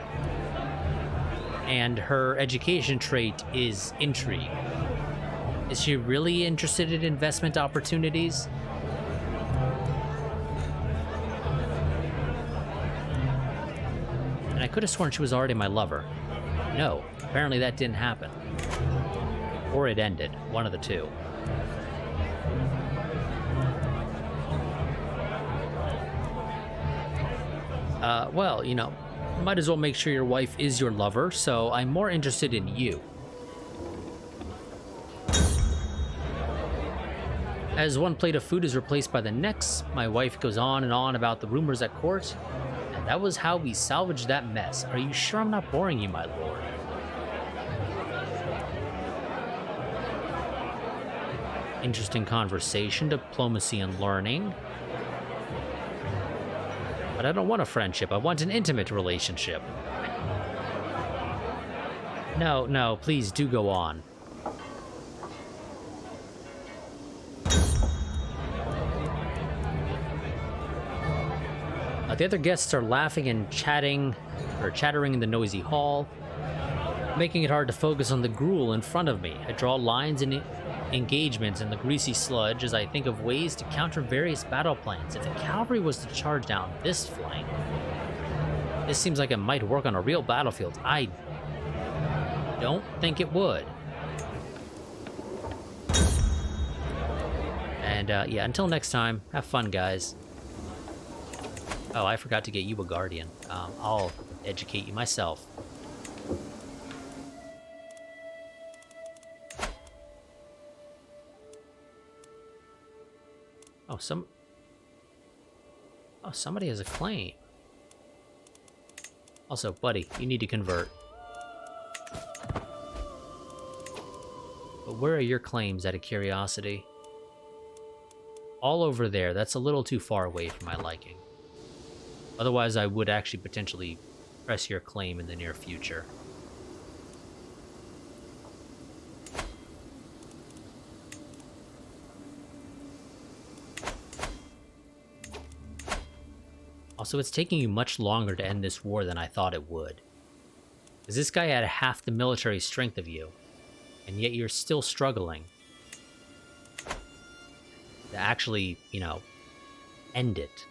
and her education trait is intrigue. Is she really interested in investment opportunities? And I could have sworn she was already my lover. No, apparently that didn't happen. Or it ended, one of the two. Well, you know, might as well make sure your wife is your lover, so I'm more interested in you. As one plate of food is replaced by the next, my wife goes on and on about the rumors at court, and that was how we salvaged that mess. Are you sure I'm not boring you, my lord? Interesting conversation, diplomacy, and learning. But I don't want a friendship, I want an intimate relationship. No, please do go on. The other guests are laughing and chatting, or chattering in the noisy hall, making it hard to focus on the gruel in front of me. I draw lines and engagements in the greasy sludge as I think of ways to counter various battle plans. If the cavalry was to charge down this flank, this seems like it might work on a real battlefield. I don't think it would. And yeah, until next time, have fun, guys. Oh, I forgot to get you a guardian. I'll educate you myself. Oh, somebody has a claim. Also, buddy, you need to convert. But where are your claims, out of curiosity? All over there. That's a little too far away for my liking. Otherwise, I would actually potentially press your claim in the near future. Also, it's taking you much longer to end this war than I thought it would. Because this guy had half the military strength of you, and yet you're still struggling to actually, you know, end it.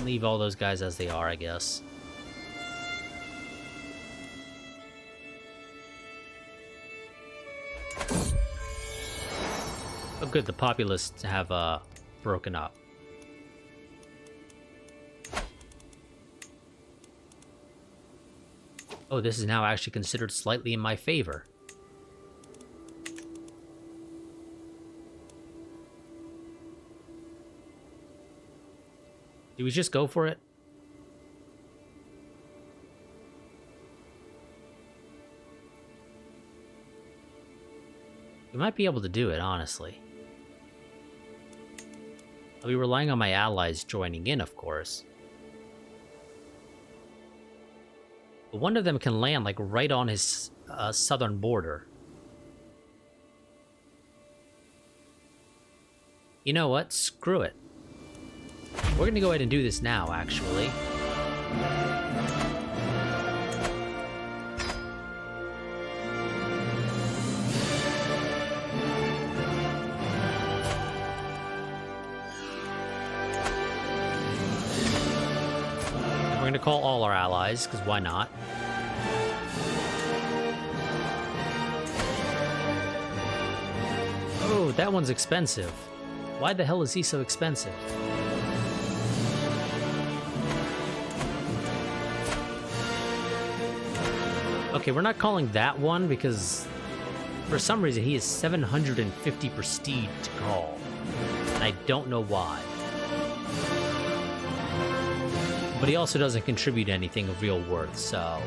Leave all those guys as they are, I guess. Oh good, the populace have broken up. Oh, this is now actually considered slightly in my favor. Do we just go for it? We might be able to do it, honestly. I'll be relying on my allies joining in, of course. But one of them can land, like, right on his southern border. You know what? Screw it. We're gonna go ahead and do this now, actually. And we're gonna call all our allies, because why not? Oh, that one's expensive. Why the hell is he so expensive? Okay, we're not calling that one because for some reason he is 750 prestige to call. And I don't know why. But he also doesn't contribute anything of real worth, so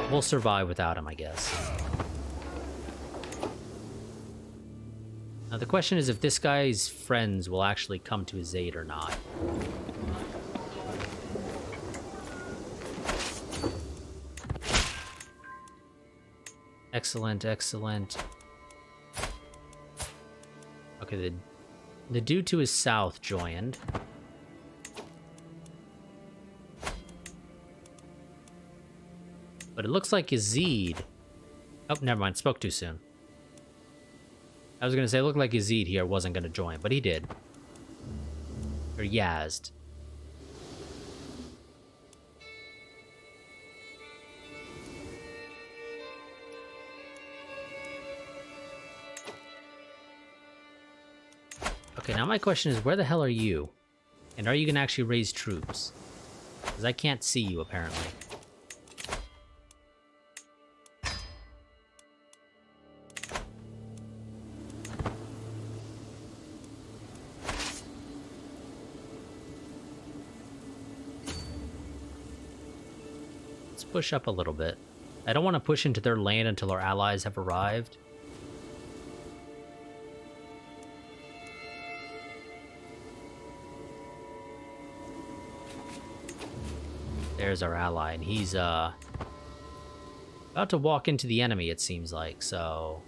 we'll survive without him, I guess. Now the question is if this guy's friends will actually come to his aid or not. Excellent, excellent. Okay, the dude to his south joined. But it looks like Yazid... Oh, never mind, spoke too soon. I was gonna say, it looked like Yazid here wasn't gonna join, but he did. Or Yazd. Okay, now my question is, where the hell are you? And are you gonna actually raise troops? Because I can't see you, apparently. Let's push up a little bit. I don't want to push into their land until our allies have arrived. There's our ally, and he's about to walk into the enemy, it seems like, so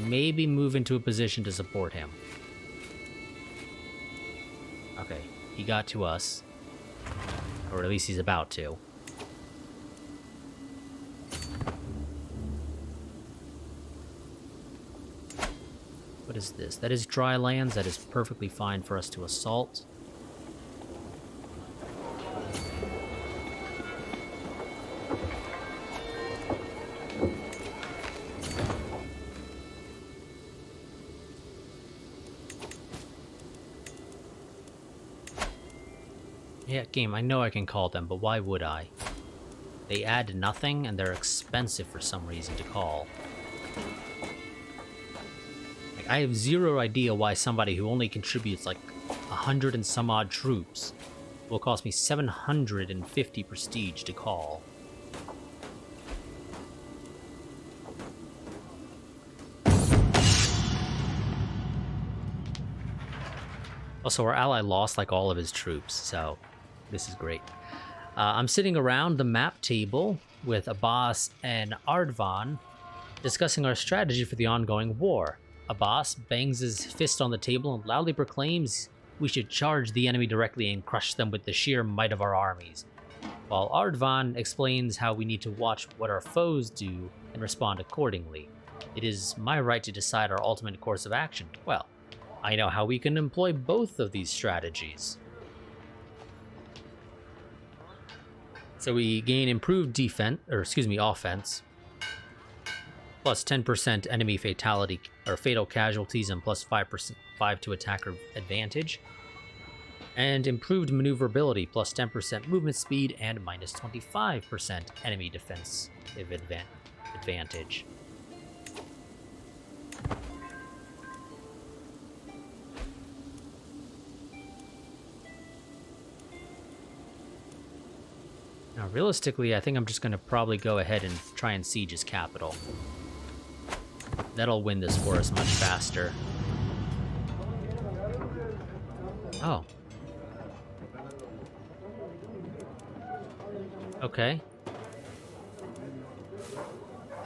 maybe move into a position to support him. Okay, he got to us, or at least he's about to. What is this? That is dry lands. That is perfectly fine for us to assault. Yeah, game, I know I can call them, but why would I? They add nothing, and they're expensive for some reason to call. Like, I have zero idea why somebody who only contributes like 100 and some odd troops will cost me 750 prestige to call. Also, our ally lost like all of his troops, so this is great. I'm sitting around the map table with Abbas and Ardvan discussing our strategy for the ongoing war. Abbas bangs his fist on the table and loudly proclaims we should charge the enemy directly and crush them with the sheer might of our armies, while Ardvan explains how we need to watch what our foes do and respond accordingly. It is my right to decide our ultimate course of action. Well, I know how we can employ both of these strategies. So we gain improved offense, plus 10% enemy fatality or fatal casualties, and plus 5% to attacker advantage, and improved maneuverability, plus 10% movement speed, and minus 25% enemy defensive advantage. Now, realistically, I think I'm just going to probably go ahead and try and siege his capital. That'll win this for us much faster. Oh. Okay.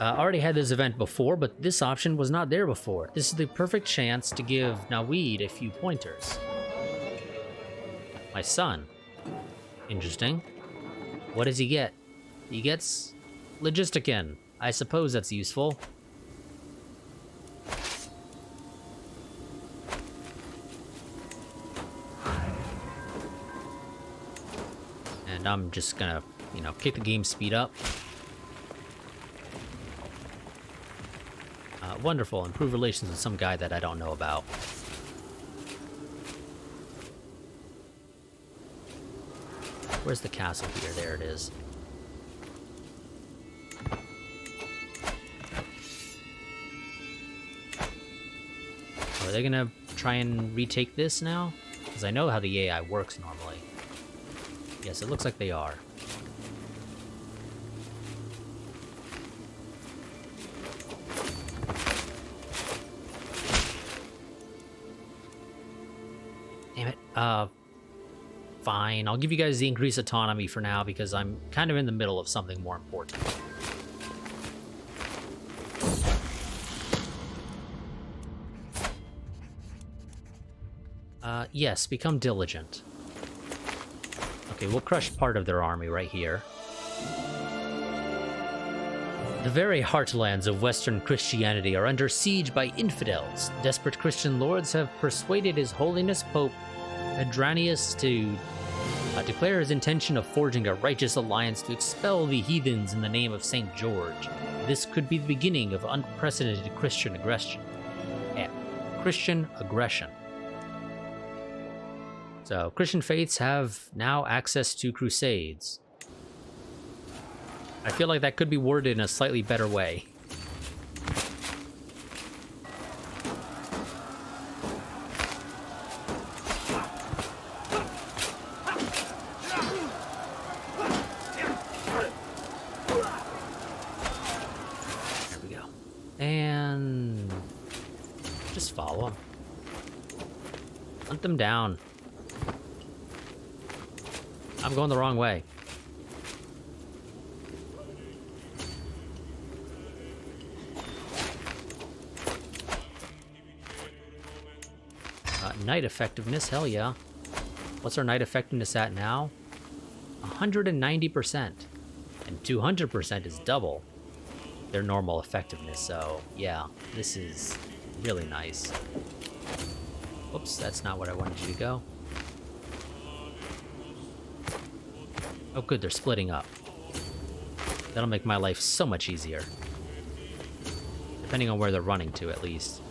Already had this event before, but this option was not there before. This is the perfect chance to give Naweed a few pointers. My son. Interesting. What does he get? He gets Logisticin. I suppose that's useful. And I'm just gonna, kick the game speed up. Wonderful. Improve relations with some guy that I don't know about. Where's the castle here? There it is. Are they gonna try and retake this now? Because I know how the AI works normally. Yes, it looks like they are. Damn it. Fine. I'll give you guys the increased autonomy for now because I'm kind of in the middle of something more important. Yes, become diligent. Okay, we'll crush part of their army right here. The very heartlands of Western Christianity are under siege by infidels. Desperate Christian lords have persuaded His Holiness Pope Adranius to declare his intention of forging a righteous alliance to expel the heathens in the name of St. George. This could be the beginning of unprecedented Christian aggression. So, Christian faiths have now access to crusades. I feel like that could be worded in a slightly better way. There we go. And just follow them. Hunt them down. I'm going the wrong way. Knight effectiveness, hell yeah. What's our knight effectiveness at now? 190%. And 200% is double their normal effectiveness, so yeah, this is really nice. Oops, that's not what I wanted you to go. Oh good, they're splitting up. That'll make my life so much easier. Depending on where they're running to, at least.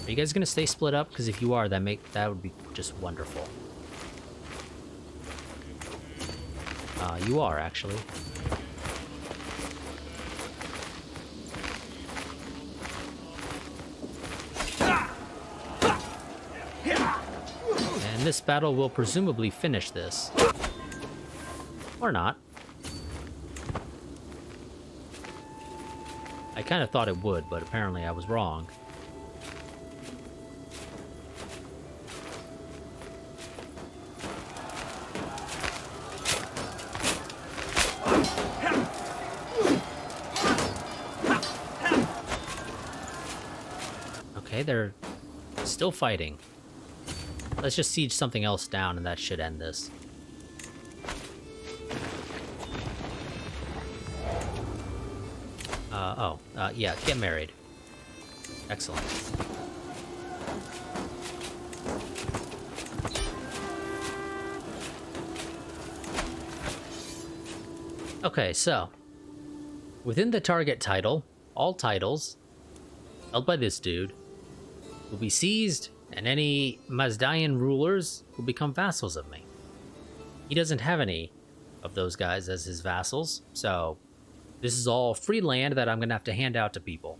Are you guys gonna stay split up? Because if you are, that would be just wonderful. You are, actually. And this battle will presumably finish this. Or not. I kind of thought it would, but apparently I was wrong. Okay, they're still fighting. Let's just siege something else down and that should end this. Yeah, get married. Excellent. Okay, so within the target title, all titles held by this dude will be seized, and any Mazdaean rulers will become vassals of me. He doesn't have any of those guys as his vassals, so this is all free land that I'm going to have to hand out to people.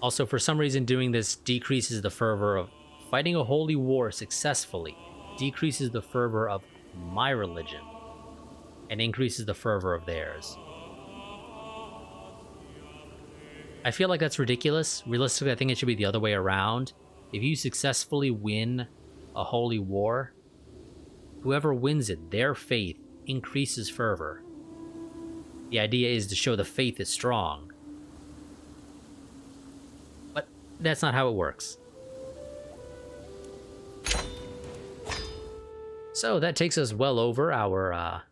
Also, for some reason, doing this decreases the fervor of fighting a holy war successfully, decreases the fervor of my religion, and increases the fervor of theirs. I feel like that's ridiculous. Realistically, I think it should be the other way around. If you successfully win a holy war, whoever wins it, their faith increases fervor. The idea is to show the faith is strong. But that's not how it works. So that takes us well over our,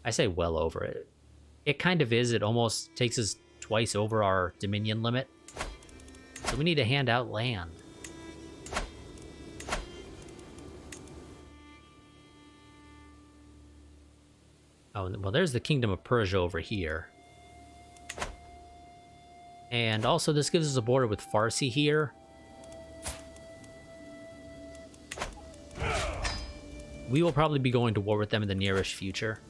I say well over it. It kind of is. It almost takes us twice over our dominion limit. So we need to hand out land. Oh, well, there's the Kingdom of Persia over here. And also, this gives us a border with Farsi here. We will probably be going to war with them in the nearest future.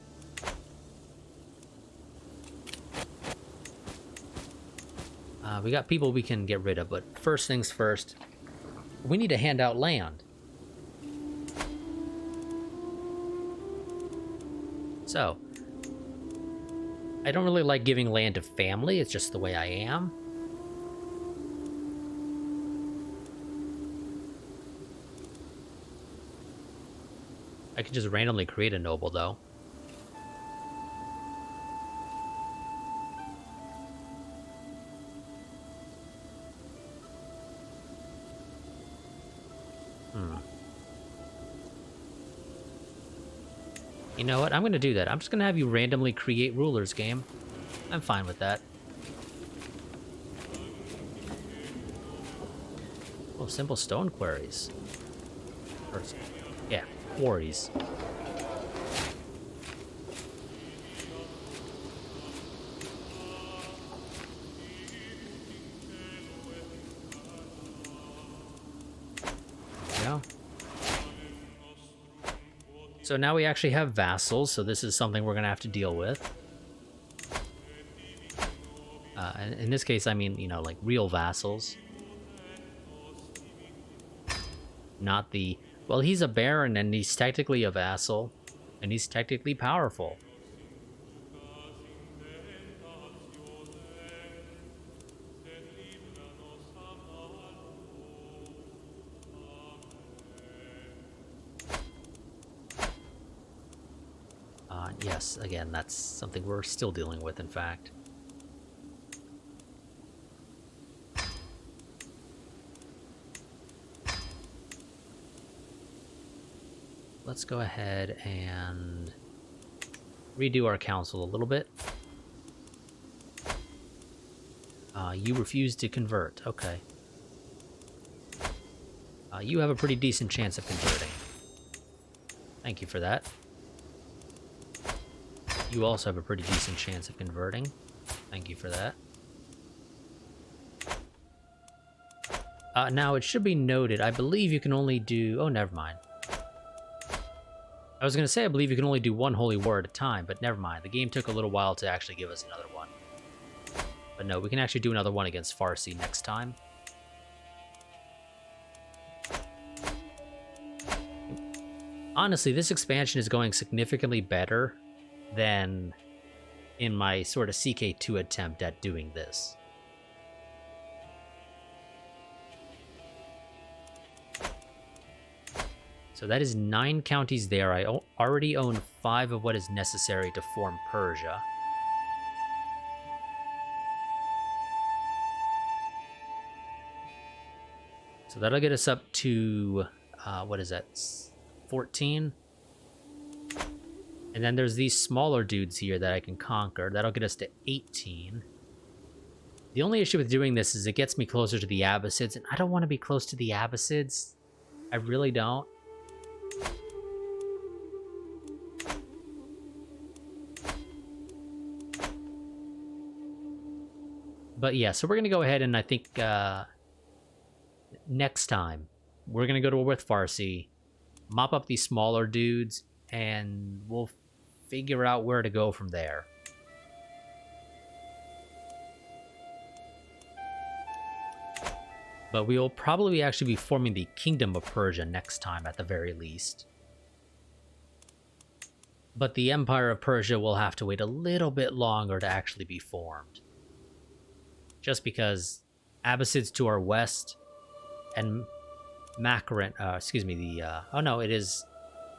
We got people we can get rid of, but first things first, we need to hand out land. So, I don't really like giving land to family, it's just the way I am. I could just randomly create a noble, though. You know what? I'm going to do that. I'm just going to have you randomly create rulers, game. I'm fine with that. Oh, simple stone quarries. Or, yeah, quarries. Yeah. So now we actually have vassals, so this is something we're going to have to deal with. In this case, I mean, you know, like real vassals. Not the... Well, he's a baron, and he's technically a vassal, and he's technically powerful. yes, again, that's something we're still dealing with, in fact. Let's go ahead and redo our council a little bit. You refuse to convert. Okay. You have a pretty decent chance of converting. Thank you for that. You also have a pretty decent chance of converting. Thank you for that. Now, it should be noted, I believe you can only do... Oh, never mind. I was going to say I believe you can only do one holy war at a time, but never mind. The game took a little while to actually give us another one. But no, we can actually do another one against Farsi next time. Honestly, this expansion is going significantly better than in my sort of CK2 attempt at doing this. So that is 9 counties there. I already own 5 of what is necessary to form Persia. So that'll get us up to, what is that, 14? And then there's these smaller dudes here that I can conquer. That'll get us to 18. The only issue with doing this is it gets me closer to the Abbasids, and I don't want to be close to the Abbasids. I really don't. But yeah, so we're going to go ahead and I think next time we're going to go to war with Farsi, mop up these smaller dudes, and we'll figure out where to go from there. But we will probably actually be forming the Kingdom of Persia next time at the very least. But the Empire of Persia will have to wait a little bit longer to actually be formed. Just because Abbasids to our west and Makran, it is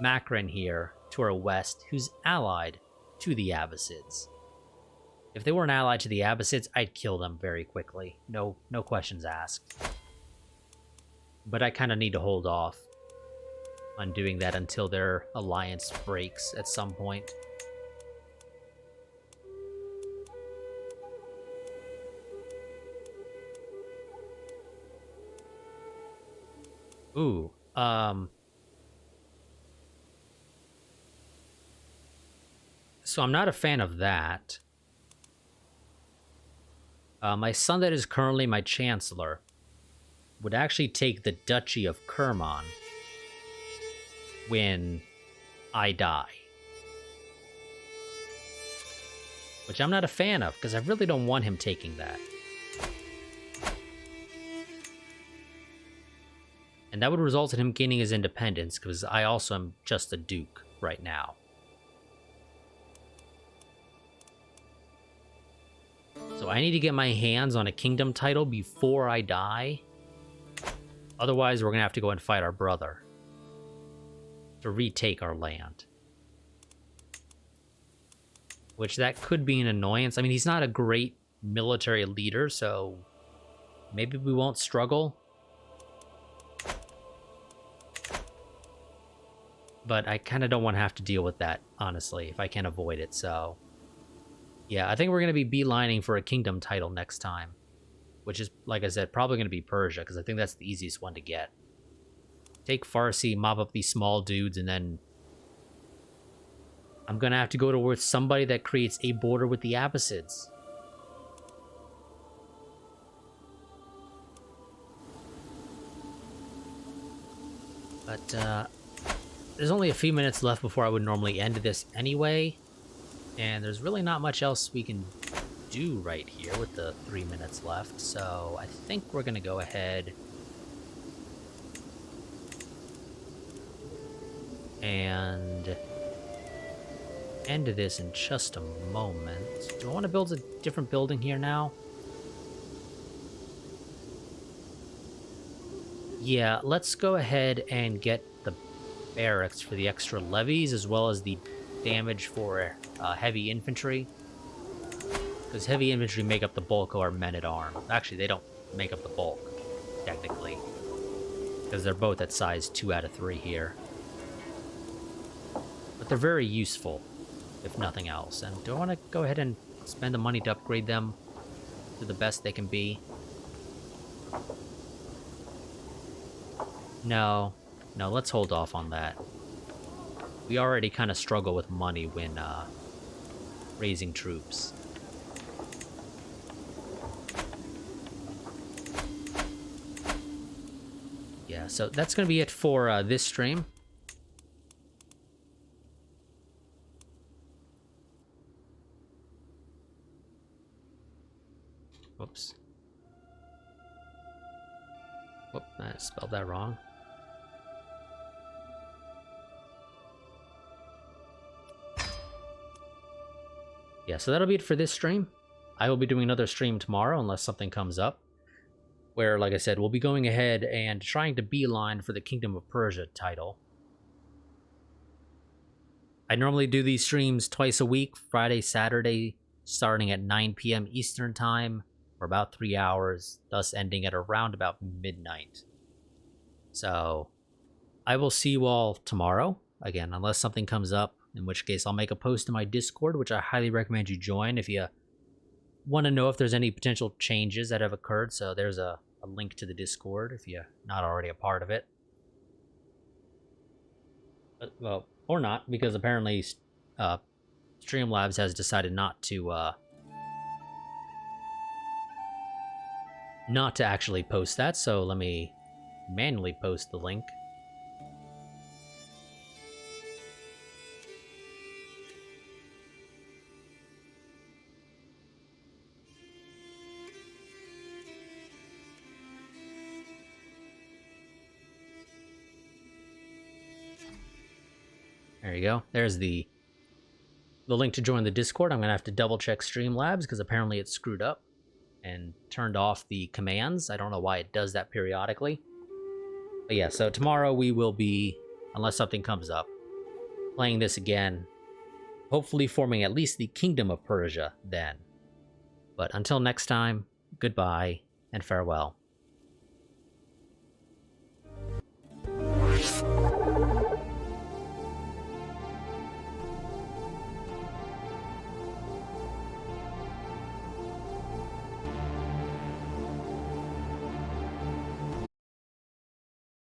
Makran here to our west, who's allied to the Abbasids. If they weren't allied to the Abbasids, I'd kill them very quickly. No questions asked. But I kind of need to hold off on doing that until their alliance breaks at some point. Ooh, so I'm not a fan of that. My son that is currently my chancellor would actually take the Duchy of Kerman when I die. Which I'm not a fan of, because I really don't want him taking that. And that would result in him gaining his independence, because I also am just a duke right now. So I need to get my hands on a kingdom title before I die. Otherwise, we're going to have to go and fight our brother to retake our land. Which that could be an annoyance. I mean, he's not a great military leader, so maybe we won't struggle. But I kind of don't want to have to deal with that, honestly, if I can avoid it, so... Yeah, I think we're going to be beelining for a kingdom title next time. Which is, like I said, probably going to be Persia, because I think that's the easiest one to get. Take Farsi, mop up these small dudes, and then... I'm going to have to go to war with somebody that creates a border with the Abbasids. But, there's only a few minutes left before I would normally end this anyway. And there's really not much else we can do right here with the 3 minutes left. So I think we're going to go ahead and end this in just a moment. Do I want to build a different building here now? Yeah, let's go ahead and get the barracks for the extra levies, as well as the damage for heavy infantry. Because heavy infantry make up the bulk of our men-at-arms. Actually, they don't make up the bulk, technically. Because they're both at size 2 out of 3 here. But they're very useful, if nothing else. And do I want to go ahead and spend the money to upgrade them to the best they can be? No, let's hold off on that. We already kind of struggle with money when raising troops. Yeah, so that's going to be it for this stream. Whoops. Whoop, I spelled that wrong. Yeah, so that'll be it for this stream. I will be doing another stream tomorrow unless something comes up. Where, like I said, we'll be going ahead and trying to beeline for the Kingdom of Persia title. I normally do these streams twice a week, Friday, Saturday, starting at 9 p.m. Eastern Time, for about 3 hours, thus ending at around about midnight. So, I will see you all tomorrow, again, unless something comes up, in which case I'll make a post in my Discord, which I highly recommend you join if you want to know if there's any potential changes that have occurred. So there's a link to the Discord if you're not already a part of it. Well, or not, because apparently Streamlabs has decided not to actually post that, so let me manually post the link. There you go. There's the link to join the Discord. I'm going to have to double check Streamlabs because apparently it's screwed up and turned off the commands. I don't know why it does that periodically. But yeah, so tomorrow we will be, unless something comes up, playing this again. Hopefully forming at least the Kingdom of Persia then. But until next time, goodbye and farewell.